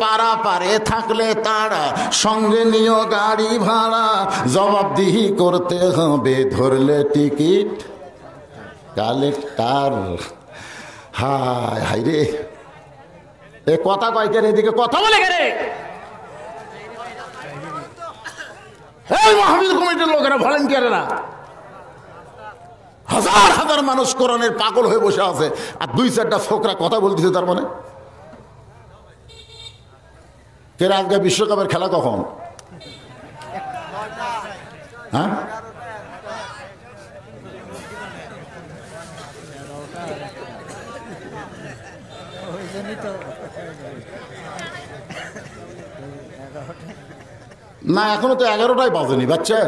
পারা পারে থাকলে তারা সঙ্গে নিও গাড়ি ভাড়া, জবাবদিহি করতে হবে ধরলে টিকিট কালেক্টার। হায় হায় রে, এ কথা কয়কের এদিকে কথা বলে গেলে এই মাহফিল কমিটির লোকেরা, ভলেন্টিয়ারেরা, হাজার হাজার মানুষ কোরআনের পাগল হয়ে বসে আছে, আর দুই চারটা ছোকরা কথা বলতেছে। তার মানে কেরা আজকে বিশ্বকাপের খেলা কখন? হ্যাঁ, না এখনো তো 11টাই বাজেনি বাচ্চা,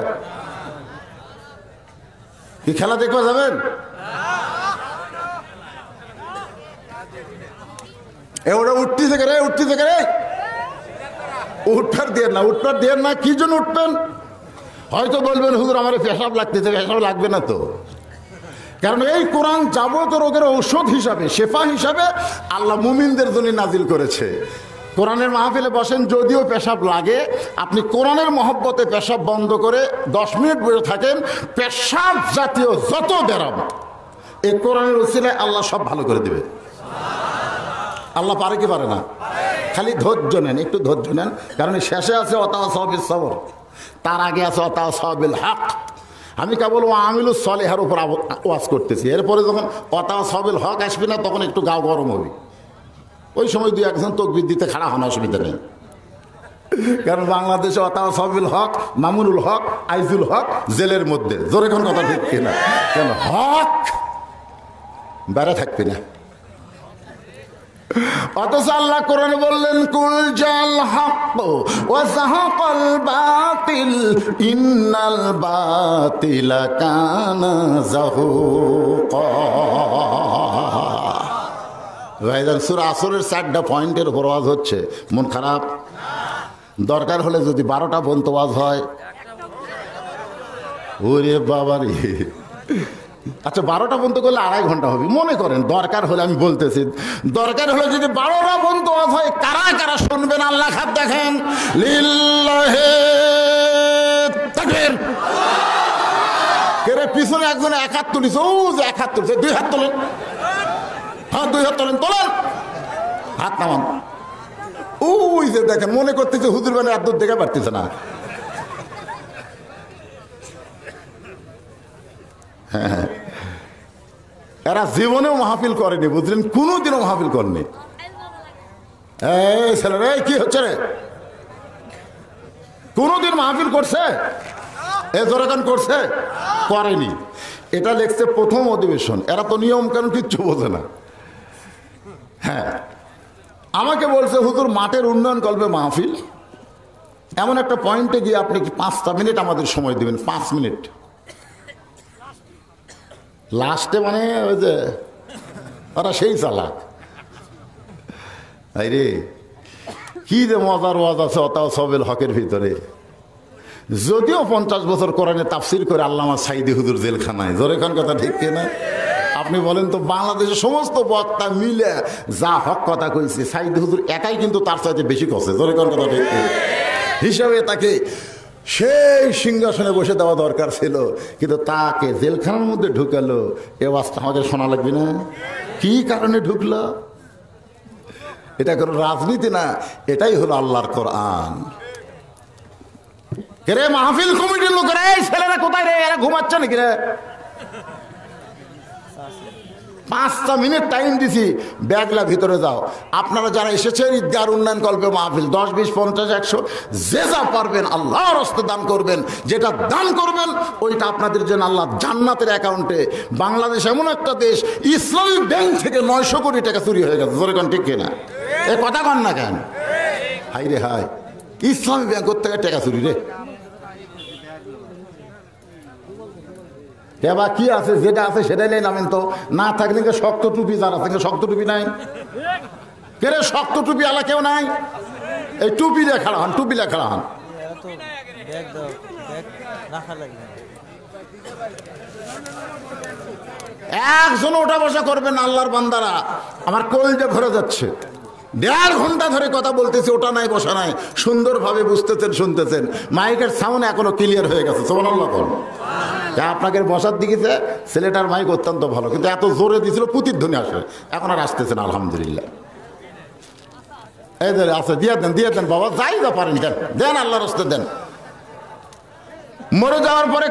কি খেলা দেখতে যাবেন? ওরা উঠতেছে কে রে, উঠতেছে কে রে? উঠবার দিয়ে না, উঠবার দিয়ে না। কি জন্য উঠবেন? হয়তো বলবেন হুজুর আমার পেশাব লাগতেছে, পেশাব লাগবে না তো, কারণ এই কোরআন যাবতীয় রোগের ঔষধ হিসাবে, শেফা হিসাবে আল্লাহ মুমিনদের জন্য নাজিল করেছে। কোরআনের মাহফিলে বসেন, যদিও পেশাব লাগে, আপনি কোরআনের মহব্বতে পেশাব বন্ধ করে 10 মিনিট বসে থাকেন, পেশাব জাতীয় যত বেরাম এই কোরআনের উসিলায় আল্লাহ সব ভালো করে দিবে। আল্লাহ পারে কি পারে না? খালি ধৈর্য নেন, একটু ধৈর্য নেন, কারণ শেষে আছে ওয়াতাওয়াসাউ সবর, তার আগে আছে ওয়াতাওয়াসাউ বিল হক। আমি কেবল আমিলুস সলিহার উপর ওয়াজ করতেছি, এরপরে যখন ওয়াতাওয়াসাউ বিল হক আসবে না, তখন একটু গাও গরম হবে। ওই সময় দুই একজন তাকবীর দিতে খাড়া হন, অসুবিধা নেই। কারণ বাংলাদেশে ওয়াতাওয়াসাউ বিল হক, মামুনুল হক, আইজুল হক জেলের মধ্যে, জোরে কোন কথা ঠিক কিনা? কেন হক বেড়ে থাকবে না। অথচ আল্লাহ কোরআনে বললেন কুল জাল হক ওয়া যাহাকাল বাতিল ইন্নাল বাতিলা কানা যাহুকা। ভাইজান সূরা আসরের 4টা পয়েন্টের উপর ওয়াজ হচ্ছে, মন খারাপ? দরকার হলে যদি 12টা পর্যন্ত ওয়াজ হয়, ওরে বাবারে, আচ্ছা 12টা পর্যন্ত করলে 2.5 ঘন্টা হবে। মনে করেন দরকার হলে, আমি বলতেছি দরকার হলে যদি 12টা পর্যন্ত ওয়াজ হয়, কারা কারা শুনবেন আল্লাহ খাপ দেখেন। লিল্লাহি তাকবীর। কেরে পিছনে একজন এক হাত তুলিস, ও যে এক হাত তুলছে, 2 হাত তোলেন, হ্যাঁ 2 হাত তোলেন, তোলেন, হাত নামান। ওই যে দেখেন, মনে করতেছে হুজুর মানে এত দূর দেখে পারতেছে না। হ্যাঁ, এরা জীবনেও মাহফিল করেনি, বুঝলেন, কোনোদিনও মাহফিল করেনি। এই ছেলেরা, কি হচ্ছে রে? কোনোদিন মাহফিল করছে? এ জোরাগান করছে? করেনি। এটা লেখছে প্রথম অধিবেশন, এরা তো নিয়ম কানুন কিচ্ছু বোঝে না। হ্যাঁ, আমাকে বলছে হুজুর মাঠের উন্নয়ন করবে মাহফিল, এমন একটা পয়েন্টে গিয়ে আপনি 5টা মিনিট আমাদের সময় দিবেন, 5 মিনিট লাস্টে। মানে ওই যে ওরা সেই চালাক, রে কি যে মজার ওয়াজ আছে ওয়াতাওয়াসাউ বিল হকের ভিতরে। যদিও 50 বছর কোরআনে তাফসির করে আল্লামা সাইদি হুজুর জেলখানায়, জোরে কোন কথা ঠিক কিনা? আপনি বলেন তো, বাংলাদেশের সমস্ত বক্তা মিলে যা হক কথা কইছে, সাইদি হুজুর একাই কিন্তু তার চাইতে বেশি কছে, জোরে কোন কথা ঠিক হিসাবে তাকে সেই সিংহাসনে বসে দেওয়া দরকার ছিল, কিন্তু তাকে জেলখানার মধ্যে ঢুকালো। এ ওয়াজটা আমাদের শোনা লাগবে না? কি কারণে ঢুকলো? এটা কোনো রাজনীতি না, এটাই হলো আল্লাহর কোরআন। রে মাহফিল কমিটির লোকেরা, এই ছেলেরা কোথায় রে? এরা ঘুমাচ্ছে নাকি রে? 5টা মিনিট টাইম দিছি, ব্যাগলা ভিতরে যাও। আপনারা যারা এসেছেন ঈদগাহ উন্নয়ন কল্পে মাহফিল 10, 20, 50, 100 যে যা পারবেন আল্লাহর রাস্তে দান করবেন। যেটা দান করবেন ওইটা আপনাদের জন্য আল্লাহ জান্নাতের অ্যাকাউন্টে। বাংলাদেশ এমন একটা দেশ, ইসলামী ব্যাংক থেকে 900 কোটি টাকা চুরি হয়ে গেছে। জোরে কোন ঠিক কিনা? এ কথা কন না কেন? হাই রে হাই, ইসলামী ব্যাংক থেকে টাকা চুরি রে। এবার কি আছে, যেটা আছে সেটাই নেই নামেন তো। না থাকলে শক্ত টুপি যারা থাকে, শক্ত টুপি নাই কে রে? শক্ত টুপি আলা কেউ নাই? এই টুপি দিয়ে খেলা হন, টুপি দিয়ে খেলা হন। একজন ওঠা বসা করবেন আল্লাহর বান্দারা। আমার কলজে ভরে যাচ্ছে। 1.5 ঘন্টা ধরে কথা বলতেছি, ওটা নাই বসা নাই, সুন্দরভাবে বুঝতেছেন, শুনতেছেন। মাইকের সাউন্ড এখনো ক্লিয়ার হয়ে গেছে। সুবহানাল্লাহ বল। আপনাকে বসার দিকেছে ছেলেটার মাইক অত্যন্ত ভালো, কিন্তু এত জোরে দিয়েছিল প্রতিধ্বনি আসে, এখন আর আসতেছে না। আলহামদুলিল্লাহ। এই যে আছে, দিয়ে দেন, দিয়ে দেন বাবা, যাই যা পারেন দেন, দেন আল্লাহর রাস্তায় দেন। মরে যাওয়ার পরে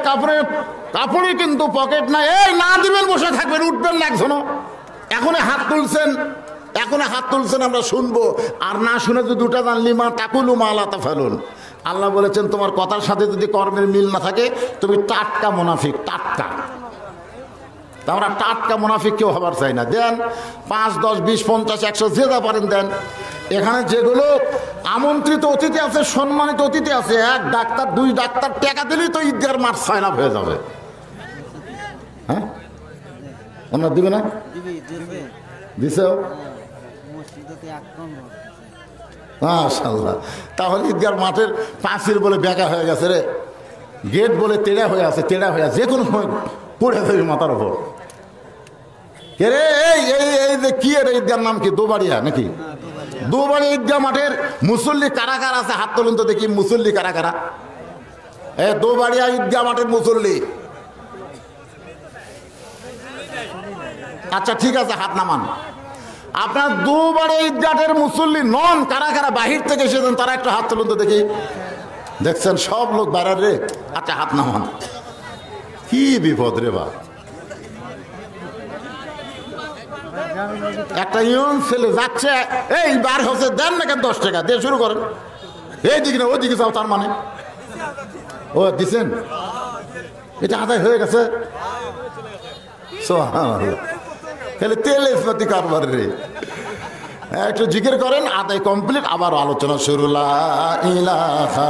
কাপড়ে কিন্তু পকেট নাই। এই না দিবেন, বসে থাকবেন, উঠবেন না একজনও। এখনই হাত তুলছেন, আমরা শুনবো। আর না শুনে যদি দুটা দান লিমা তাকুলু মা লা তাফালুন। আল্লাহ বলেছেন তোমার কথার সাথে যদি কর্মের মিল না থাকে তুমি টাটকা মুনাফিক, টাটকা। আমরা টাটকা মুনাফিক কেউ হবার চাই না। দেন 5, 10, 20, 50, 100 যে যা পারেন দেন। এখানে যেগুলো আমন্ত্রিত অতিথি আছে, সম্মানিত অতিথি আছে, 1 ডাক্তার 2 ডাক্তার টাকা দিলেই তো ঈদগার মাঠ সাইন আপ হয়ে যাবে। হ্যাঁ, ওনার দিবে না? দিছে মাশাআল্লাহ। তাহলে ঈদগার মাঠের পাঁচিল বলে বেঁকা হয়ে গেছে রে, গেট বলে তেড়া হয়ে আছে, যে কোনো সময় পড়ে যাবে মাথার ওপর। কে রে? এই যে কি এর ঈদগার নাম কি? দোবাড়িয়া নাকি? দোবাড়িয়া ঈদগাহ মাঠের মুসল্লি কারা কারা আছে? হাত তুলুন তো দেখি, মুসল্লি কারা কারা? দোবাড়িয়া ঈদগাহ মাঠের মুসল্লি। আচ্ছা ঠিক আছে, হাত নামান। আপনার দুবারে ঈদগাহের মুসল্লি নন, কারা কারা বাহির থেকে এসেছেন তারা একটা হাত তুলুন তো দেখি। দেখছেন সব লোক বাইরের রে। আচ্ছা হাত নামান। কি বিপদ রে বা! একটা ইয়ং ছেলে যাচ্ছে, এই বার হচ্ছে, দেন না কেন 10 টাকা দিয়ে শুরু করেন। এই দিকে না ওই দিকে যাও, তার মানে ও দিছেন, এটা আদায় হয়ে গেছে। তাহলে তেল ইসমাতি কারবার রে। একটু জিকির করেন, আদায় কমপ্লিট, আবার আলোচনা শুরু। লা ইলাহা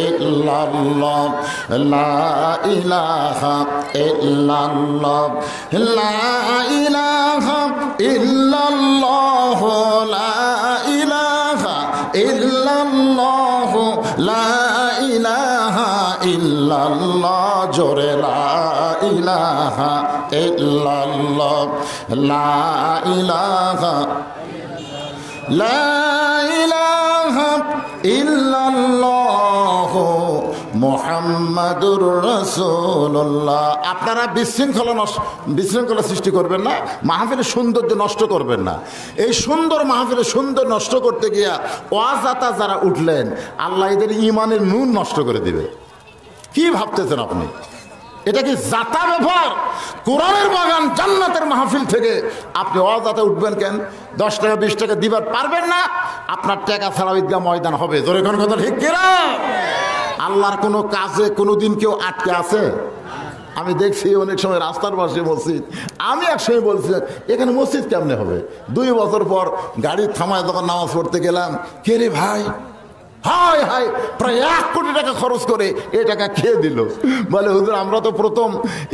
ইল্লাল্লাহ, লা ইলাহা ইল্লাল্লাহ, লা ইলাহা ইল্লাল্লাহ, লা ইলাহা ইল্লাল্লাহ, লা ইলাহা ইল্লাল্লাহ। জোরে লা ইলাহা ইল্লাল্লাহ, লা ইলাহা, লা ইলাহা ইল্লাল্লাহ মুহাম্মাদুর রাসূলুল্লাহ। আপনারা বিশৃঙ্খলা সৃষ্টি করবেন না, মাহফিলের সৌন্দর্য নষ্ট করবেন না। এই সুন্দর মাহফিলের সুন্দর নষ্ট করতে গিয়া ওয়াজাতা যারা উঠলেন, আল্লাহ এদের ইমানের নুন নষ্ট করে দিবে। কি ভাবতেছেন আপনি? এটা কি জাতা ব্যাপার? কোরআনের বাগান জান্নাতের মাহফিল থেকে আপনি অজাতে উঠবেন কেন? 10 টাকা 20 টাকা দিবার পারবেন না, আপনার টাকা ছাড়া ঈদগাহ ময়দান হবে। জোরে কোন কথা ঠিক কিনা? আল্লাহর কোনো কাজে কোনোদিন কেউ আটকে আছে? আমি দেখছি অনেক সময় রাস্তার পাশে মসজিদ। আমি এক সময় বলছি এখানে মসজিদ কেমনে হবে? 2 বছর পর গাড়ি থামায় যখন নামাজ পড়তে গেলাম, কে রে ভাই, হায় হায় প্রায় 1 কোটি টাকা খরচ করে এই টাকা খেয়ে দিল। বলে হুজুর আমরা তো প্রথম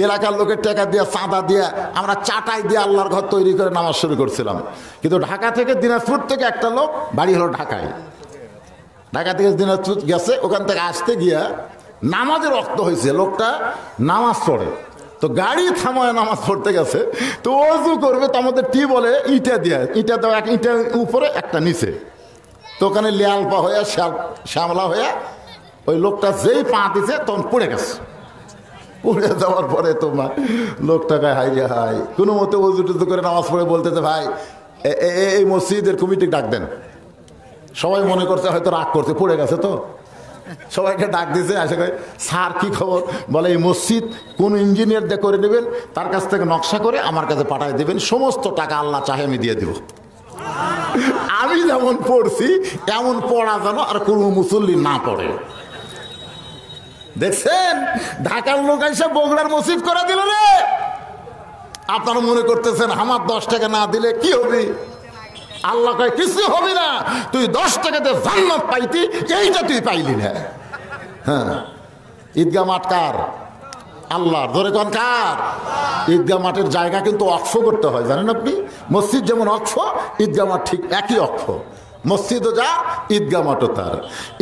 এলাকার লোকের টাকা দিয়ে, চাঁদা দিয়ে, আমরা চাটাই দিয়ে আল্লাহর ঘর তৈরি করে নামাজ শুরু করছিলাম। কিন্তু ঢাকা থেকে, দিনাজপুর থেকে একটা লোক, বাড়ি হলো ঢাকায়, ঢাকা থেকে দিনাজপুর গেছে, ওখান থেকে আসতে গিয়া নামাজের রক্ত হয়েছে, লোকটা নামাজ পড়ে, তো গাড়ি থামায় নামাজ পড়তে গেছে, তো অজু করবে, তো আমাদের বলে ইটা দিয়ে, ইটা দেওয়া, ইটা উপরে একটা নিচে, তো ওখানে লেয়াল পা হয়ে শ্যামলা হয়ে ওই লোকটা যেই পা দিছে তখন পড়ে গেছে। পড়ে যাওয়ার পরে তোমার লোকটাকে হাই রে হাই, কোনো মতে অজু টুজু করে নামাজ পড়ে বলতেছে, ভাই এই মসজিদের কমিটি ডাক দেন। সবাই মনে করছে হয়তো রাগ করছে, পড়ে গেছে তো সবাইকে ডাক দিয়েছে, আসে কয় স্যার কি খবর? বলে এই মসজিদ কোন ইঞ্জিনিয়ার দিয়ে করে নেবেন, তার কাছ থেকে নকশা করে আমার কাছে পাঠিয়ে দেবেন, সমস্ত টাকা আল্লাহ চাহে আমি দিয়ে দেব। আমি যেমন পড়ছি এমন পড়া যেন আর কোনো মুসল্লি না পড়ে। দেখছেন ঢাকার লোক এসে বগুড়ার মসজিদ করে দিল রে। আপনারা মনে করতেছেন আমার 10 টাকা না দিলে কি হবে? আল্লাহ কয় কিছু হবে না, তুই 10 টাকাতে জান্নাত পাইতি, এইটা তুই পাইলি না। হ্যাঁ, ঈদগাহ মাঠ কার? আল্লাহর। ধরে কোন কার? ঈদগাহ মাঠের জায়গা কিন্তু অক্ষ করতে হয়, জানেন আপনি? মসজিদ যেমন অক্ষ, ঈদগাহ মাঠ ঠিক একই অক্ষ। মসজিদও যা, ঈদগাহ মাঠও তার।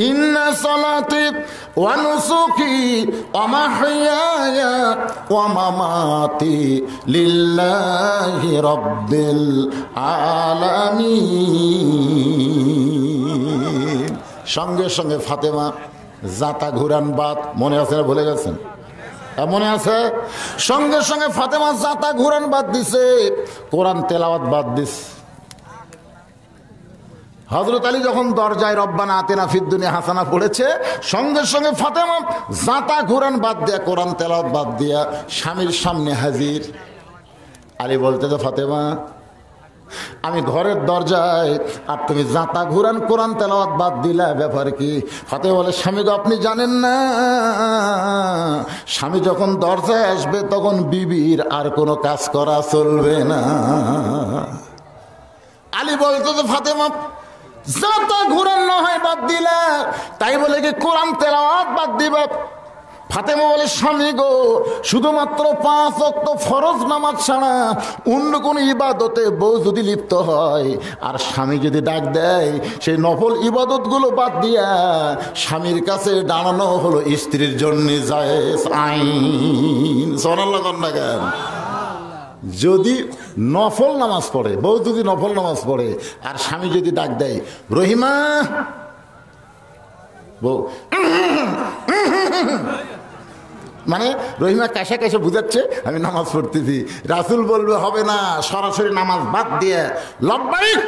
ইন্না সালাতি ওয়া নুসুকি ওয়া মাহইয়ায়া ওয়া মামাতি লিল্লাহি রাব্বিল আলামিন। সঙ্গে সঙ্গে ফাতেমা জাতা ঘুরান বাদ, মনে আছে না ভুলে গেছেন? মনে আছে? সঙ্গে সঙ্গে ফাতেমা জাতা ঘুরান বাদ দিছে, কোরআন তেলাওয়াত বাদ দিস। হযরত আলী যখন দরজায় রব্বানা আতিনা ফিদ দুনিয়া হাসানা পড়েছে, সঙ্গে সঙ্গে ফাতেমা জাতা ঘুরান বাদ দিয়া, কোরআন তেলাওয়াত বাদ দিয়া স্বামীর সামনে হাজির। আলী বলতে তো ফাতেমা আমি ঘরের দরজায়, আর তুমি জাতা ঘুরান কোরআন তেলাওয়াত বাদ দিলা, ব্যাপার কি? ফাতেমা বলে স্বামী গো আপনি জানেন না, স্বামী যখন দরজায় আসবে তখন বিবির আর কোনো কাজ করা চলবে না। আলী বলতো তো ফাতেমা জাতা ঘুরান না হয় বাদ দিলা, তাই বলে কি কোরআন তেলাওয়াত বাদ দিবা? ফাতেমা বলে স্বামী গো শুধুমাত্র 5 ওয়াক্ত ফরজ নামাজ ছাড়া অন্য কোন ইবাদতে বউ যদি লিপ্ত হয় আর স্বামী যদি ডাক দেয়, সেই নফল ইবাদতগুলো বাদ দিয়া স্বামীর কাছে দাঁড়ানো হলো স্ত্রীর জন্য জায়েজ আইন। সুবহানাল্লাহ কন্যা গান। যদি নফল নামাজ পড়ে, বউ যদি নফল নামাজ পড়ে আর স্বামী যদি ডাক দেয় রহিমা, বউ মানে রহিমা কাশা কাশা বুঝাচ্ছে আমি নামাজ পড়তেছি, রাসূল বলবে হবে না, সরাসরি নামাজ বাদ দিয়ে লব্বাইক,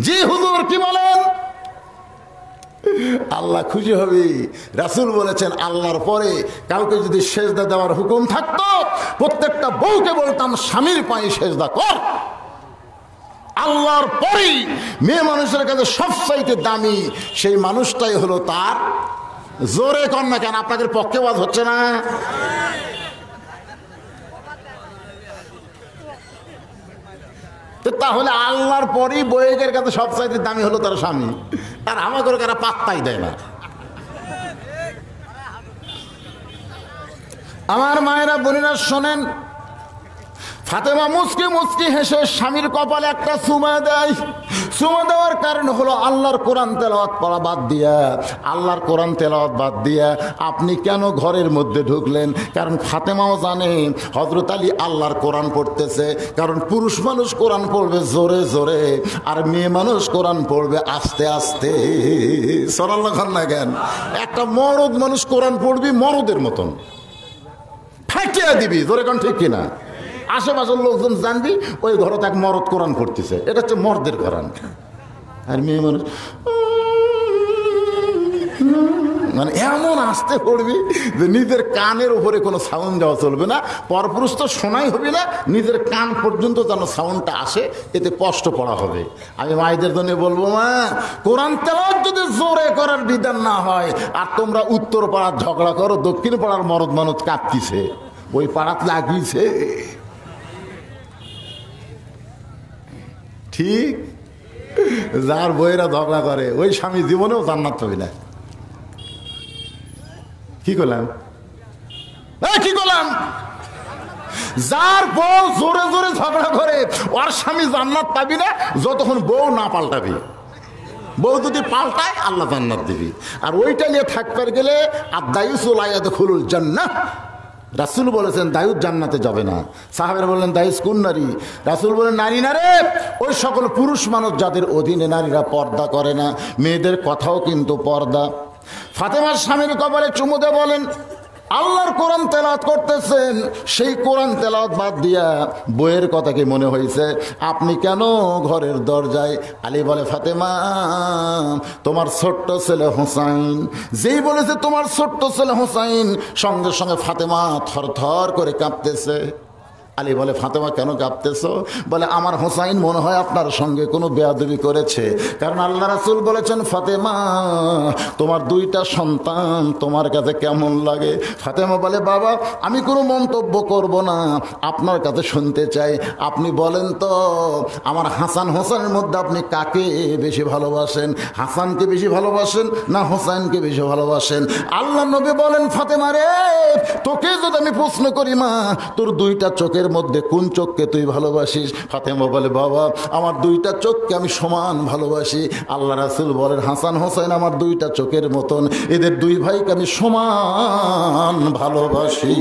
জি হুজুর কি বলেন? আল্লাহ খুশি হবে। রাসূল বলেছেন আল্লাহর পরে কাউকে যদি সেজদা দেওয়ার হুকুম থাকতো, প্রত্যেকটা বউকে বলতাম স্বামীর পায়ে সেজদা কর। আল্লাহর পরেই মেয়ে মানুষের কাছে সবচাইতে দামি সেই মানুষটাই হলো তার। জোরে কর না কেন? আপনাদের পক্ষে ওয়াজ হচ্ছে না? তাহলে আল্লাহর পরেই বউয়ের কাছে সবচাইতে দামি হলো তার স্বামী, আর আমাদের কারা পাত্তাই দেয় না। আমার মায়েরা বোনেরা শোনেন, ফাতেমা মুচকি মুচকি হেসে স্বামীর কপালে একটা চুমা দেয়। চুমা দেওয়ার কারণ হলো আল্লাহর কোরআন তেলাওয়াত পড়া বাদ দিয়া, আল্লাহর কোরআন তেলাওয়াত বাদ দিয়া আপনি কেন ঘরের মধ্যে ঢুকলেন? কারণ ফাতেমাও জানে হযরত আলী আল্লাহর কোরআন পড়তেছে, কারণ পুরুষ মানুষ কোরআন পড়বে জোরে জোরে, আর মেয়ে মানুষ কোরআন পড়বে আস্তে আস্তে। সুবহানাল্লাহ না কেন? একটা মরদ মানুষ কোরআন পড়বি মরদের মতন, ফাটিয়ে দিবি, জোরে কোন ঠিক কিনা? আশেপাশের লোকজন জানবি ওই ঘরে এক মরদ কোরআন পড়তেছে, এটা হচ্ছে মর্দের কোরআন। আর মেয়ে মানুষ মানে এমন আসতে পড়বি যে নিজের কানের উপরে কোনো সাউন্ড যাওয়া চলবে না, পরপুরুষ তো শোনাই হবে না, নিজের কান পর্যন্ত যেন সাউন্ডটা আসে, এতে কষ্ট পড়া হবে। আমি মায়েদের জন্য বলবো, মা কোরআন তেলাওয়াত যদি জোরে করার বিধান না হয়, আর তোমরা উত্তর পাড়ার ঝগড়া করো, দক্ষিণ পাড়ার মরদ মানুষ কাঁপতিছে, ওই পাড়াত লাগিয়েছে, ঠিক যার বইয়েরা ঝগড়া করে ওই স্বামী জীবনেও জান্নাত পাবে না। কি করলাম? কি করলাম? যার বউ জোরে জোরে ঝগড়া করে ওর স্বামী জান্নাত পাবি না যতক্ষণ বউ না পাল্টাবি। বউ যদি পাল্টায় আল্লাহ জান্নাত দিবি। আর ওইটা নিয়ে থাকতে গেলে আর দায়ুসুল আয়াদখুলুল জান্নাহ, রাসূল বলেছেন দায়ুস জান্নাতে যাবে না। সাহাবারা বললেন দায়ুস কোন নারী? রাসূল বলেন নারী না রে, ওই সকল পুরুষ মানুষ যাদের অধীনে নারীরা পর্দা করে না, মেয়েদের কথাও কিন্তু পর্দা। ফাতেমার স্বামীর কপালে চুমু দিয়ে বলেন আল্লাহর কোরআন তেলাওয়াত করতেছেন, সেই কোরআন তেলাওয়াত বাদ দিয়া বইয়ের কথা কি মনে হয়েছে? আপনি কেন ঘরের দরজায়? আলী বলে, ফাতেমা তোমার ছোট্ট ছেলে হোসাইন। যেই বলেছে তোমার ছোট্ট ছেলে হোসাইন, সঙ্গে সঙ্গে ফাতেমা থরথর করে কাঁপতেছে। আলী বলে, ফাতেমা কেন কাঁপতেছো? বলে, আমার হোসাইন মনে হয় আপনার সঙ্গে কোনো বেয়াদবি করেছে, কারণ আল্লাহ রাসূল বলেছেন, ফাতেমা তোমার দুইটা সন্তান তোমার কাছে কেমন লাগে? ফাতেমা বলে, বাবা আমি কোনো মন্তব্য করব না, আপনার কাছে শুনতে চাই, আপনি বলেন তো আমার হাসান হোসেনের মধ্যে আপনি কাকে বেশি ভালোবাসেন? হাসানকে বেশি ভালোবাসেন না হোসাইনকে বেশি ভালোবাসেন? আল্লাহ নবী বলেন, ফাতেমা রে, তোকে যদি আমি প্রশ্ন করি মা, তোর দুইটা চোখের মধ্যে কোন চোখকে তুই ভালোবাসিস? ফাতেমা বলে, বাবা আমার দুইটা চোখকে আমি সমান ভালোবাসি। আল্লাহ রাসূল বলেন, হাসান হোসেন আমার দুইটা চোখের মতন, এদের দুই ভাইকে আমি সমান ভালোবাসি।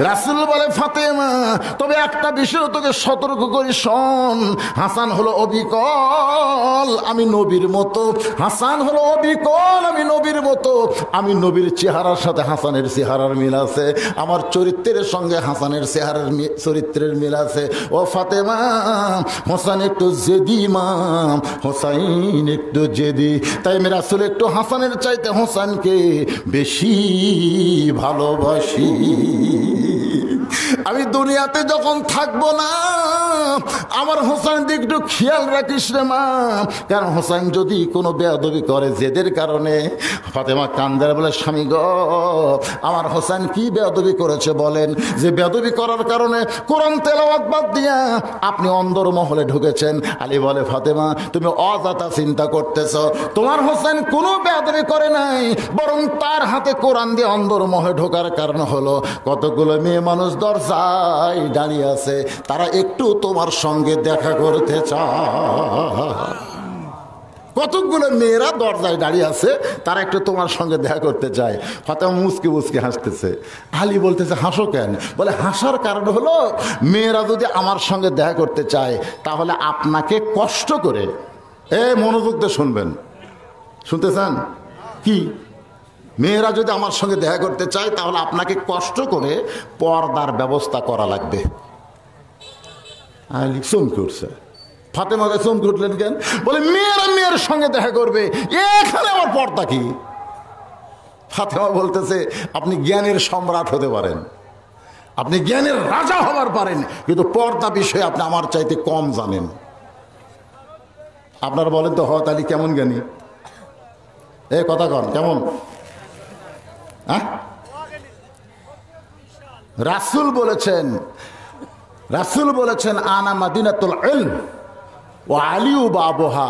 রাসূল বলে, ফাতেমা তবে একটা বিষয় তোকে সতর্ক করি, শোন, হাসান হলো অবিকল, আমি নবীর মতো। হাসান হলো অবিকল, আমি নবীর মতো। আমি নবীর চেহারার সাথে হাসানের চেহারার মিল আছে, আমার চরিত্রের সঙ্গে হাসানের চেহারার চরিত্রের মিল আছে। ও ফাতেমা, হোসেন একটু জেদি মা, হোসাইন একটু জেদি, তাই আমি রাসূল একটু হাসানের চাইতে হোসেনকে বেশি ভালোবাসি। আমি দুনিয়াতে যখন থাকবো না, আমার হোসেন দিকে একটু খেয়াল রাখিস রে মা, কারণ হোসেন যদি কোনো বেয়াদবি করে জেদের কারণে। ফাতেমা কান্দার বলে, স্বামী গো, আমার হোসেন কি বেয়াদবি করেছে বলেন, যে বেয়াদবি করার কারণে কোরআন তেলাওয়াত বাদ দিয়া আপনি অন্দর মহলে ঢুকেছেন? আলী বলে, ফাতেমা তুমি অযথা চিন্তা করতেছ, তোমার হোসেন কোনো বেয়াদবি করে নাই, বরং তার হাতে কোরআন দিয়ে অন্দর মহলে ঢোকার কারণ হলো কতগুলো মেয়ে মানুষ দরজায় দাঁড়িয়ে আছে, তারা একটু তোমার সঙ্গে দেখা করতে চায়। কতগুলো মেয়েরা দরজায় দাঁড়িয়ে আছে, তারা একটু তোমার সঙ্গে দেখা করতে চায়। ফাতেমা মুচকি মুচকি হাসতেছে। আলী বলতেছে, হাসো কেন? বলে, হাসার কারণ হলো মেয়েরা যদি আমার সঙ্গে দেখা করতে চায়, তাহলে আপনাকে কষ্ট করে, মনোযোগ দিয়ে শুনবেন, শুনতে চান কি? মেয়েরা যদি আমার সঙ্গে দেখা করতে চায়, তাহলে আপনাকে কষ্ট করে পর্দার ব্যবস্থা করা লাগবে। আলী চমকে উঠছে। ফাতেমাকে চমকে উঠলেন কেন? বলে, মেয়েরা মেয়ের সঙ্গে দেখা করবে, এখানে আমার পর্দা কি? ফাতেমা বলতেছে, আপনি জ্ঞানের সম্রাট হতে পারেন, আপনি জ্ঞানের রাজা হবার পারেন, কিন্তু পর্দা বিষয়ে আপনি আমার চাইতে কম জানেন। আপনারা বলেন তো, হত আলী কেমন জ্ঞানী? কথা কন কেমন? রাসূল বলেছেন আনা মাদিনাতুল ইলম ও আলিউ বাবুহা,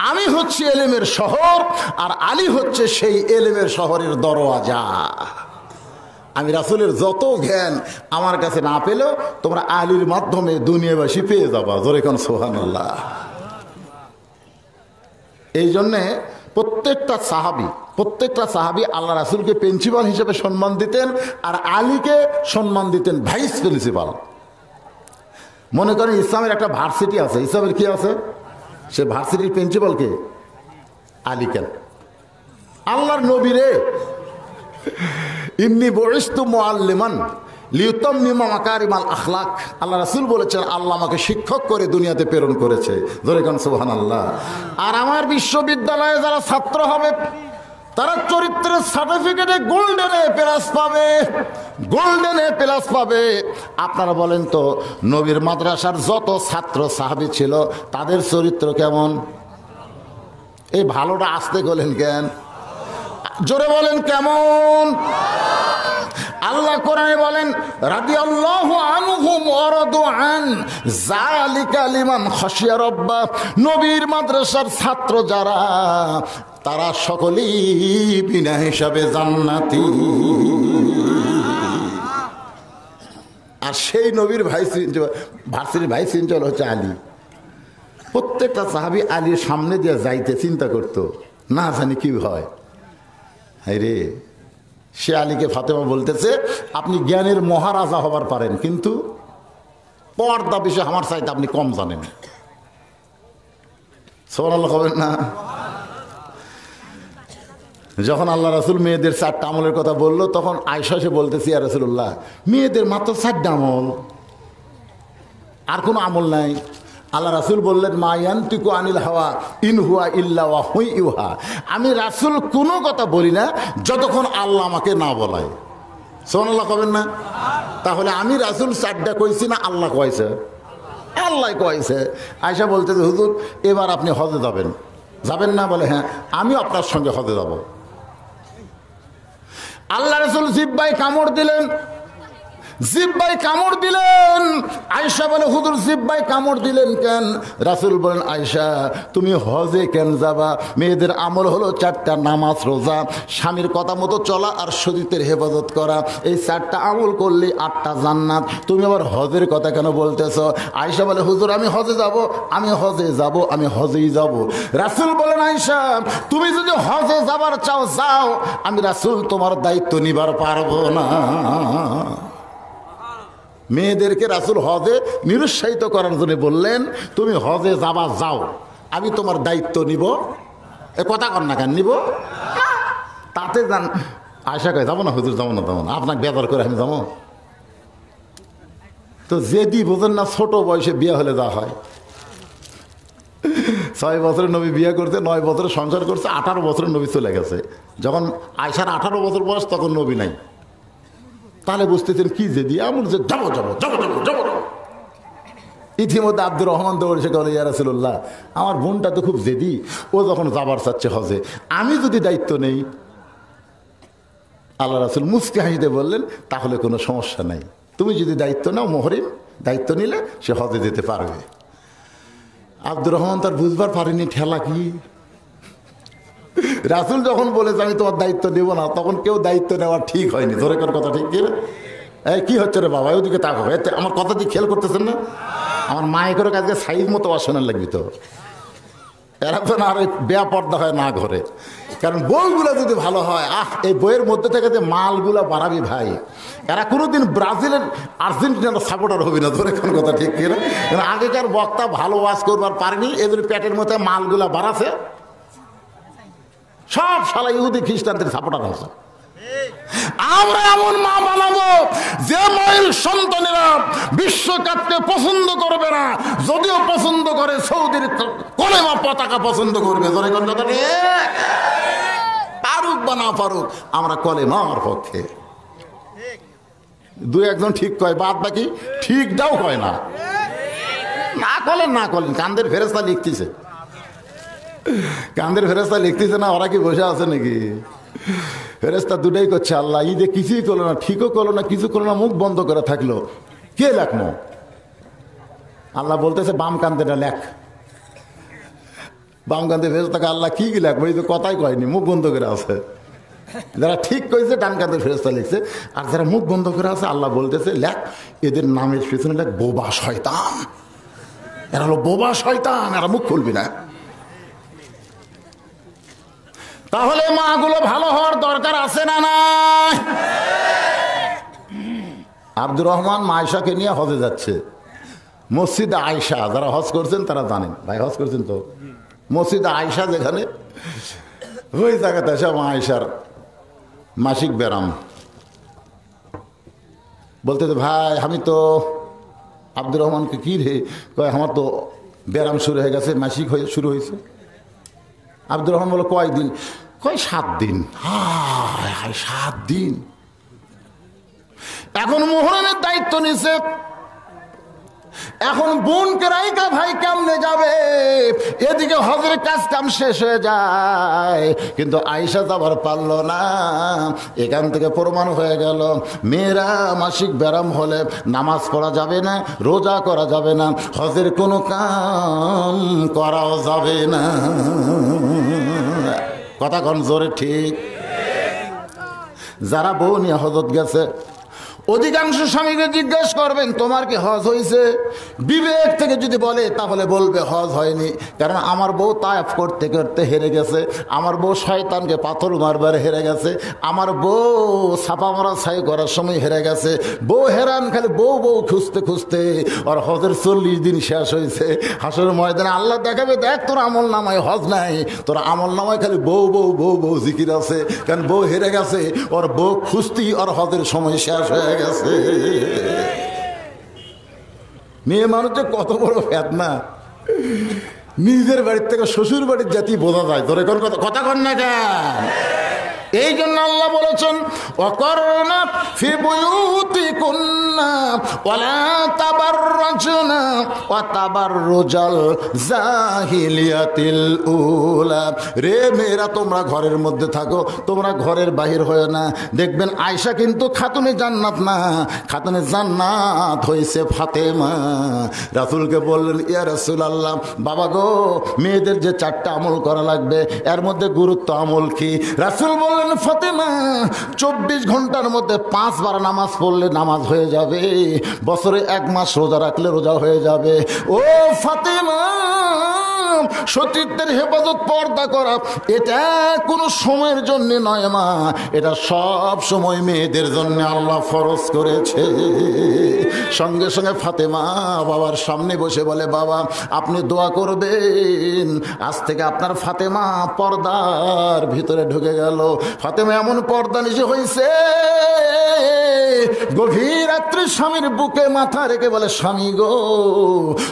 আমি হচ্ছে এলেমের শহর, আর আলী হচ্ছে সেই এলেমের শহরের দরওয়াজা। আমি রাসূলের যত জ্ঞান আমার কাছে না পেলেও তোমরা আলীর মাধ্যমে দুনিয়াবাসী পেয়ে যাবা। জোরে কোন সুবহানাল্লাহ। এই জন্যে প্রত্যেকটা সাহাবি আল্লাহ রাসূলকে প্রিন্সিপাল হিসেবে সম্মান দিতেন, আর আলীকে সম্মান দিতেন ভাইস প্রিন্সিপাল। মনে করেন ইসলামের একটা ভার্সিটি আছে, ইসলামের কি আছে? সে ভার্সিটির প্রিন্সিপাল কে? আলী। কেন? আল্লাহর নবী রে, ইন্নী বুইসতু মুআল্লিমান লিউতাম্মিমা মাকারিমাল আখলাক। আল্লাহ রাসূল বলেছেন, আল্লাহ আমাকে শিক্ষক করে দুনিয়াতে প্রেরণ করেছে। জোরে কোন সুবহানাল্লাহ। আর আমার বিশ্ববিদ্যালয়ে যারা ছাত্র হবে, তারা চরিত্রের সার্টিফিকেটে গোল্ডেনে প্লাস পাবে। আপনারা বলেন তো, নবীর মাদ্রাসার যত ছাত্র সাহাবী ছিল, তাদের চরিত্র কেমন? এই ভালোটা আসতে গেলেন কেন? জোরে বলেন কেমন? আল্লাহ কোরআনে বলেন, রাদিয়াল্লাহু আনহুম ওয়া রাদু আন যালিকা লিমান খাশিয়া রাব্বা। নবীর মাদ্রাসার ছাত্র যারা, তারা সকলেই বিনা হিসাবে জান্নাতি। আর সেই নবীর ভার্সিটির ভাইস প্রিন্সিপাল হচ্ছে আলী। প্রত্যেকটা সাহাবী আলীর সামনে দিয়ে যাইতে চিন্তা করতো, না জানি কি হয়। রে, সে আলীকে ফাতেমা বলতেছে, আপনি জ্ঞানের মহারাজা হবার পারেন, কিন্তু পর্দা বিষয়ে আমার চাইতে আপনি কম জানেন। সুবহানাল্লাহ হবেন না? যখন আল্লাহ রাসূল মেয়েদের 4টা আমলের কথা বললো, তখন আয়েশা এসে বলতেছি, ইয়া রাসূলুল্লাহ, মেয়েদের মাত্র 4টা আমল, আর কোনো আমল নাই? আল্লাহ রাসূল বললেন, মা ইয়ানতিকু আনিল হাওয়া ইন হুয়া ইল্লা ওয়াহয়ু ইউহা। আমি রাসূল কোনো কথা বলি না যতক্ষণ আল্লাহ আমাকে না বলায়। সুবহানাল্লাহ কবেন না? তাহলে আমি রাসূল 4টা কইছি না আল্লাহ কইছে? আল্লাহ কইছে। আয়েশা বলতেছে, হুজুর এবার আপনি হজে যাবেন, যাবেন না? বলে হ্যাঁ, আমিও আপনার সঙ্গে হজে যাব। আল্লাহ রাসূল জিহ্বায় কামড় দিলেন, জিহ্বায় কামড় দিলেন। আয়েশা বলে, হুজুর জিহ্বায় কামড় দিলেন কেন? রাসূল বলেন, আয়েশা তুমি হজে কেন যাবা? মেয়েদের আমল হলো 4টা, নামাজ, রোজা, স্বামীর কথা মতো চলা আর শরীরের হেফাজত করা। এই 4টা আমল করলে 8টা জান্নাত। তুমি আবার হজের কথা কেন বলতেছ? আয়েশা বলে, হুজুর আমি হজে যাব, আমি হজে যাব, আমি হজেই যাব। রাসূল বলেন, আয়েশা তুমি যদি হজে যাবার চাও যাও, আমি রাসূল তোমার দায়িত্ব নিবার পারবো না। মেয়েদেরকে রাসূল হজে নিরুৎসাহিত করার জন্য বললেন, তুমি হজে যাবা যাও, আমি তোমার দায়িত্ব নিব। এ কথা কর না কেন? নিব তাতে যান। আয়েশা কয়, যাবো না হুজুর, যাবো না, যাবো না, আপনাকে বেদর করে আমি যাবো। তো যেদি বোঝেন না, ছোট বয়সে বিয়ে হলে যা হয়। 6 বছরের নবী বিয়ে করছে, 9 বছরের সংসার করছে, 18 বছরের নবী চলে গেছে। যখন আয়েশার 18 বছর বয়স, তখন নবী নাই। তাহলে বুঝতেছেন কি যে দিয়ে আমার যে যাবো যাবো যাবো যাবো যাবো। ইতিমধ্যে আব্দুর রহমান দৌড়ে এসে বলে, ইয়া রাসূলুল্লাহ আমার বোনটা তো খুব জেদি, ও যখন যাবার চাচ্ছে হজে, আমি যদি দায়িত্ব নেই। আল্লাহ রাসূল মুচকি হাসিতে বললেন, তাহলে কোনো সমস্যা নাই, তুমি যদি দায়িত্ব নাও, মুহরিম দায়িত্ব নিলে সে হজে যেতে পারবে। আব্দুর রহমান তার বুঝবার পারেনি ঠেলা কি। রাসূল যখন বলেছে আমি তোমার দায়িত্ব নেব না, তখন কেউ দায়িত্ব নেওয়া ঠিক হয়নি। ধরে কোন কথা ঠিক কি? এই কি হচ্ছে রে বাবা, ওদিকে তাকো, আমার কথা দিয়ে খেয়াল করতেছেন না? আমার মায়ে করে কাজকে সাইজ মতো অশোনার লাগবি তো। এরা তো না আর বেয়া পর্দা হয় না ঘরে, কারণ বইগুলো যদি ভালো হয়, এই বইয়ের মধ্যে থেকে যে মালগুলো বাড়াবি ভাই, এরা কোনোদিন ব্রাজিলের আর্জেন্টিনার সাপোর্টার হবি না। ধরে কোন কথা ঠিক কিনা? আগেকার বক্তা ভালো ওয়াজ করবার পারেনি, এদের পেটের মধ্যে মালগুলা বাড়াছে, সব শালা ইহুদি খ্রিস্টানদের সাপোর্টার আছে। আমরা এমন মা বানাবো যে মায়ের সন্তানেরা বিশ্বকাপকে পছন্দ করবে না, যদিও পছন্দ করে সৌদির কলেমা পতাকা পছন্দ করবে। ধরে কোন কথা? পারুক বা না পারুক, আমরা কলেমার পক্ষে। 2-1 ঠিক কয়, বাদ বাকি ঠিক দাও কয় না। না কলেন না কলেন, কান্দের ফেরেশতা লিখতেছে, কান্দের ফেরেশতা লিখতেছে না। ওরা কি বসে আছে নাকি? ফেরেশতা দুটাই করছে, আল্লাহ ঈদে কিছুই করলো না, ঠিকও করলো না, কিছু করলো না, মুখ বন্ধ করে থাকলো, কে লেখনো? আল্লাহ বলতেছে বাম কান্দেটা লেখ। বাম কান্দে ফেরেশতাকে আল্লাহ কি কি লেখবো? এই তো কথাই কয়নি, মুখ বন্ধ করে আছে। যারা ঠিক কইছে ডান কান্দের ফেরেশতা লিখছে, আর যারা মুখ বন্ধ করে আছে আল্লাহ বলতেছে লেখ, এদের নামের পিছনে লেখ বোবা শয়তান। এরা হলো বোবা শয়তান, এরা মুখ খুলবি না। তাহলে মাগুলো ভালো হওয়ার দরকার আছে না নাই? আব্দুর রহমান আয়েশাকে নিয়ে হজে যাচ্ছে। মসজিদে আয়েশা, যারা হজ করছেন তারা জানেন, ভাই হজ করছেন তো, মসজিদে আয়েশা যেখানে, ওই জায়গাতে এসে আয়েশার মাসিক ব্যারাম বলতে, ভাই আমি তো আব্দুর রহমানকে কি রে কয়, আমার তো ব্যারাম শুরু হয়ে গেছে, মাসিক হয়ে শুরু হয়েছে। আব্দুর রহমান বলো কয়দিন? কয় 7 দিন। হায় 7 দিন। এখন মুহররমের দায়িত্ব নিছে, এখন বোনকে রাইকা ভাই কেমনে যাবে? এদিকে হজের কাজ কাম শেষ হয়ে যায়, কিন্তু আয়েশা যাবার পারল না। এখান থেকে প্রমাণ হয়ে গেল, মেয়েরা মাসিক ব্যারাম হলে নামাজ পড়া যাবে না, রোজা করা যাবে না, হজের কোনো কাম করাও যাবে না। কথা কোন জোরে ঠিক? যারা বউ নিয়ে হজত গেছে, অধিকাংশ স্বামীকে জিজ্ঞেস করবেন তোমার কি হজ হয়েছে, বিবেক থেকে যদি বলে তাহলে বলবে হজ হয়নি, কারণ আমার বউ তায়েফ করতে করতে হেরে গেছে, আমার বউ শয়তানকে পাথর মারবার হেরে গেছে, আমার বউ ছাপা মারা ছাই করার সময় হেরে গেছে, বউ হেরান খালি বউ বউ খুঁজতে খুঁজতে আর হজের 40 দিন শেষ হয়েছে। হাসরের ময়দানে আল্লাহ দেখাবে দেখ তোর আমল নামায় হজ নাই, তোর আমল নামায় খালি বউ বউ বউ বউ জিকির আছে, কারণ বউ হেরে গেছে, ওর বউ খুঁজতেই ওর হজের সময় শেষ হয়ে গেছে। মেয়ে মানুষ যে কত বড় ফেতনা, নিজের বাড়ির থেকে শ্বশুর বাড়ির জাতি বোঝা যায়। তোর এখন কথা কন না কেন? এই জন্য আল্লাহ বলেছেন ওয়াকারনা ফি বুয়ুতিকুন্না ওয়ালা তাবাররাজনা ওয়া তাবাররুজাল জাহিলিয়াতিল উলা। রে মেয়েরা তোমরা ঘরের মধ্যে থাকো, তোমরা ঘরের বাহির হয় না। দেখবেন আয়েশা কিন্তু খাতুনে জান্নাত না, খাতুনে জান্নাত হয়েছে ফাতেমা। রাসূলকে বললেন ইয়া রাসূলুল্লাহ, বাবা গো মেয়েদের যে 4টা আমল করা লাগবে এর মধ্যে গুরুত্ব আমল কি? রাসূল বললেন ফাতেমা 24 ঘন্টার মধ্যে 5 বার নামাজ পড়লে নামাজ হয়ে যাবে, বছরে 1 মাস রোজা রাখলে রোজা হয়ে যাবে। ও ফাতেমা, সতীত্বের হেফাজত পর্দা করা এটা কোনো সময়ের জন্য নয় মা, এটা সব সময় মেয়েদের জন্য আল্লাহ ফরজ করেছে। সঙ্গে সঙ্গে ফাতেমা বাবার সামনে বসে বলে বাবা আপনি দোয়া করবেন, আজ থেকে আপনার ফাতেমা পর্দার ভিতরে ঢুকে গেল। ফাতেমা এমন পর্দা নিশে হয়েছে, গভীর রাত্রে স্বামীর বুকে মাথা রেখে বলে স্বামী গো,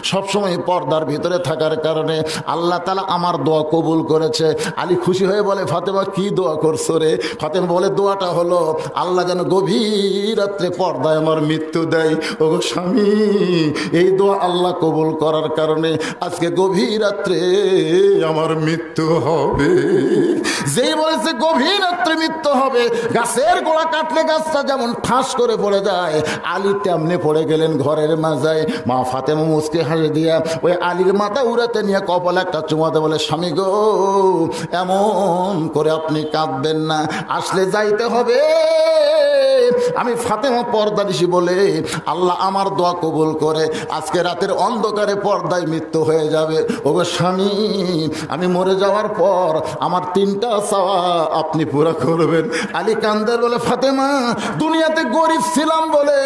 সবসময় পর্দার ভিতরে থাকার কারণে আল্লাহ তাআলা আমার দোয়া কবুল করেছে। আলী খুশি হয়ে বলে ফাতেমা কি দোয়া করছো রে? ফাতেমা বলে দোয়াটা হলো আল্লাহ যেন গভীর রাত্রে পর্দায় আমার মৃত্যু দেয়। ও গো স্বামী, এই দোয়া আল্লাহ কবুল করার কারণে আজকে গভীর রাত্রে আমার মৃত্যু হবে। যেই বলেছে গভীর রাত্রে মৃত্যু হবে, গাছের গোড়া কাটলে গাছটা যেমন ঠাস করে পড়ে যায়, আলী তেমনি পড়ে গেলেন ঘরের মাজায়। মা ফাতেমা মুচকে হাসি দিয়া ওই আলীর মাথা উড়াতে নিয়ে কপালে একটা চুমাতে বলে স্বামী গো এমন করে আপনি কাঁদবেন না, আসলে যাইতে হবে। আমি ফাতেমা পর্দানিশি বলে আল্লাহ আমার দোয়া কবুল করে আজকে রাতের অন্ধকারে পর্দায় মৃত্যু হয়ে যাবে। ওগো স্বামী, আমি মরে যাওয়ার পর আমার 3টা চাওয়া আপনি পুরা করবেন। আলী কান্দের বলে ফাতেমা দুনিয়াতে গরিব ছিলাম বলে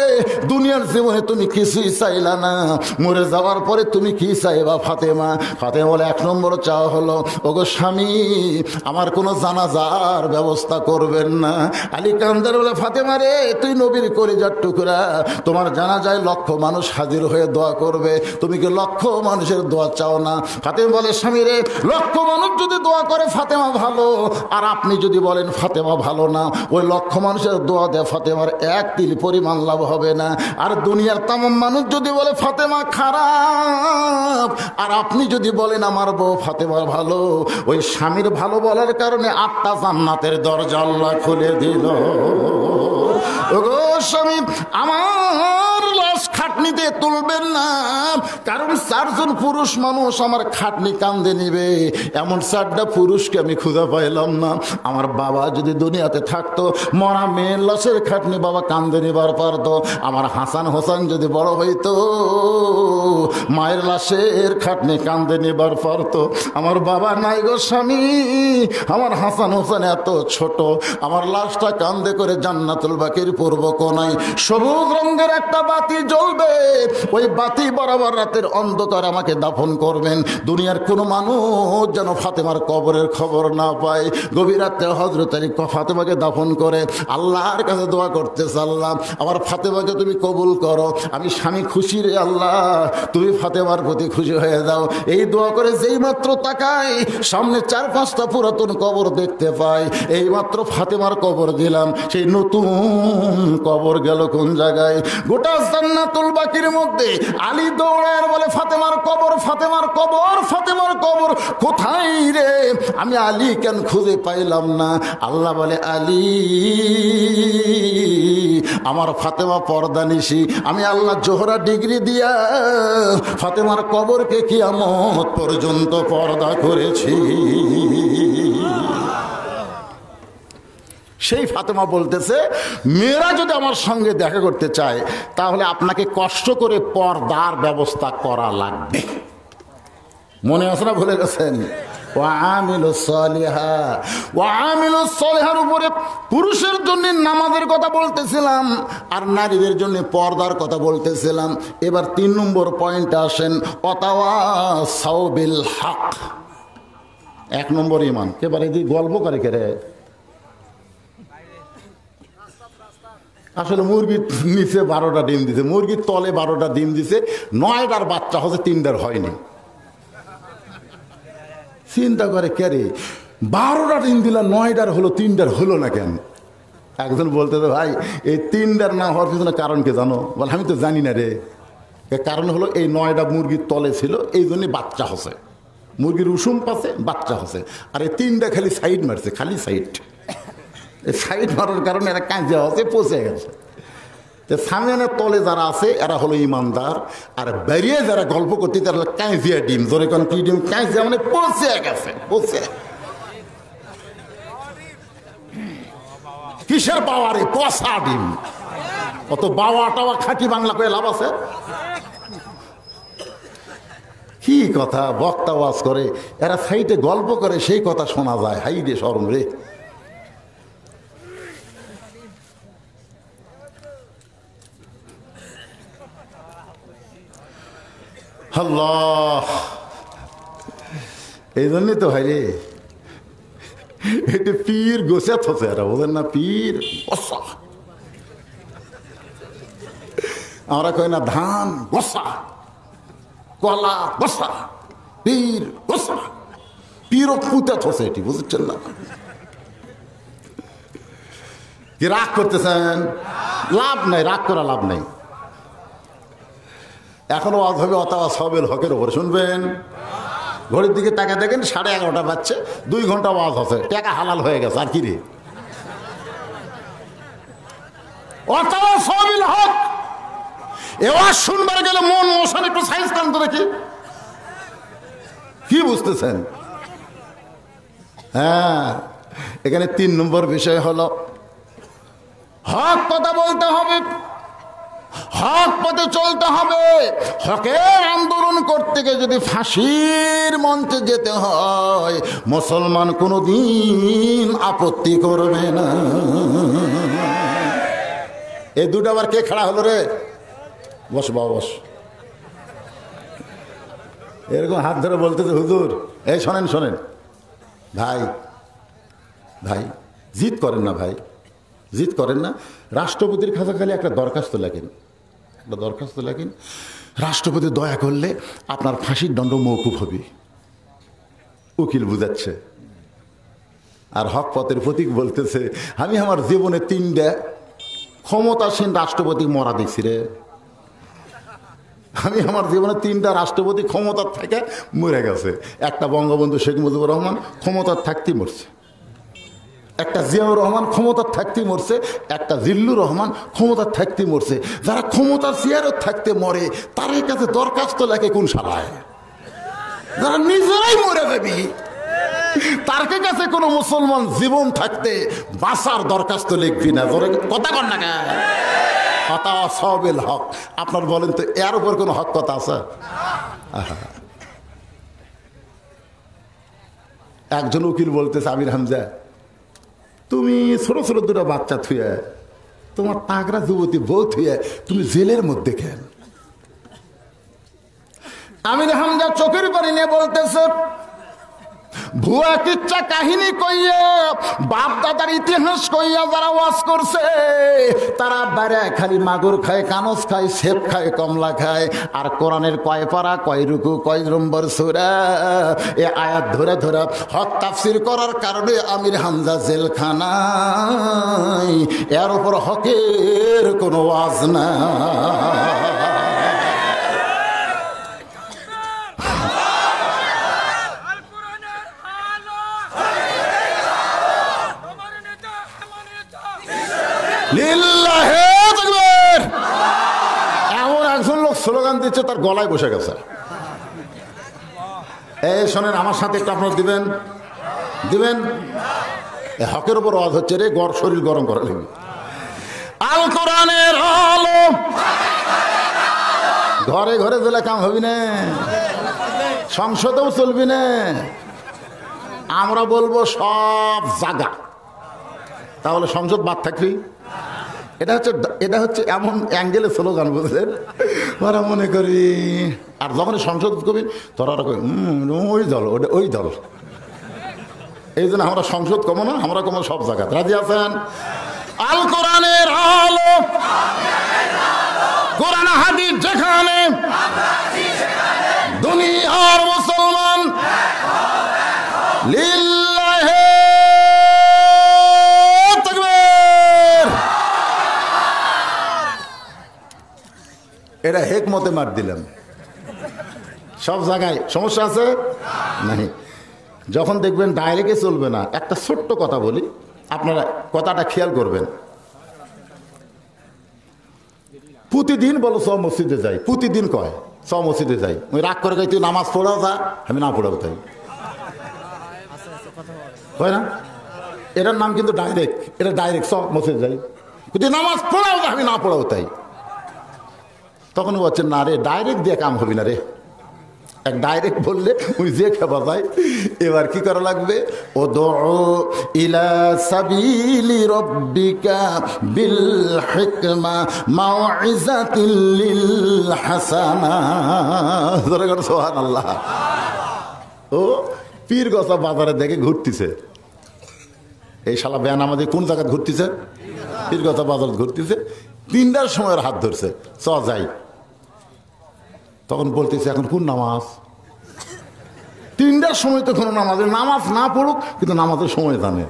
দুনিয়ার জীবনে তুমি কিছুই চাইলা না, মরে যাওয়ার পরে তুমি কি চাইবা ফাতেমা? ফাতেমা বলে 1 নম্বর চাওয়া হলো ওগো স্বামী আমার কোনো জানাজার ব্যবস্থা করবেন না। আলী কান্দের বলে ফাতেমা রে, তুই নবীর কলিজার টুকরা, তোমার জানা যায় লক্ষ মানুষ হাজির হয়ে দোয়া করবে, তুমি কি লক্ষ মানুষের দোয়া চাও না? ফাতেমা বলে স্বামী রে, লক্ষ মানুষ যদি দোয়া করে ফাতেমা ভালো, আর আপনি যদি বলেন ফাতেমা ভালো না, ওই লক্ষ মানুষের দোয়া দেয় ফাতেমার 1 তিল পরিমাণ লাভ হবে না। আর দুনিয়ার তামাম মানুষ যদি বলে ফাতেমা খারাপ, আর আপনি যদি বলেন আমার বউ ফাতেমা ভালো, ওই স্বামীর ভালো বলার কারণে 8টা জান্নাতের দরজা আল্লাহ খুলে দিল। ওগো স্বামী, আমার লাশ খাটনিতে তুলবেন না, কারণ 4 জন পুরুষ মানুষ আমার খাটনি কান্দে নিবে, এমন 4টা পুরুষকে আমি খুঁজে পাইলাম না। আমার বাবা যদি দুনিয়াতে থাকতো, মরা মেয়ের লাশের খাটনি বাবা কান্দে নিবার পারতো। আমার হাসান হোসেন যদি বড় হইতো, মায়ের লাশের খাটনি কান্দে নিবার পারতো। আমার বাবা নাই গো স্বামী, আমার হাসান হোসেন এত ছোট, আমার লাশটা কান্দে করে জান্নাতুল বাকির পূর্ব কোনায় সবুজ রঙের একটা বাতি জ্বলবে, ওই বাতি বরাবর রাতের অন্ধকার আমাকে দাফন করবেন। দুনিয়ার কোনো মানুষ যেন ফাতেমার কবরের খবর না পায়। গভীর রাতে হযরত আলী ফাতেমাকে দাফন করে আল্লাহর কাছে দোয়া করতে চাল্লাম, আমার ফাতেমাকে তুমি কবুল করো, আমি স্বামী খুশি রে আল্লাহ, তুমি ফাতেমার প্রতি খুশি হয়ে যাও। এই দোয়া করে যেই মাত্র তাকাই সামনে 4-5টা পুরাতন কবর দেখতে পাই, এই মাত্র ফাতেমার কবর দিলাম, সেই নতুন কবর গেল কোন জায়গায়? গোটা জান্নাতুল বাকির মধ্যে আলী দৌড়ায় বলে ফাতেমার কবর, ফাতেমার কবর, ফাতেমার কবর কোথায় রে? আমি আলী কেন খুঁজে পাইলাম না? আল্লাহ বলে আলী আমার ফাতেমা পর্দানিশি, আমি আল্লাহ জোহরা ডিগ্রি দিয়া ফাতেমার কবরকে কিয়ামত পর্যন্ত পর্দা করেছি। সেই ফাতেমা বলতেছে, মেয়েরা যদি আমার সঙ্গে দেখা করতে চায় তাহলে আপনাকে কষ্ট করে পর্দার ব্যবস্থা করা লাগবে। মনে আছে না, ভুলে গেছেন? উপরে পুরুষের জন্য নামাজের কথা বলতেছিলাম আর নারীদের জন্য পর্দার কথা বলতেছিলাম। এবার 3 নম্বর পয়েন্টে আসেন, ওয়াতাওয়াসাউ বিল হক। 1 নম্বর ঈমান। এবারে যদি গল্প করে কেরে, আসলে মুরগির নিচে 12টা ডিম দিছে, মুরগির তলে 12টা ডিম দিছে, 9টার বাচ্চা হচ্ছে, 3টার হয়নি। চিন্তা করে কেরে 12টা ডিম দিলা, 9টার হলো, 3টার হলো না কেন? একজন বলতে, ভাই এই 3টার না হওয়ার পিছনে কারণ কে জানো? বলে আমি তো জানি না রে। কারণ হলো এই 9টা মুরগির তলে ছিল, এই জন্যে বাচ্চা হচ্ছে, মুরগির উষুম পাশে বাচ্চা হচ্ছে। আর এই 3টা খালি সাইড মারছে, খালি সাইড। এই সাইড মারার কারণে এরা কাঁচা হচ্ছে, পচে গেছে। সামিয়ানের তলে যারা আছে এরা হলো ইমানদার, আর বেরিয়ে যারা গল্প করতে তারা হলো কাঁচিয়া ডিম। ধরে কোন কি ডিম? কাঁচিয়া মানে পচে গেছে, পচে। কিসের বাওয়ারে? পচা ডিম। অত বাওয়া টাওয়া খাঁটি বাংলা করে লাভ আছে? কি কথা বক্তা ওয়াজ করে, এরা সাইডে গল্প করে, সেই কথা শোনা যায়। হাই রে শরম রে। আল্লাহ, এই জন্যই তো ভাই রে, এটা পীর গোসাত হচ্ছে, এরা বলেন না পীর গোসা। আমরা কই না ধান গোসা, কলা গোসা, পীর গোসা। পীরও পুঁতাত হচ্ছে এটি, বুঝছেন না? কি রাগ করতেছেন? লাভ নাই, রাগ করা লাভ নাই। এখনো ওয়াজ হবে ওয়াতাওয়াসাউ বিল হকের ওপরে, শুনবেন? ঘড়ির দিকে টাকা দেখেন, 11:30 বাজছে, 2 ঘন্টা ওয়াজ হচ্ছে, টাকা হালাল হয়ে গেছে। আর কি রে? ওয়াতাওয়াসাউ বিল হক। এ ওয়াজ শুনবার গেলে মন মোশন একটু সাইজ কান তো দেখি, কি বুঝতেছেন? হ্যাঁ, এখানে 3 নম্বর বিষয় হলো হক কথা বলতে হবে, হক পথে চলতে হবে। হকের আন্দোলন করতে গিয়ে যদি ফাঁসির মঞ্চে যেতে হয়, মুসলমান কোনোদিন আপত্তি করবে না। এই দুটো আবার কে খাড়া হলো রে? বস বাবা বস। এরকম হাত ধরে বলতেছে, হুজুর এই শোনেন শোনেন ভাই, ভাই জিদ করেন না, ভাই জিদ করেন না। রাষ্ট্রপতির কাছে খালি একটা দরখাস্ত লেখেন, একটা দরখাস্ত লেখেন, রাষ্ট্রপতি দয়া করলে আপনার ফাঁসির দণ্ড মওকুফ হবে। উকিল বুঝাচ্ছে, আর হক পথের প্রতীক বলতেছে, আমি আমার জীবনে 3টা ক্ষমতাসীন রাষ্ট্রপতি মরা দেখছি রে। আমি আমার জীবনে 3টা রাষ্ট্রপতি ক্ষমতার থেকে মরে গেছে। একটা বঙ্গবন্ধু শেখ মুজিবুর রহমান ক্ষমতার থাকতেই মরছে, একটা জিয়াউর রহমান ক্ষমতার থাকতেই মরছে, একটা জিল্লুর রহমান ক্ষমতার থাকতেই মরছে। যারা ক্ষমতার চেয়ারও থাকতে মরে তার কাছে দরখাস্ত লেখে কোন শালায়? যারা নিজেরাই মরে যাবি তার কাছে কোনো মুসলমান জীবন থাকতে বাঁচার দরখাস্ত লিখবি না। কথা কর না কেন? ওয়াতাওয়াসাউ বিল হক। আপনার বলেন তো এর উপর কোনো হক কথা আছে? একজন উকিল বলতেছে, আমির হামজা তুমি ছোট ছোট 2টা বাচ্চা থুয়ে, তোমার তাগড়া যুবতী বউ থুয়ে তুমি জেলের মধ্যে কেন? আমির হামজা চোখের পানি নিয়ে বলতেছে, ভুয়া কিচ্ছা কাহিনী কইয়া বাপ দাদার ইতিহাস কইয়া যারা ওয়াজ করছে তারা বাইরে খালি মাগুর খায়, কানস খায়, সেপ খায়, কমলা খায়, আর কোরআনের কয় পারা, কয় রুকু, কয় নম্বর সূরা এ আয়াত ধরে ধরে হক তাফসীর করার কারণে আমির হামজা জেলখানায়। এর উপর হকের কোনো ওয়াজ না। এমন একজন লোক স্লোগান দিচ্ছে তার গলায় বসে গেছে। এই শোনেন, আমার সাথে একটু আপনার দিবেন দিবেন হকের উপর ওয়াজ হচ্ছে রে, শরীর গরম করা লাগবে। আল কোরআনের আলো ঘরে ঘরে দিলে কাম হবি না, সংসদেও চলবি না। আমরা বলবো সব জায়গা, তাহলে সংসদ বাদ থাকবি। এটা হচ্ছে এমন অ্যাঙ্গেলে স্লোগান, বুঝলেন? ওরা মনে করি, আর যখন সংসদ কবি তোরা ওই দল, ওটা ওই দল। এই জন্য আমরা সংসদ কমো না, আমরা কমো সব জায়গা। রাজি আছেন? আল কোরআনের আলো, কোরআন হাদিস যেখানে, দুনিয়ার মুসলমান লিল্লাহি তাকবীর। এটা হেকমতে মার দিলাম। সব জায়গায় সমস্যা আছে নাই। যখন দেখবেন ডাইরেক্টে চলবে না, একটা ছোট্ট কথা বলি, আপনারা কথাটা খেয়াল করবেন। প্রতিদিন বলো সব মসজিদে যাই, প্রতিদিন কয় সব মসজিদে যাই। ওই রাগ করে তুই নামাজ পড়াও যা, আমি না পড়াও তাই, হয় না? এটার নাম কিন্তু ডাইরেক্ট, এটা ডাইরেক্ট সব মসজিদে যাই, তুই নামাজ পড়াও যা, আমি না পড়াও তাই। তখন বলছেন না রে, ডাইরেক্ট দিয়ে কাম হবি না রে। এক ডাইরেক্ট বললে ওই যে খেপা যায়। এবার কি করা লাগবে? উদউ ইলা সাবিলি রাব্বিকা বিল হিকমা মাউইজাতিল লিল হাসানা। সুবহানাল্লাহ। ও পীরগছা বাজারে দেখে ঘুরতেছে, এই শালা বেয়ান আমাদের কোন জায়গায় ঘুরতেছে? পীরগছা বাজার ঘুরতেছে। 3টার সময় হাত ধরছে, চ যাই। তখন বলতেছে এখন কোন নামাজ? 3টার সময় তো কোনো নামাজ না পড়ুক, কিন্তু নামাজের সময় জানে।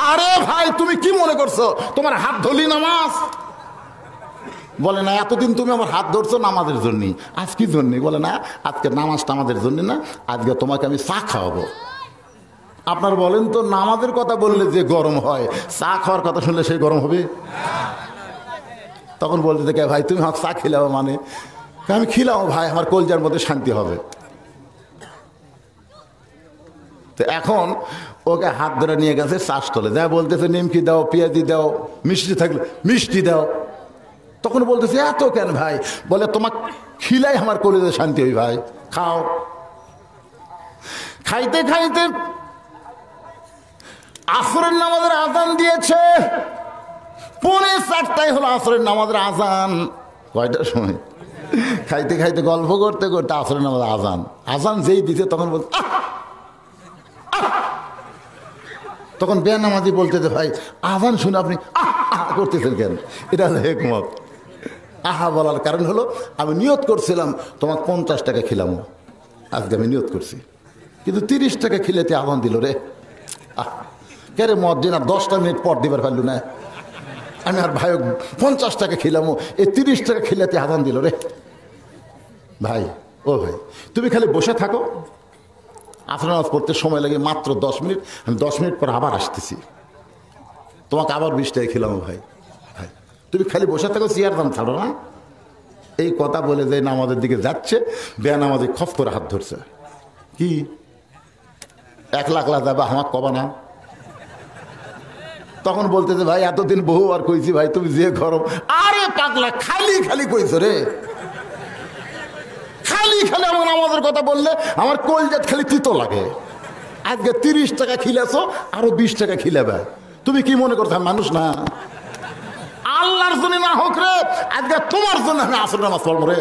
আরে ভাই, তুমি কি মনে করছো তোমার হাত ধরলি নামাজ? বলে না, এতদিন তুমি আমার হাত ধরছো নামাজের জন্য, আজ কি জন্য? বলে না, আজকে নামাজটা আমাদের জন্য না, আজকে তোমাকে আমি চা খাওয়াবো। আপনার বলেন তো, নামাজের কথা বললে যে গরম হয়, চা খাওয়ার কথা শুনলে সেই গরম হবে? তখন বলতে দেখে, ভাই তুমি আমাকে চা খিলাও, মানে আমি খিলাও ভাই, আমার কলজার মধ্যে শান্তি হবে। তো এখন ওকে হাত ধরে নিয়ে গেছে চাষতলে, যা বলতেছে নিমকি দাও, পেঁয়াজি দাও, মিষ্টি থাকলে মিষ্টি দাও। তখন বলতেছে এত কেন ভাই? বলে তোমার খিলাই আমার কলিজায় শান্তি হই ভাই, খাও। খাইতে খাইতে আসরের নামাজের আজান দিয়েছে। 4:45 হলো আসরের নামাজের আজান। কয়টার সময়? খাইতে খাইতে গল্প করতে করতে আসরের নামাজের আজান। আজান যেই দিতে তখন বলতে, তখন বেনামাজি বলতেছে ভাই আজান শুনে আপনি করতেছেন কেন? এটা হলো হিকমত। আহা বলার কারণ হলো, আমি নিয়ত করছিলাম তোমাকে 50 টাকা খিলাম, আজকে আমি নিয়ত করছি, কিন্তু 30 টাকা খিলেতে আজান দিল রে। কে রে মদ দিন, আর 10টা মিনিট পর দিবার পারল না। আমি আর ভাই 50 টাকা খিলামো, এই 30 টাকা খিলাতে আজান দিল রে। ভাই, ও ভাই, তুমি খালি বসে থাকো, আসর নামাজ পড়তে সময় লাগে মাত্র 10 মিনিট, আমি 10 মিনিট পর আবার আসতেছি, তোমাকে আবার 20 টাকা খিলামো। ভাই ভাই তুমি খালি বসে থাকো, চেয়ার দাম ছাড়ো না। এই কথা বলে যে নামাজের দিকে যাচ্ছে, বেনামাজি খফ করে হাত ধরছে। কি 1 লাখ যাবে আমার কবা না? তখন বলতেছে ভাই এতদিন বহু আর কইছি ভাই তুমি যে গরম। আরে পাগলা, খালি খালি কইছো রে, খালি খালি আমার নামাজের কথা বললে আমার কলজাত খালি তিতো লাগে। আজকে 30 টাকা খিলেছো, আরো 20 টাকা খিলাবে। তুমি কি মনে করছো মানুষ না? আল্লাহর জন্য না হোক রে, আজকে তোমার জন্য আমি আসর নামাজ পড়বো রে।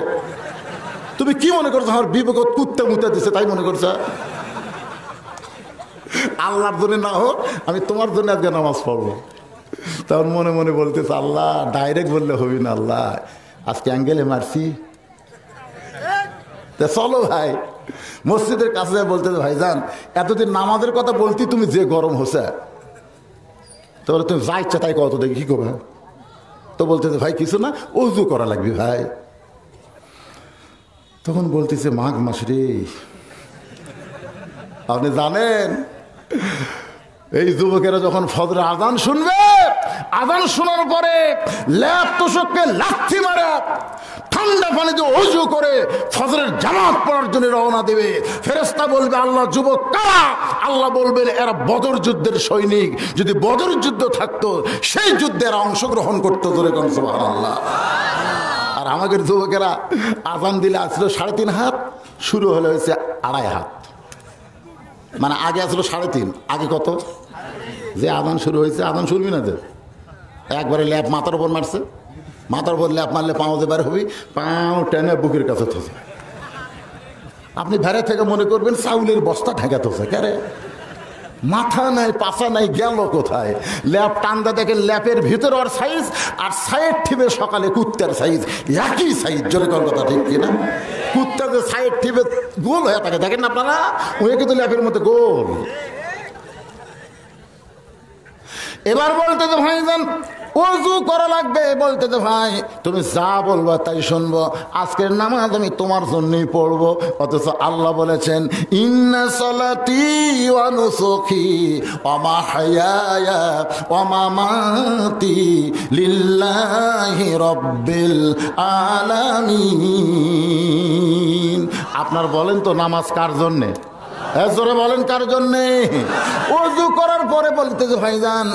তুমি কি মনে করছো আমার বিবেক কুত্তে মুতে দিছে তাই মনে করছো? আল্লাহর জন্য না হোক, আমি তোমার জন্য আজকে নামাজ পড়বো। তখন মনে মনে বলতেছে আল্লাহ, ডাইরেক্ট বললে হবি না, আল্লাহ আজকে অ্যাঙ্গেলে মারছি। চলো ভাই মসজিদের কাছে বলতেছে ভাইজান এতদিন নামাজের কথা বলতি, তুমি যে গরম হচ্ছে, তাহলে তুমি যা ইচ্ছা তাই কত দেখি কি করবে? তো বলতেছে ভাই কিছু না, ওযু করা লাগবে ভাই। তখন বলতেছে মাঘ মাস রে, আপনি জানেন এই যুবকেরা যখন ফজরের আজান শুনবে, আজান শোনার পরে ল্যাপ তোষককে লাথি মারে ঠান্ডা পানিতে ওযু করে ফজরের জামাত পড়ার জন্য রওনা দেবে। ফেরেশতা বলবে আল্লাহ যুবক কারা? আল্লাহ বলবেন এরা বদর যুদ্ধের সৈনিক। যদি বদর যুদ্ধ থাকতো সেই যুদ্ধে এরা অংশগ্রহণ করতো। জোরে কোন সুবহানাল্লাহ। আর আমাদের যুবকেরা আযান দিলে আসলো 3.5 হাত, শুরু হলে হয়েছে 2.5 হাত। মানে আগে আসলো 3.5, আগে কত? যে আযান শুরু হয়েছে, আযান শুরুই না যে একবারে ল্যাপ মাথার উপর মারছে, মাথার উপর ল্যাপ মারলে পাও যে বার হবি, পাও টেনে বুকের কাছে থসে। আপনি ভেড়া থেকে মনে করবেন চাউলের বস্তা ঢেকে থসে। কেরে মাথা নাই পাছা নাই, গেল কোথায়? ল্যাপ টান্দা দেখেন, ল্যাপের ভিতর ওর সাইজ আর সাইড ঠিবে সকালে কুত্তার সাইজ, একই সাইজ। জোরে কোন কথা ঠিক কিনা? কুত্তা যে সাইড ঠিবে গোল হয়ে থাকে দেখেন না আপনারা, ওই কিন্তু ল্যাপের মধ্যে গোল। এবার বলতে তো ভাইজান ওযু করা লাগবে। বলতে তো ভাই তুমি যা বলবো তাই শুনবো, আজকের নামাজ আমি তোমার জন্যই পড়বো। অথচ আল্লাহ বলেছেন ইন্না সলাতি ওয়া নুসুকি ওয়া মাহইয়ায়া ওয়া মামাতি লিল্লাহি রাব্বিল আলামিন। আপনার বলেন তো নামাজ কার জন্যে? জোরে বলেন কার জন্যে? ওযু করার পরে বলতে যে ভাইজান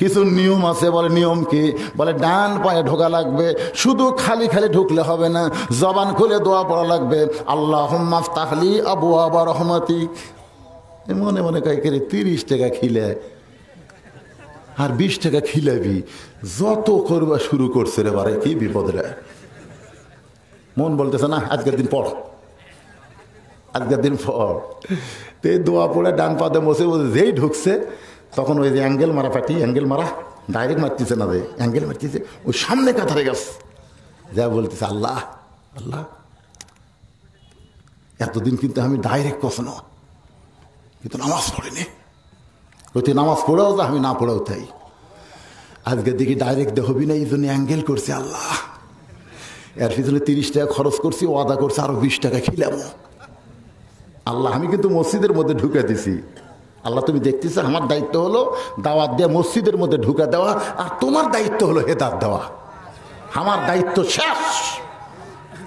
কিছু নিয়ম আছে। বলে নিয়ম কি? বলে ডান পায়ে ঢোকা লাগবে। শুধু খালি খালি ঢুকলে হবে না, জবান খুলে দোয়া পড়া লাগবে। আল্লাহুম্মা আফতাহলি আবওয়াবা রাহমাতিক। মনে মনে কয় 30 টাকা খিলে আর 20 টাকা খিলাবি, যত করবা শুরু করছে রে বারে, কি বিপদ রে। মন বলতেছে না আজকের দিন পড়, আজকের দিন পর। তো এই দোয়া পড়ে ডান পাতে বসে বসে যেই ঢুকছে তখন ওই যে অ্যাঙ্গেল মারা পাটি, অ্যাঙ্গেল মারা ডাইরেক্ট মারতেছে না, যে অ্যাঙ্গেল মারতেছে ওই সামনে কাতারে গেছে, যা বলতেছে আল্লাহ আল্লাহ এতদিন কিন্তু আমি ডাইরেক্ট কখনো কিন্তু নামাজ পড়িনি। ওই নামাজ পড়েও তো আমি না পড়েও তাই। আজকে দেখি ডাইরেক্ট দেখবি না, এই জন্য অ্যাঙ্গেল করছে। আল্লাহ এর পিছনে 30 টাকা খরচ করছি, ওয়াদা করছে আরো 20 টাকা খিলাম। আল্লাহ আমি কিন্তু মসজিদের মধ্যে ঢুকে দিছি। আল্লাহ তুমি দেখতেছ আমার দায়িত্ব হলো দাওয়াত দিয়ে মসজিদের মধ্যে ঢুকে দেওয়া, আর তোমার দায়িত্ব হলো হেদাত দেওয়া। আমার দায়িত্ব শেষ।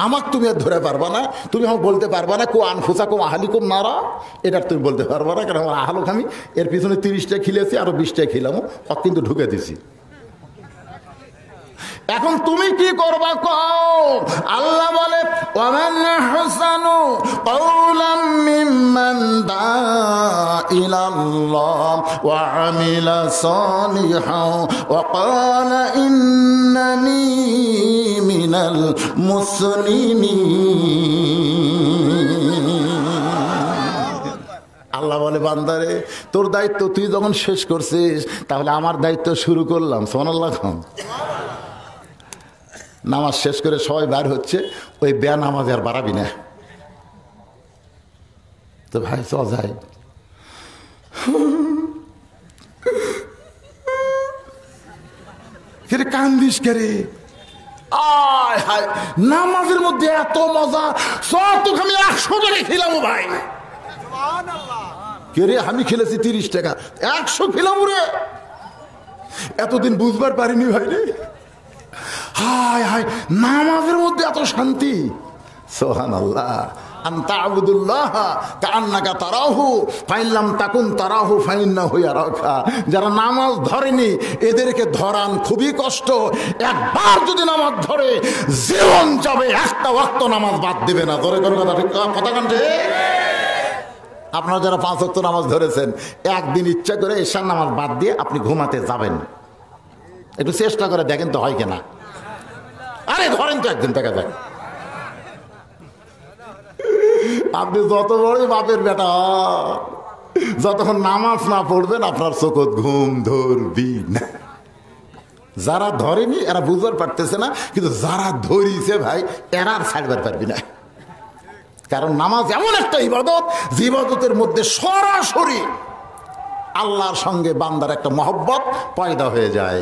আমাকে তুমি আর ধরে পারবা না, তুমি আমাকে বলতে পারবা না কো আনফুসাকুম আহলিকুম নারা, এটা তুমি বলতে পারবা না। কারণ আমার আহলক আমি এর পিছনে 30 টাকা খিলেছি, আরো 20 টাকা খিলামো, কিন্তু ঢুকে দিছি। এখন তুমি কি করবা কও? আল্লাহ বলে ওয়ামান আহসানু কাওলাম মিম্মান দাআ ইলাল্লাহ ওয়া আমিলা সালিহান ওয়া ক্বালা ইন্নানি মিনাল মুসলিমিন। আল্লাহ বলে বান্দারে তোর দায়িত্ব তুই যখন শেষ করছিস, তাহলে আমার দায়িত্ব শুরু করলাম। সুবহানাল্লাহ। নামাজ শেষ করে সবাই বার হচ্ছে, ওই নামাজ আর বাড়াবি না তো ভাই, চ যাই। কান্দিস কে? আয় হায়, নামাজের মধ্যে এত মজা, তোকে আমি 100 টাকা খেলাম ভাই। কে রে? আমি খেলেছি 30 টাকা, 100 খেলাম রে। এতদিন বুঝবার পারিনি ভাই রে। হায় হায়, নামাজের মধ্যে এত শান্তি। সুবহানাল্লাহ। আনতা আবুদুল্লাহ কান্নাকা তারাহু ফাইল্লাম তাকুন তারাহু ফাইন্নাহু ইয়ারাকা। যারা নামাজ ধরেনি এদেরকে ধরান খুবই কষ্ট। একবার যদি নামাজ ধরে জীবন যাবে, একটা ওয়াক্ত নামাজ বাদ দেবে না। ধরে কোন কথা ঠিক কথা কান্ডে। আপনারা যারা 5 ওয়াক্ত নামাজ ধরেছেন, একদিন ইচ্ছা করে এশার নামাজ বাদ দিয়ে আপনি ঘুমাতে যাবেন, একটু চেষ্টা করে দেখেন তো হয় কিনা। আরে ধরেন তো একদিন, দেখা যাক। আপনি যত বড় বাপের বেটা, যতক্ষণ নামাজ না পড়বেন আপনার চোখত ঘুম ধরবি না। যারা ধরেনি এরা বুঝবার পারতেছে না, কিন্তু যারা ধরিছে ভাই এরা আর ছাড়বার পারবি না। কারণ নামাজ এমন একটা ইবাদত, যে ইবাদতের মধ্যে সরাসরি আল্লাহর সঙ্গে বান্দার একটা মহব্বত পয়দা হয়ে যায়।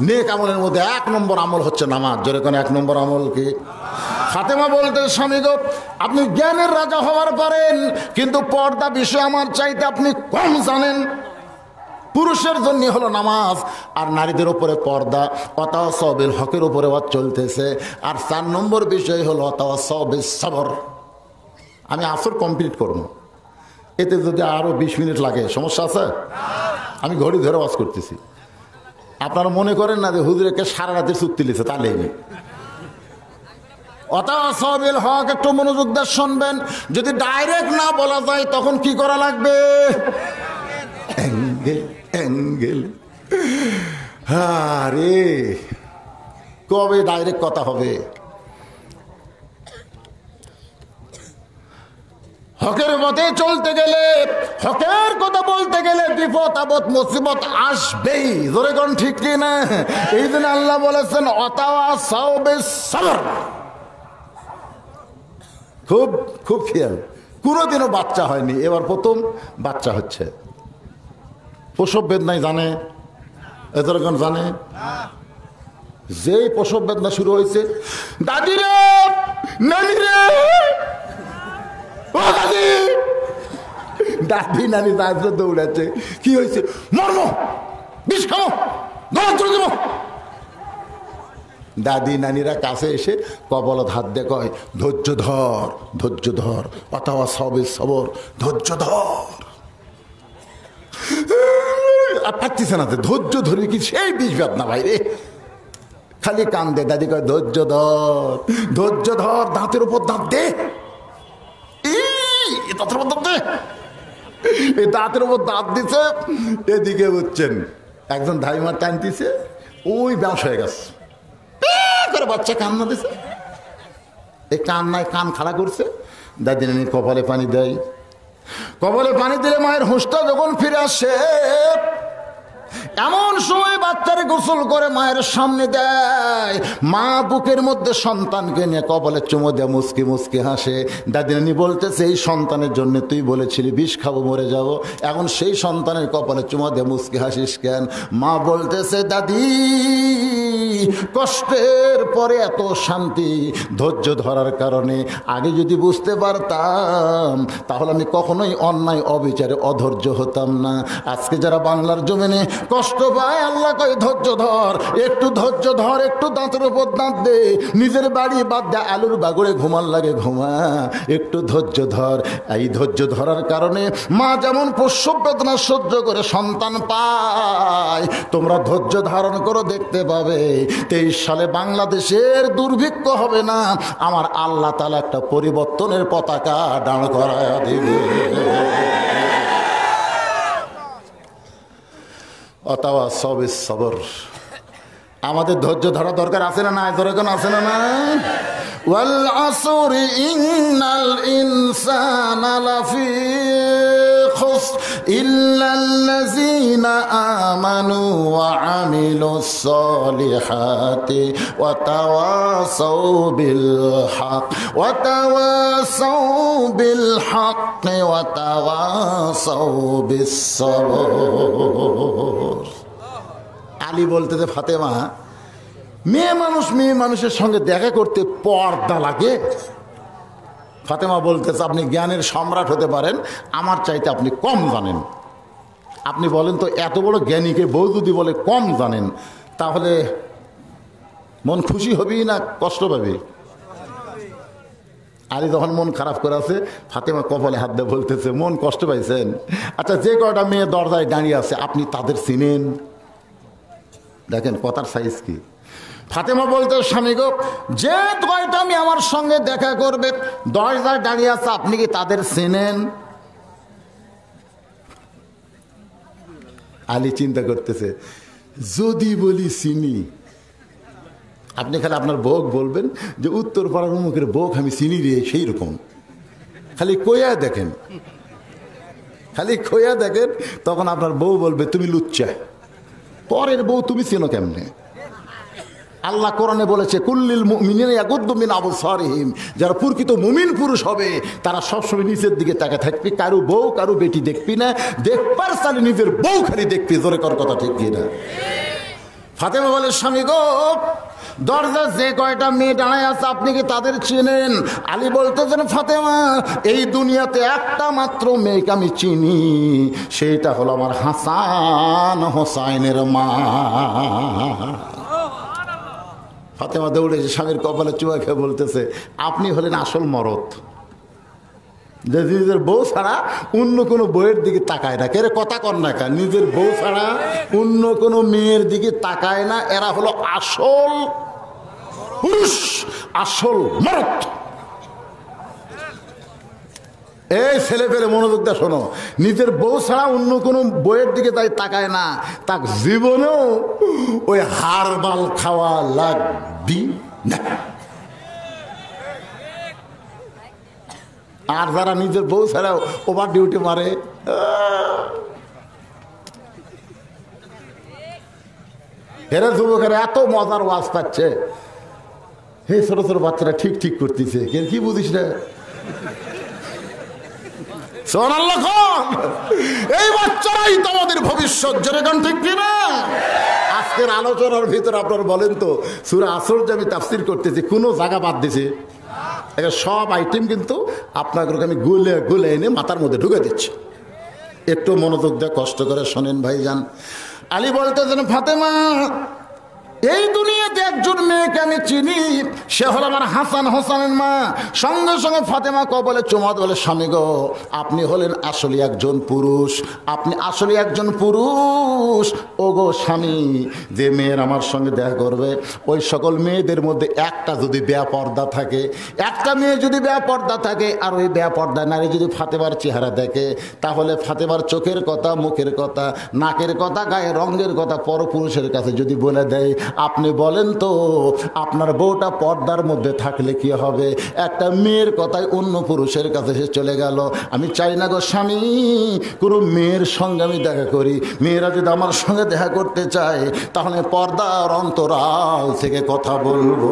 নেক আমলের মধ্যে 1 নম্বর আমল হচ্ছে নামাজ। জোরে কোন 1 নম্বর আমল কি? ফাতেমা বলতে স্বামী গো, আপনি জ্ঞানের রাজা হওয়ার পারেন, কিন্তু পর্দা বিষয়ে আমার চাইতে আপনি কম জানেন। পুরুষের জন্য হলো নামাজ, আর নারীদের উপরে পর্দা। ওয়াতাওয়াসাউ বিল হকের উপরে ওয়াজ চলতেছে। আর 4 নম্বর বিষয় হলো ওয়াতাওয়াসাউ বিস সবর। আমি আসর কমপ্লিট করব, এতে যদি আরো 20 মিনিট লাগে সমস্যা আছে? আমি ঘড়ি ধরে ওয়াজ করতেছি। আপনারা মনে করেন না যে হুজুরকে সারা রাতের চুক্তি লিখছে, তা নেই। ওয়াতাওয়াসাউ বিল হক, একটু মনোযোগ দিয়ে শুনবেন। যদি ডাইরেক্ট না বলা যায় তখন কি করা লাগবে? Angle angle. আরে কবে ডাইরেক্ট কথা হবে? হকের পথে চলতে গেলে, হকের কথা বলতে গেলে বিপদ আপদ মুসিবত আসবেই। জোরে কোন ঠিক কি না? এই জন্য আল্লাহ বলেছেন ওয়াতাওয়াসাউ বিস সবর। খুব খুব খেয়াল। কোনোদিনও বাচ্চা হয়নি, এবার প্রথম বাচ্চা হচ্ছে। প্রসব বেদনাই জানে? এতরকম জানে? যেই প্রসব বেদনা শুরু হয়েছে, দাদি রে, নানি রে, ও দাদি, দাদি নানি দাদি দৌড়াচ্ছে। কি হয়েছে? মর্ম, বিষ খাবো, গলা তুলে দেবো। দাদি নানিরা কাছে এসে কবলত হাত দিয়ে কয়, ধৈর্য ধর, ধৈর্য ধর, ওয়াতাওয়াসাউ বিস সবর, ধৈর্য ধর। আর পারতেছে না, ধৈর্য ধরে কি সেই বিষ বেদনা ভাই রে, খালি কান দে। দাদি কয় ধৈর্য ধর, ধৈর্য ধর, দাঁতের উপর দাঁত দে, দাঁতের উপর দাঁত দে। এই দাঁতের উপর দাঁত দিছে, এদিকে বুঝছেন একজন ধাইমার টানতিছে, ওই ব্যাস হয়ে গেছে করে বাচ্চা কান্না দিছে। এই কান্নায় কান খাড়া করছে। দাদি নানি কপালে পানি দেয়। কপালে পানি দিলে মায়ের হুঁশটা যখন ফিরে আসে, এমন সময় বাচ্চারে গোসল করে মায়ের সামনে দেয়। মা বুকের মধ্যে সন্তানকে নিয়ে কপালে চুমো দেয়, মুসকি মুসকি হাসে। দাদি নানি বলতেছে, এই সন্তানের জন্য তুই বলেছিলি বিষ খাবো মরে যাব, এখন সেই সন্তানের কপালে চুমো দিয়ে মুসকি হাসিস কেন? মা বলতেছে, দাদি কষ্টের পরে এত শান্তি ধৈর্য ধরার কারণে। আগে যদি বুঝতে পারতাম তাহলে আমি কখনোই অন্যায় অবিচারে অধৈর্য হতাম না। আজকে যারা বাংলার জমিনে কষ্ট পায়, আল্লাহ কয় ধৈর্য ধর, একটু ধৈর্য ধর, একটু দাঁতের উপর দাঁত দে, নিজের বাড়ি বাদ দে, আলুর বাগড়ে ঘুমার লাগে ঘুমা, একটু ধৈর্য ধর। এই ধৈর্য ধরার কারণে মা যেমন প্রসব বেদনা সহ্য করে সন্তান পায়, তোমরা ধৈর্য ধারণ করো, দেখতে পাবে 23 সালে বাংলাদেশের দুর্ভিক্ষ হবে না। আমার আল্লাহ তাআলা একটা পরিবর্তনের পতাকা দাঁড় করায় দিবে। ওয়াতাওয়াসাউ বিস সবর। আমাদের ধৈর্য ধরা দরকার আছে না? নাই ধরে কোন আছে না? না ওয়াল আসরি ইন্নাল ইনসানা লাফি খুসর ইল্লাল্লাযীনা আমানু ওয়া আমিলুস সালিহাতি ওয়া তাওয়াসাউ বিল হক ওয়া তাওয়াসাউ বিল হক ওয়া তাওয়াসাউ বিস সবর। আলী বলতেছে, ফাতেমা, মেয়ে মানুষের সঙ্গে দেখা করতে পর্দা লাগে। ফাতেমা বলতেছে, আপনি জ্ঞানের সম্রাট হতে পারেন, আমার চাইতে আপনি কম জানেন। আপনি বলেন তো, এত বড় জ্ঞানীকে বউ যদি বলে কম জানেন, তাহলে মন খুশি হবি না কষ্ট পাবি? আলী যখন মন খারাপ করে আছে, ফাতেমা কপালে হাত দিয়ে বলতেছে, মন কষ্ট পাইছেন? আচ্ছা, যে কয়টা মেয়ে দরজায় দাঁড়িয়ে আছে আপনি তাদের চিনেন? দেখেন কথার সাইজ কি। ফাতেমা বলতে, স্বামী গো, যে কয়টা আমি আমার সঙ্গে দেখা করবে দরজায় দাঁড়িয়ে আছে আপনি কি তাদের চেনেন? আলী চিন্তা করতেছে, যদি বলি চিনি, আপনি খালি আপনার বউ বলবেন যে উত্তর পাড়ার মুখের বউ আমি চিনি রে, সেই রকম খালি কইয়া দেখেন, খালি কইয়া দেখেন, তখন আপনার বউ বলবে তুমি লুচ্চা, পরের বউ তুমি চেনো কেমনে? আল্লাহ কোরআনে বলেছে, কুল্লিল মুমিনিনা ইয়াগুদ্দু মিন আবসারিহিম, যারা প্রকৃত মুমিন পুরুষ হবে তারা সবসময় নিচের দিকে তাকে থাকবে, কারো বউ কারো বেটি দেখবি না, দেখবার চালে নিজের বউ খালি দেখবি। জোরে কর কথা ঠিক কিনা? ফাতেমা বলে, স্বামী গো, দরজা যে কয়টা মেয়ে দাঁড়ায় আছে আপনি কি তাদের চেনেন? আলী বলতেছেন, ফাতেমা, এই দুনিয়াতে একটা মাত্র মেয়েকে আমি চিনি, সেইটা হলো আমার হাসান হোসাইনের মা। ফাতেমা দৌড়ে স্বামীর কপালে চুয়া খেয়ে বলতেছে, আপনি হলেন আসল মরদ, যে নিজের বউ ছাড়া অন্য কোনো বউয়ের দিকে তাকায় না। কেরে কথা কর না কেন? নিজের বউ ছাড়া অন্য কোনো মেয়ের দিকে তাকায় না। এরা হলো আসল পুরুষ, আসল মরদ। এই ছেলে পেলে মনোযোগ দিয়ে শোনো, নিজের বউ ছাড়া অন্য কোনো বউয়ের দিকে তাই তাকায় না, তার জীবনেও ওই হারবাল খাওয়া লাগবি না। আর যারা নিজের বউ ছাড়াও ওভার ডিউটি মারে, হেরে যুবকেরা এত মজার ওয়াজ পাচ্ছে। হে ছোট ছোট বাচ্চারা ঠিক ঠিক করতেছে, কি বুঝিস না? এই বাচ্চারাই তো আমাদের ভবিষ্যৎ, যেরকম ঠিক কিনা? আজকের আলোচনার ভিতরে আপনারা বলেন তো, সূরা আসর যে আমি তাফসীর করতেছি কোনো জায়গা বাদ দিছে? সব আইটেম কিন্তু আপনাকে আমি গুলে গুলে এনে মাথার মধ্যে ঢুকে দিচ্ছি। একটু মনোযোগ দিয়ে কষ্ট করে শোনেন ভাইজান। আলী বলতেছেন, ফাতেমা, এই দুনিয়াতে একজন মেয়েকে আমি চিনি, সে হল আমার হাসান হোসেনের মা। সঙ্গে সঙ্গে ফাতেমা কপালে চুমা বলে, স্বামী গো, আপনি হলেন আসলে একজন পুরুষ, আপনি আসলে একজন পুরুষ। ও গো স্বামী, যে মেয়ের আমার সঙ্গে দেখা করবে, ওই সকল মেয়েদের মধ্যে একটা যদি বেপর্দা থাকে, একটা মেয়ে যদি বেপর্দা থাকে, আর ওই বেপর্দা নারী যদি ফাতেমার চেহারা দেখে, তাহলে ফাতেমার চোখের কথা, মুখের কথা, নাকের কথা, গায়ে রঙের কথা পরপুরুষের কাছে যদি বলে দেয়, আপনি বলেন তো আপনার বউটা পর্দার মধ্যে থাকলে কি হবে? একটা মেয়ের কথায় অন্য পুরুষের কাছে সে চলে গেল। আমি চাই না গো স্বামী কোনো মেয়ের সঙ্গে আমি দেখা করি। মেয়েরা যদি আমার সঙ্গে দেখা করতে চায়, তাহলে পর্দার অন্তরাল থেকে কথা বলবো।